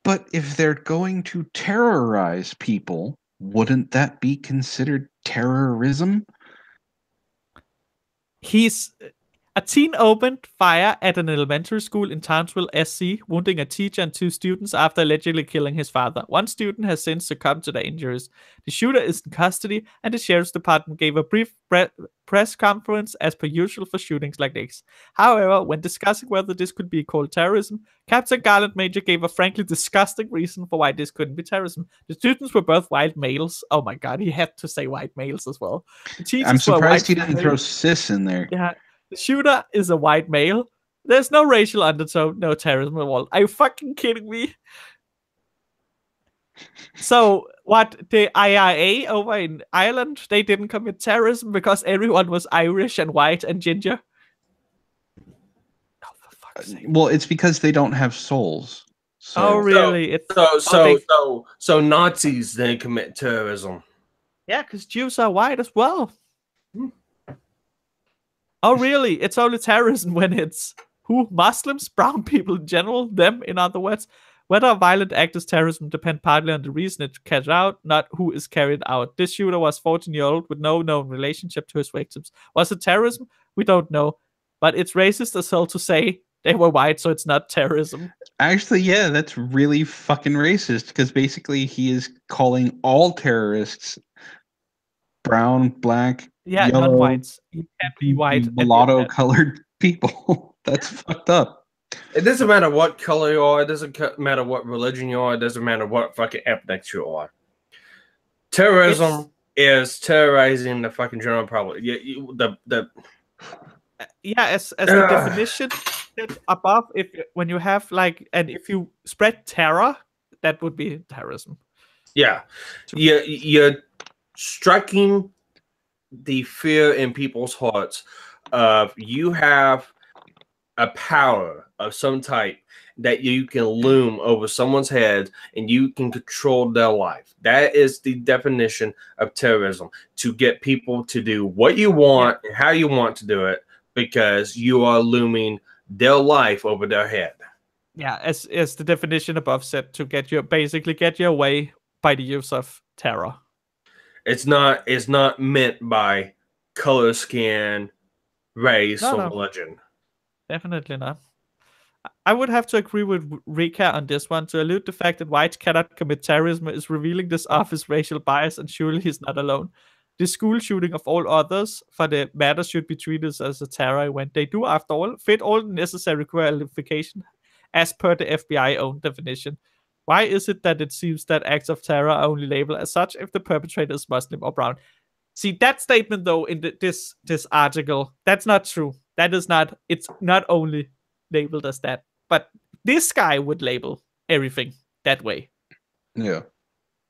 [SPEAKER 1] But if they're going to terrorize people, wouldn't that be considered terrorism?
[SPEAKER 2] A teen opened fire at an elementary school in Townsville, SC, wounding a teacher and 2 students after allegedly killing his father. 1 student has since succumbed to their injuries. The shooter is in custody, and the sheriff's department gave a brief press conference as per usual for shootings like this. However, when discussing whether this could be called terrorism, Captain Garland Major gave a frankly disgusting reason for why this couldn't be terrorism. The students were both white males. Oh my god, he had to say white males as well. The teachers
[SPEAKER 1] I'm surprised
[SPEAKER 2] were
[SPEAKER 1] he didn't throw cis in there.
[SPEAKER 2] Yeah. The shooter is a white male. There's no racial undertone, no terrorism at all. Are you fucking kidding me? So, what, the IRA over in Ireland, they didn't commit terrorism because everyone was Irish and white and ginger? Oh, for fuck's sake.
[SPEAKER 1] Well, it's because they don't have souls. So.
[SPEAKER 2] Oh, really?
[SPEAKER 3] So Nazis then commit terrorism.
[SPEAKER 2] Yeah, because Jews are white as well. Oh, really? It's only terrorism when it's who? Muslims? Brown people in general? Them, in other words? Whether a violent act is terrorism depends partly on the reason it's carried out, not who is carried out. This shooter was 14-year-old with no known relationship to his victims. Was it terrorism? We don't know. But it's racist as hell to say they were white, so it's not terrorism.
[SPEAKER 1] Actually, yeah, that's really fucking racist because basically he is calling all terrorists brown, black, yellow,
[SPEAKER 2] non-whites. You can't be white.
[SPEAKER 1] Mulatto-colored people. That's fucked up.
[SPEAKER 3] It doesn't matter what color you are. It doesn't matter what religion you are. It doesn't matter what fucking ethnic you are. Terrorism is terrorizing the fucking general public.
[SPEAKER 2] As the definition above, when you have if you spread terror, that would be terrorism.
[SPEAKER 3] Yeah, you're striking the fear in people's hearts of you have a power of some type that you can loom over someone's head and you can control their life. That is the definition of terrorism, to get people to do what you want and how you want to do it because you are looming their life over their head.
[SPEAKER 2] Yeah, as the definition above said, to get your way by the use of terror.
[SPEAKER 3] It's not meant by color, skin, race, or religion.
[SPEAKER 2] Definitely not. I would have to agree with Rika on this one. To allude the fact that whites cannot commit terrorism is revealing this office racial bias, and surely he's not alone. The school shooting of all others, for the matter, should be treated as a terror event. They do, after all, fit all the necessary qualification as per the FBI own definition. Why is it that it seems that acts of terror are only labeled as such if the perpetrator is Muslim or brown? See, that statement, though, in this article, that's not true. That is not, it's not only labeled as that, but this guy would label everything that way.
[SPEAKER 1] Yeah.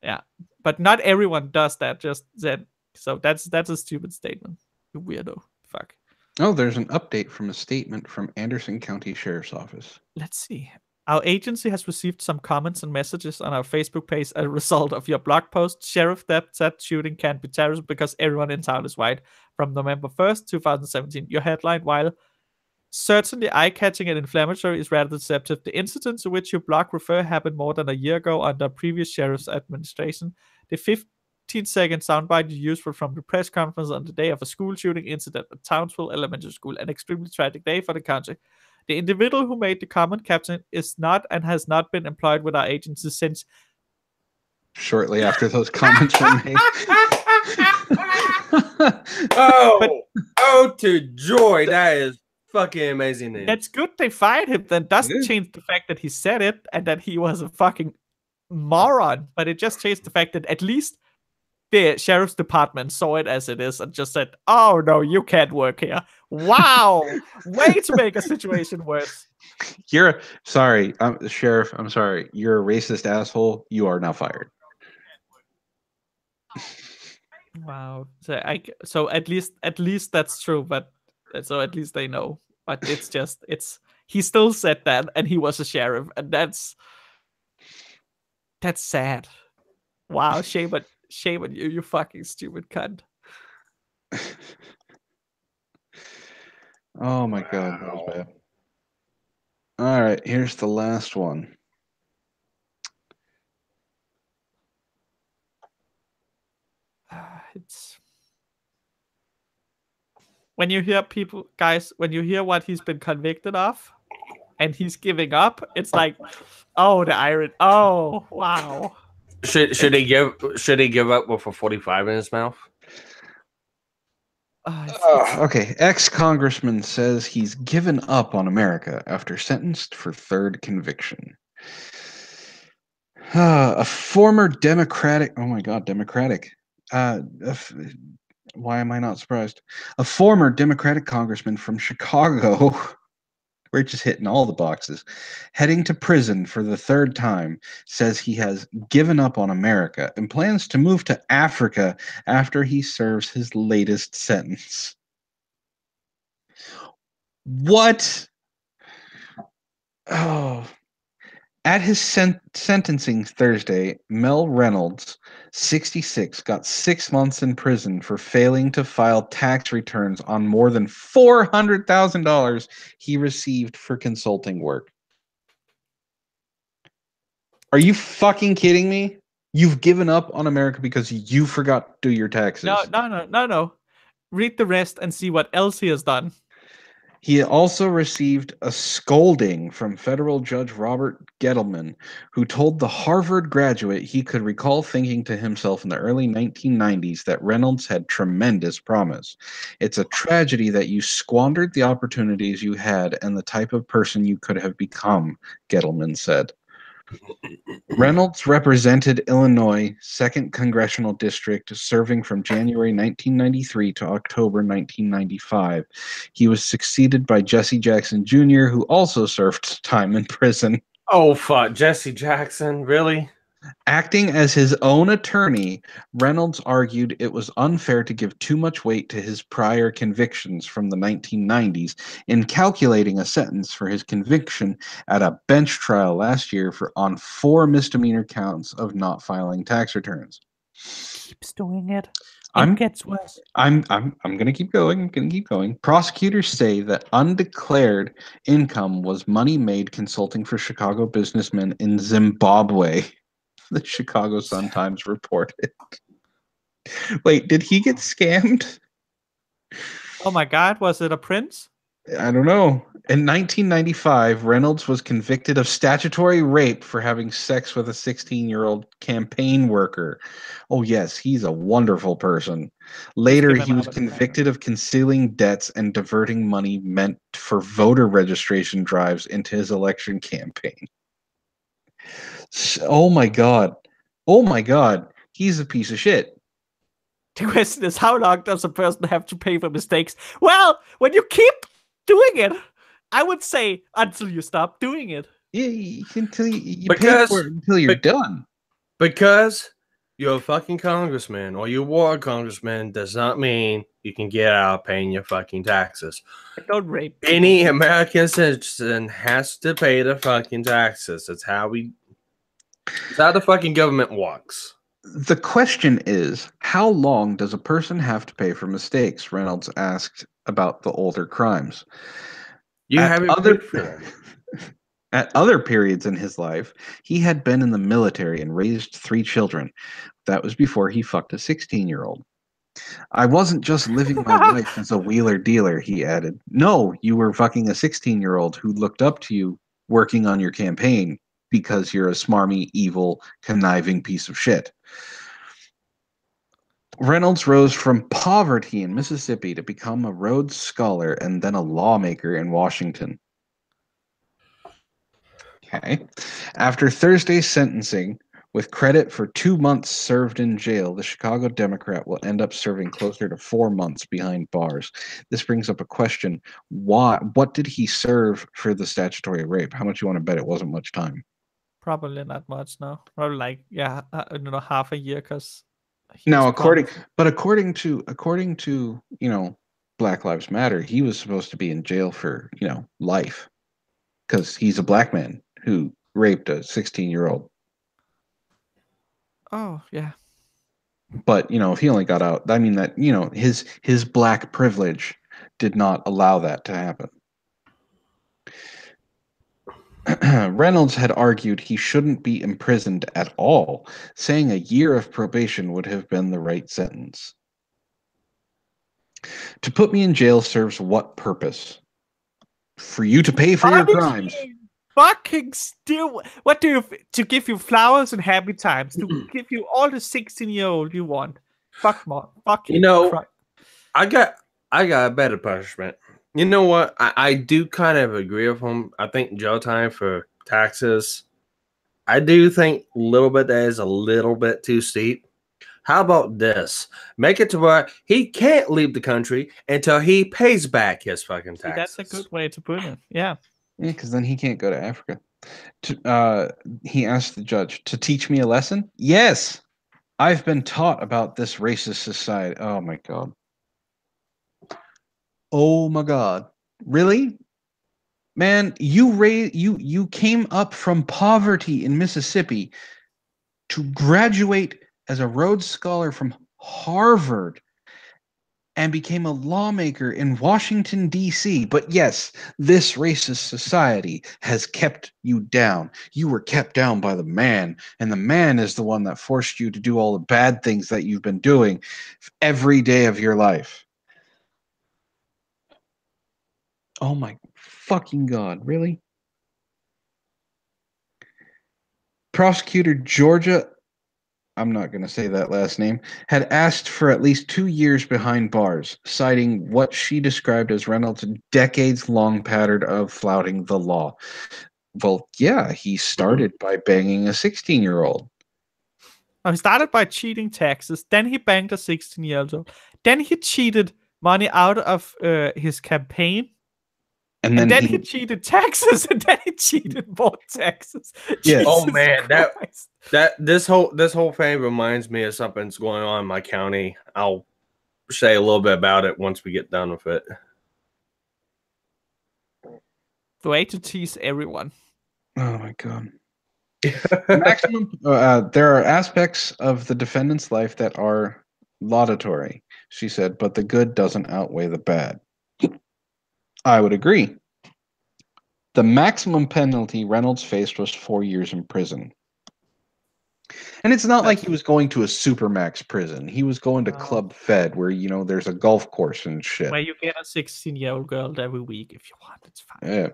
[SPEAKER 2] Yeah. But not everyone does that, just then. So that's a stupid statement. You weirdo. Fuck.
[SPEAKER 1] Oh, there's an update from a statement from Anderson County Sheriff's Office.
[SPEAKER 2] Let's see. Our agency has received some comments and messages on our Facebook page as a result of your blog post. Sheriff said shooting can't be terrorism because everyone in town is white. From November 1st, 2017. Your headline, while certainly eye-catching and inflammatory, is rather deceptive. The incident to which your blog refer happened more than a year ago under previous sheriff's administration. The 15-second soundbite you used were from the press conference on the day of a school shooting incident at Townsville Elementary School, an extremely tragic day for the country. The individual who made the comment, Captain, is not and has not been employed with our agency since
[SPEAKER 1] Shortly after those comments were made.
[SPEAKER 3] Oh, to joy. That is fucking amazing news.
[SPEAKER 2] That's good they fired him. Then doesn't
[SPEAKER 1] It is.
[SPEAKER 2] change the fact that he said it and that he was a fucking moron. But it just changed the fact that at least the sheriff's department saw it as it is and just said, "Oh no, you can't work here." Wow, way to make a situation worse.
[SPEAKER 1] You're sorry, Sheriff. I'm sorry. You're a racist asshole. You are now fired.
[SPEAKER 2] Wow. So at least that's true. But so at least they know. But it's he still said that, and he was a sheriff, and that's sad. Wow, shame on you, you fucking stupid cunt.
[SPEAKER 1] Oh my god, that was bad. All right, here's the last one.
[SPEAKER 2] It's when you hear people, guys, when you hear what he's been convicted of, and he's giving up, it's like, oh, the iron. Oh, wow.
[SPEAKER 3] Should he give up with a 45 in his mouth?
[SPEAKER 1] Okay, ex-congressman says he's given up on America after sentenced for third conviction. A former Democratic. Oh my God, Democratic. Why am I not surprised? A former Democratic congressman from Chicago. We're just hitting all the boxes. Heading to prison for the third time, says he has given up on America and plans to move to Africa after he serves his latest sentence. What? Oh. At his sentencing Thursday, Mel Reynolds, 66, got 6 months in prison for failing to file tax returns on more than $400,000 he received for consulting work. Are you fucking kidding me? You've given up on America because you forgot to do your taxes.
[SPEAKER 2] No. Read the rest and see what else he has done.
[SPEAKER 1] He also received a scolding from federal judge Robert Gettleman, who told the Harvard graduate he could recall thinking to himself in the early 1990s that Reynolds had tremendous promise. It's a tragedy that you squandered the opportunities you had and the type of person you could have become, Gettleman said. Reynolds represented Illinois' 2nd Congressional District, serving from January 1993 to October 1995. He was succeeded by Jesse Jackson Jr., who also served time in prison.
[SPEAKER 3] Oh, fuck. Jesse Jackson? Really?
[SPEAKER 1] Acting as his own attorney, Reynolds argued it was unfair to give too much weight to his prior convictions from the 1990s in calculating a sentence for his conviction at a bench trial last year on 4 misdemeanor counts of not filing tax returns.
[SPEAKER 2] Keeps doing it. It gets worse.
[SPEAKER 1] I'm gonna keep going. Prosecutors say that undeclared income was money made consulting for Chicago businessmen in Zimbabwe. The Chicago Sun-Times reported. Wait, did he get scammed?
[SPEAKER 2] Oh my God, was it a prince?
[SPEAKER 1] I don't know. In 1995, Reynolds was convicted of statutory rape for having sex with a 16-year-old campaign worker. Oh yes, he's a wonderful person. Later, he was convicted of concealing debts and diverting money meant for voter registration drives into his election campaign. Oh my God. He's a piece of shit.
[SPEAKER 2] The question is, how long does a person have to pay for mistakes? Well, when you keep doing it, I would say until you stop doing it.
[SPEAKER 1] Yeah, until you pay
[SPEAKER 3] Because-
[SPEAKER 1] for it until you're
[SPEAKER 3] bec-
[SPEAKER 1] done.
[SPEAKER 3] Because you're a fucking congressman or you were a congressman does not mean you can get out paying your fucking taxes.
[SPEAKER 2] Don't rape.
[SPEAKER 3] Any American citizen has to pay the fucking taxes. It's how the fucking government works.
[SPEAKER 1] The question is, how long does a person have to pay for mistakes? Reynolds asked about the older crimes.
[SPEAKER 3] You
[SPEAKER 1] At
[SPEAKER 3] have it
[SPEAKER 1] other
[SPEAKER 3] paid for.
[SPEAKER 1] At other periods in his life, he had been in the military and raised 3 children. That was before he fucked a 16-year-old. I wasn't just living my life as a wheeler dealer, he added. No, you were fucking a 16-year-old who looked up to you working on your campaign because you're a smarmy, evil, conniving piece of shit. Reynolds rose from poverty in Mississippi to become a Rhodes Scholar and then a lawmaker in Washington. Okay. After Thursday's sentencing, with credit for 2 months served in jail, the Chicago Democrat will end up serving closer to 4 months behind bars. This brings up a question. What did he serve for the statutory rape? How much you want to bet it wasn't much time?
[SPEAKER 2] Probably not much, no. Probably like, half a year, because
[SPEAKER 1] Now, according to, Black Lives Matter, he was supposed to be in jail for, life because he's a black man who raped a 16-year-old.
[SPEAKER 2] Oh, yeah.
[SPEAKER 1] But, if he only got out, I mean that, his black privilege did not allow that to happen. Reynolds had argued he shouldn't be imprisoned at all, saying a year of probation would have been the right sentence. To put me in jail serves what purpose? For you to pay for your crimes.
[SPEAKER 2] Fucking still. What do you to give you flowers and happy times? To give you all the 16-year-old you want? Fuck more. Fucking. Christ.
[SPEAKER 3] I got a better punishment. You know what? I do kind of agree with him. I think jail time for taxes. I do think a little bit that is a little bit too steep. How about this? Make it to where he can't leave the country until he pays back his fucking taxes.
[SPEAKER 2] That's a good way to put it. Yeah.
[SPEAKER 1] Yeah, because then he can't go to Africa. He asked the judge to teach me a lesson. Yes, I've been taught about this racist society. Oh my god. Oh my god. Really? Man, you came up from poverty in Mississippi to graduate as a Rhodes Scholar from Harvard and became a lawmaker in Washington, D.C. But yes, this racist society has kept you down. You were kept down by the man, and the man is the one that forced you to do all the bad things that you've been doing every day of your life. Oh my fucking god, really? Prosecutor Georgia, I'm not going to say that last name, had asked for at least 2 years behind bars, citing what she described as Reynolds' decades-long pattern of flouting the law. Well, yeah, he started by banging a 16-year-old.
[SPEAKER 2] He started by cheating taxes. Then he banged a 16-year-old. Then he cheated money out of his campaign. And then he cheated taxes, and then he cheated more taxes.
[SPEAKER 1] Yeah.
[SPEAKER 3] Oh man, this whole thing reminds me of something that's going on in my county. I'll say a little bit about it once we get done with it.
[SPEAKER 2] The way to tease everyone.
[SPEAKER 1] Oh my god. Maximum. There are aspects of the defendant's life that are laudatory, she said, but the good doesn't outweigh the bad. I would agree. The maximum penalty Reynolds faced was 4 years in prison. And it's not like he was going to a supermax prison. He was going to Club Fed, where, there's a golf course and shit.
[SPEAKER 2] Where you get a 16-year-old girl every week if you want. It's fine.
[SPEAKER 1] Yeah.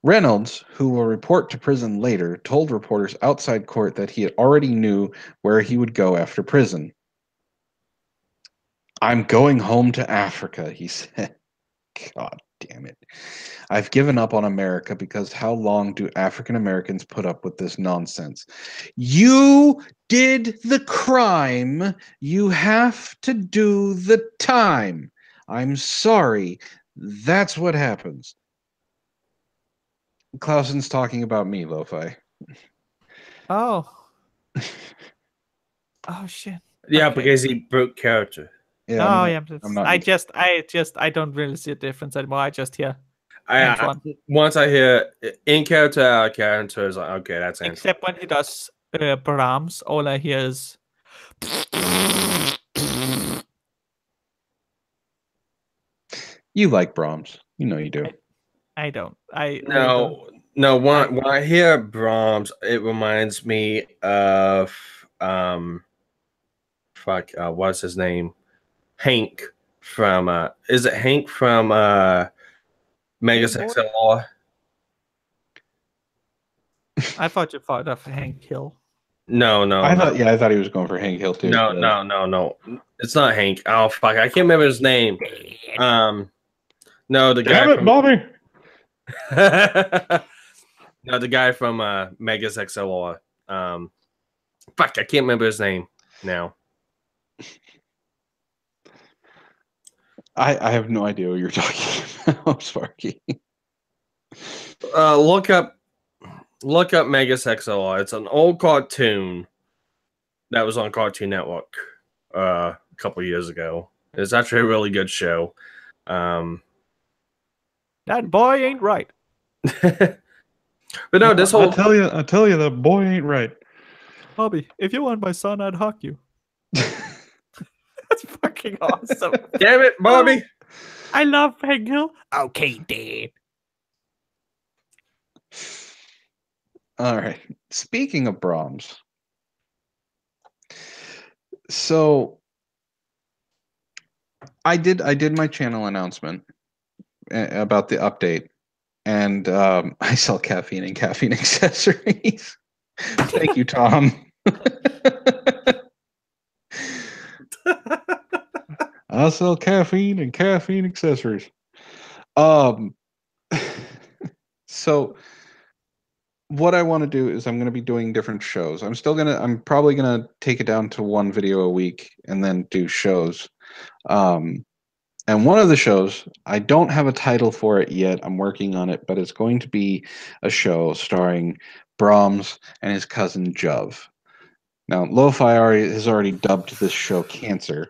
[SPEAKER 1] Reynolds, who will report to prison later, told reporters outside court that he already knew where he would go after prison. I'm going home to Africa, he said. God. damn it. I've given up on America because how long do African Americans put up with this nonsense? You did the crime. You have to do the time. I'm sorry. That's what happens. Clausen's talking about me, Lo-Fi.
[SPEAKER 2] Oh. Oh shit.
[SPEAKER 3] Yeah,
[SPEAKER 2] Okay.
[SPEAKER 3] because he broke character.
[SPEAKER 1] Yeah,
[SPEAKER 2] Oh
[SPEAKER 1] I'm
[SPEAKER 2] yeah.
[SPEAKER 1] not
[SPEAKER 2] I don't really see a difference anymore. I just hear
[SPEAKER 3] I
[SPEAKER 2] Antoine.
[SPEAKER 3] once I hear in character, out of character, is like, okay, that's Antoine.
[SPEAKER 2] Except when he does Brahms, all I hear is.
[SPEAKER 1] You like Brahms. You know you do.
[SPEAKER 2] I don't. I really don't.
[SPEAKER 3] No. When I hear Brahms, it reminds me of what's his name? Hank from is it Hank from Megas
[SPEAKER 2] Boy.
[SPEAKER 3] XLR?
[SPEAKER 2] I thought you thought of Hank Hill.
[SPEAKER 3] No.
[SPEAKER 1] I thought he was going for Hank Hill too.
[SPEAKER 3] No. It's not Hank. Oh fuck, I can't remember his name. No, the guy from
[SPEAKER 1] Bobby.
[SPEAKER 3] no, the guy from Megas XLR. Fuck, I can't remember his name now.
[SPEAKER 1] I have no idea what you're talking about, Sparky.
[SPEAKER 3] Look up Megas XLR. It's an old cartoon that was on Cartoon Network a couple years ago. It's actually a really good show.
[SPEAKER 2] That boy ain't right.
[SPEAKER 3] But no, this whole
[SPEAKER 1] I'll tell you, the boy ain't right.
[SPEAKER 2] Bobby, if you want my son, I'd hug you. That's fucking awesome.
[SPEAKER 3] damn it, Bobby.
[SPEAKER 2] I love Hank Hill. Okay, Dad.
[SPEAKER 1] All right. Speaking of Brahms, so I did my channel announcement about the update, and I sell caffeine and caffeine accessories. Thank you, Tom. I sell caffeine and caffeine accessories. So what I want to do is I'm going to be doing different shows. I'm probably going to take it down to one video a week and then do shows. And one of the shows, I don't have a title for it yet. I'm working on it, but it's going to be a show starring Brahms and his cousin Juv. Now, Lo-Fi has already dubbed this show Cancer.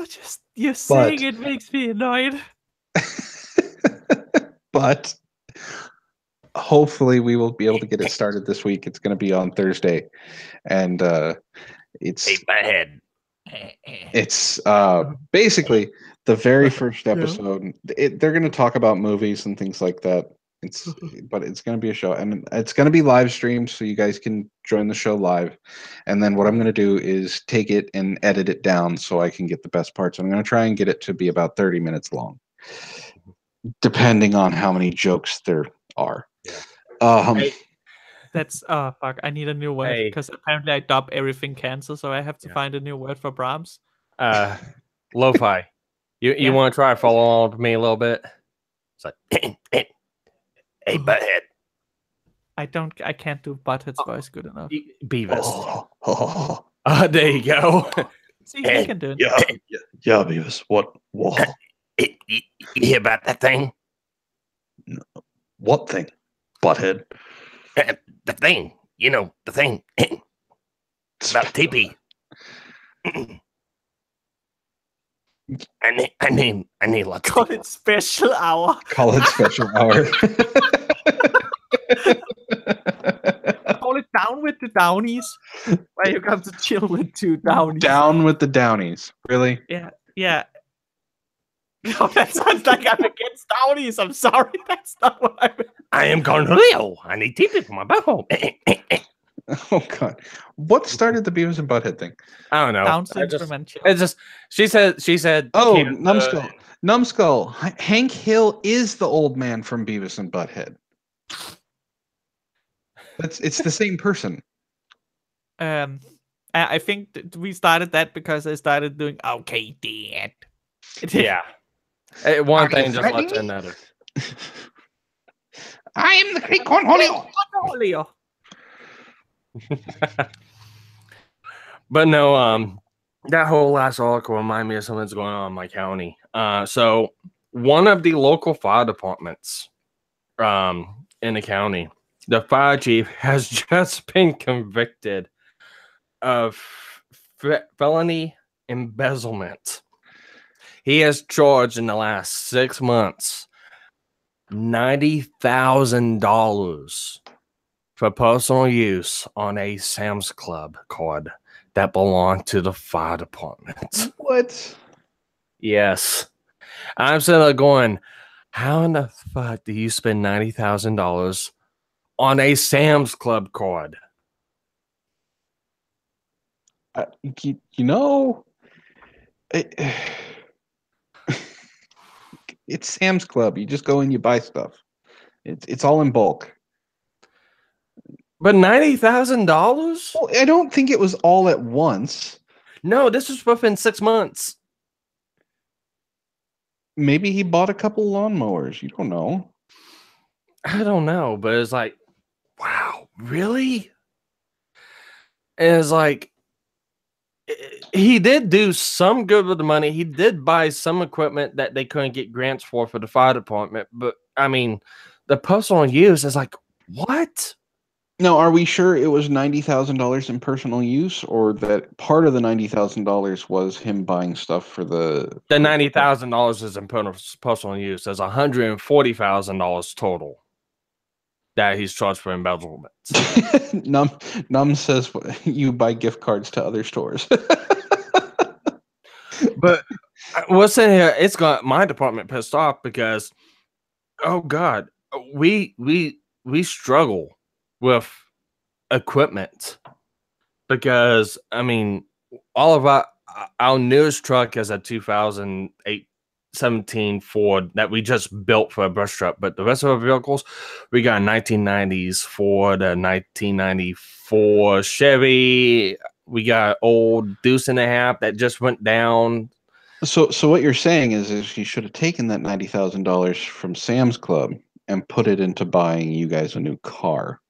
[SPEAKER 2] Just you saying it makes me annoyed.
[SPEAKER 1] But hopefully we will be able to get it started this week. It's going to be on Thursday, and it's
[SPEAKER 3] my head.
[SPEAKER 1] It's basically the very first episode. They're going to talk about movies and things like that. But it's going to be a show, and it's going to be live streamed, so you guys can join the show live. And then what I'm going to do is take it and edit it down so I can get the best parts. I'm going to try and get it to be about 30 minutes long, depending on how many jokes there are.
[SPEAKER 2] That's fuck. I need a new word because apparently I dub everything cancer, so I have to find a new word for Brahms.
[SPEAKER 3] Lo-Fi. You want to try to follow along with me a little bit? It's like, hey, butthead.
[SPEAKER 2] I can't do Butthead's voice good enough.
[SPEAKER 3] Beavis. There you go.
[SPEAKER 2] See, you can do it.
[SPEAKER 1] Yeah, Beavis. What?
[SPEAKER 3] You hear about that thing?
[SPEAKER 1] No. What thing? Butthead.
[SPEAKER 3] The thing. You know, the thing. About TP. I need lots.
[SPEAKER 2] Call it special hour.
[SPEAKER 1] Call it special hour.
[SPEAKER 2] Call it down with the Downies. Where you come to chill with two Downies.
[SPEAKER 1] Down with the Downies. Really?
[SPEAKER 2] Yeah. No, that sounds like I'm against Downies. I'm sorry. That's not what I meant.
[SPEAKER 3] I am Cornelio. I need TP for my butthole.
[SPEAKER 1] Oh God! What started the Beavis and Butthead thing?
[SPEAKER 3] I don't know.
[SPEAKER 2] Down syndrome.
[SPEAKER 3] It's just she said.
[SPEAKER 1] Oh, Numbskull. Hank Hill is the old man from Beavis and Butthead. It's the same person.
[SPEAKER 2] I think we started that because I started doing okay, Dad.
[SPEAKER 3] Yeah. One
[SPEAKER 1] Are you
[SPEAKER 3] thing just led to
[SPEAKER 1] threatening me?
[SPEAKER 3] another.
[SPEAKER 1] I am the great Cornholio.
[SPEAKER 2] Cornholio.
[SPEAKER 3] But no, that whole last article reminded me of something that's going on in my county. So one of the local fire departments in the county, the fire chief has just been convicted of felony embezzlement. He has charged in the last 6 months $90,000 for personal use on a Sam's Club card that belonged to the fire department.
[SPEAKER 1] What?
[SPEAKER 3] Yes. I'm sitting there going, how in the fuck do you spend $90,000 on a Sam's Club card?
[SPEAKER 1] You know, it, it's Sam's Club. You just go and you buy stuff. It's all in bulk.
[SPEAKER 3] But $90,000?
[SPEAKER 1] Well, I don't think it was all at once.
[SPEAKER 3] No, this was within 6 months.
[SPEAKER 1] Maybe he bought a couple lawnmowers. You don't know.
[SPEAKER 3] I don't know, but it's like, wow, really? And it's like, he did do some good with the money. He did buy some equipment that they couldn't get grants for the fire department. But I mean, the personal use is like, what?
[SPEAKER 1] Now, are we sure it was $90,000 in personal use, or that part of the $90,000 was him buying stuff for the
[SPEAKER 3] $90,000 is in personal use. There's $140,000 total that he's charged for embezzlement.
[SPEAKER 1] Num says you buy gift cards to other stores.
[SPEAKER 3] But what's in here? It's got my department pissed off because, oh God, we struggle with equipment because I mean, all of our newest truck is a 2017 Ford that we just built for a brush truck, but the rest of our vehicles, we got a 1990s Ford, a 1994 Chevy. We got old Deuce and a Half that just went down.
[SPEAKER 1] So what you're saying is he should have taken that $90,000 from Sam's Club and put it into buying you guys a new car.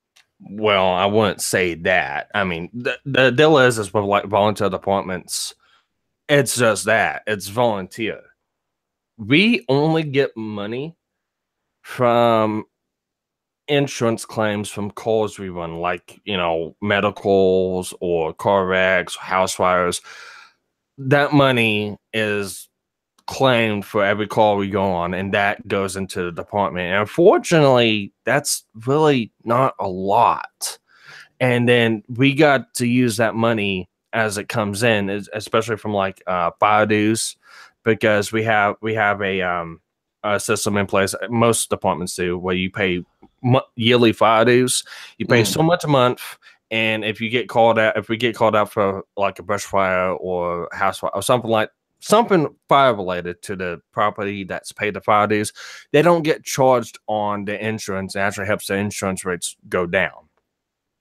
[SPEAKER 3] Well, I wouldn't say that. I mean, the deal is with like volunteer departments, it's just that it's volunteer. We only get money from insurance claims from calls we run, like, you know, medicals or car wrecks, house fires. That money is claimed for every call we go on, and that goes into the department. And unfortunately, that's really not a lot. And then we got to use that money as it comes in, especially from like fire dues, because we have a system in place. Most departments do, where you pay yearly fire dues. You pay so much a month, and if we get called out for like a brush fire or house fire or something fire related to the property that's paid the fire dues, they don't get charged on the insurance. It actually helps the insurance rates go down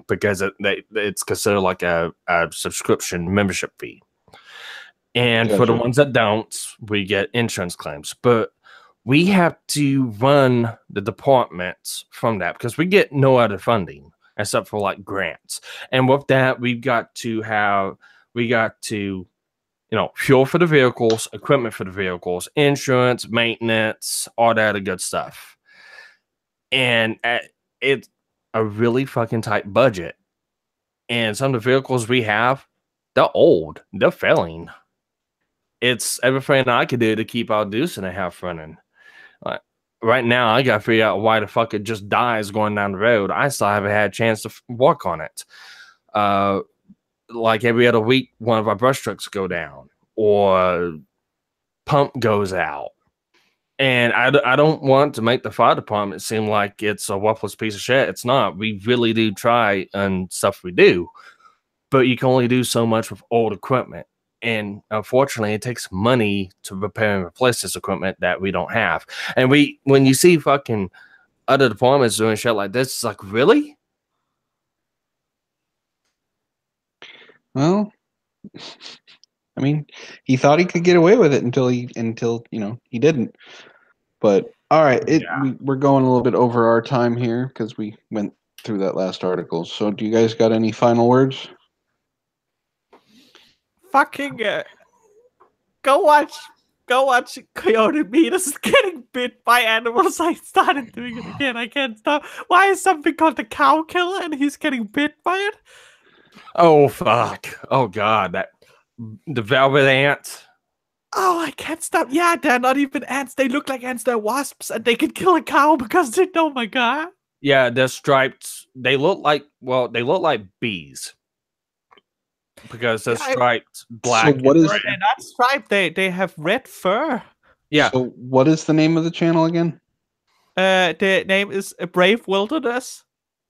[SPEAKER 3] because it's considered like a subscription membership fee. And
[SPEAKER 1] Gotcha.
[SPEAKER 3] for the ones that don't, we get insurance claims. But we have to run the departments from that because we get no other funding except for like grants. And with that, we got to, you know, fuel for the vehicles, equipment for the vehicles, insurance, maintenance, all that other good stuff. And it's a really fucking tight budget. And some of the vehicles we have, they're old, they're failing. It's everything I could do to keep our Deuce and a Half running. Like, right now, I got to figure out why the fuck it just dies going down the road. I still haven't had a chance to work on it. Like every other week, one of our brush trucks go down or pump goes out. And I don't want to make the fire department seem like it's a worthless piece of shit. It's not. We really do try and stuff we do. But you can only do so much with old equipment. And unfortunately, it takes money to repair and replace this equipment that we don't have. And when you see fucking other departments doing shit like this, it's like, really?
[SPEAKER 1] Well, I I mean, he thought he could get away with it until he didn't. But all right, we're going a little bit over our time here because we went through that last article. So, do you guys got any final words?
[SPEAKER 2] Fucking go watch Coyote Meters getting bit by animals. I started doing it again. I can't stop. Why is something called the cow killer and he's getting bit by it?
[SPEAKER 3] Oh fuck! Oh god, the velvet ants.
[SPEAKER 2] Oh, I can't stop. Yeah, they're not even ants. They look like ants. They're wasps, and they can kill a cow because they. Oh my god.
[SPEAKER 3] Yeah, they're striped. They look like bees because they're striped black.
[SPEAKER 1] So what is?
[SPEAKER 2] They're not striped. They have red fur.
[SPEAKER 3] Yeah.
[SPEAKER 1] So what is the name of the channel again?
[SPEAKER 2] The name is Brave Wilderness.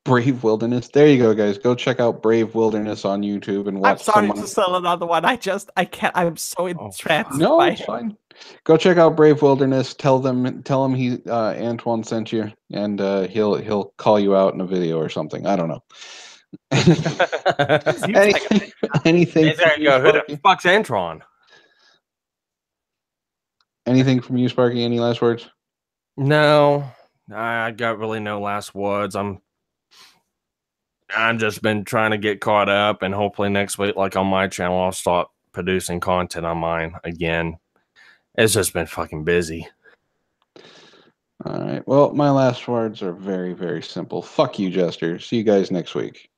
[SPEAKER 1] Brave Wilderness. There you go, guys. Go check out Brave Wilderness on YouTube and watch.
[SPEAKER 2] I'm sorry to sell another one. I can't. I'm so entranced.
[SPEAKER 1] No, it's fine. Go check out Brave Wilderness. Tell him he Antoine sent you, and he'll call you out in a video or something. I don't know. Anything
[SPEAKER 3] Who the fuck's Antron?
[SPEAKER 1] Anything from you, Sparky? Any last words?
[SPEAKER 3] No, I got really no last words. I've just been trying to get caught up, and hopefully next week, like on my channel, I'll start producing content on mine again. It's just been fucking busy.
[SPEAKER 1] All right. Well, my last words are very, very simple. Fuck you, Jester. See you guys next week.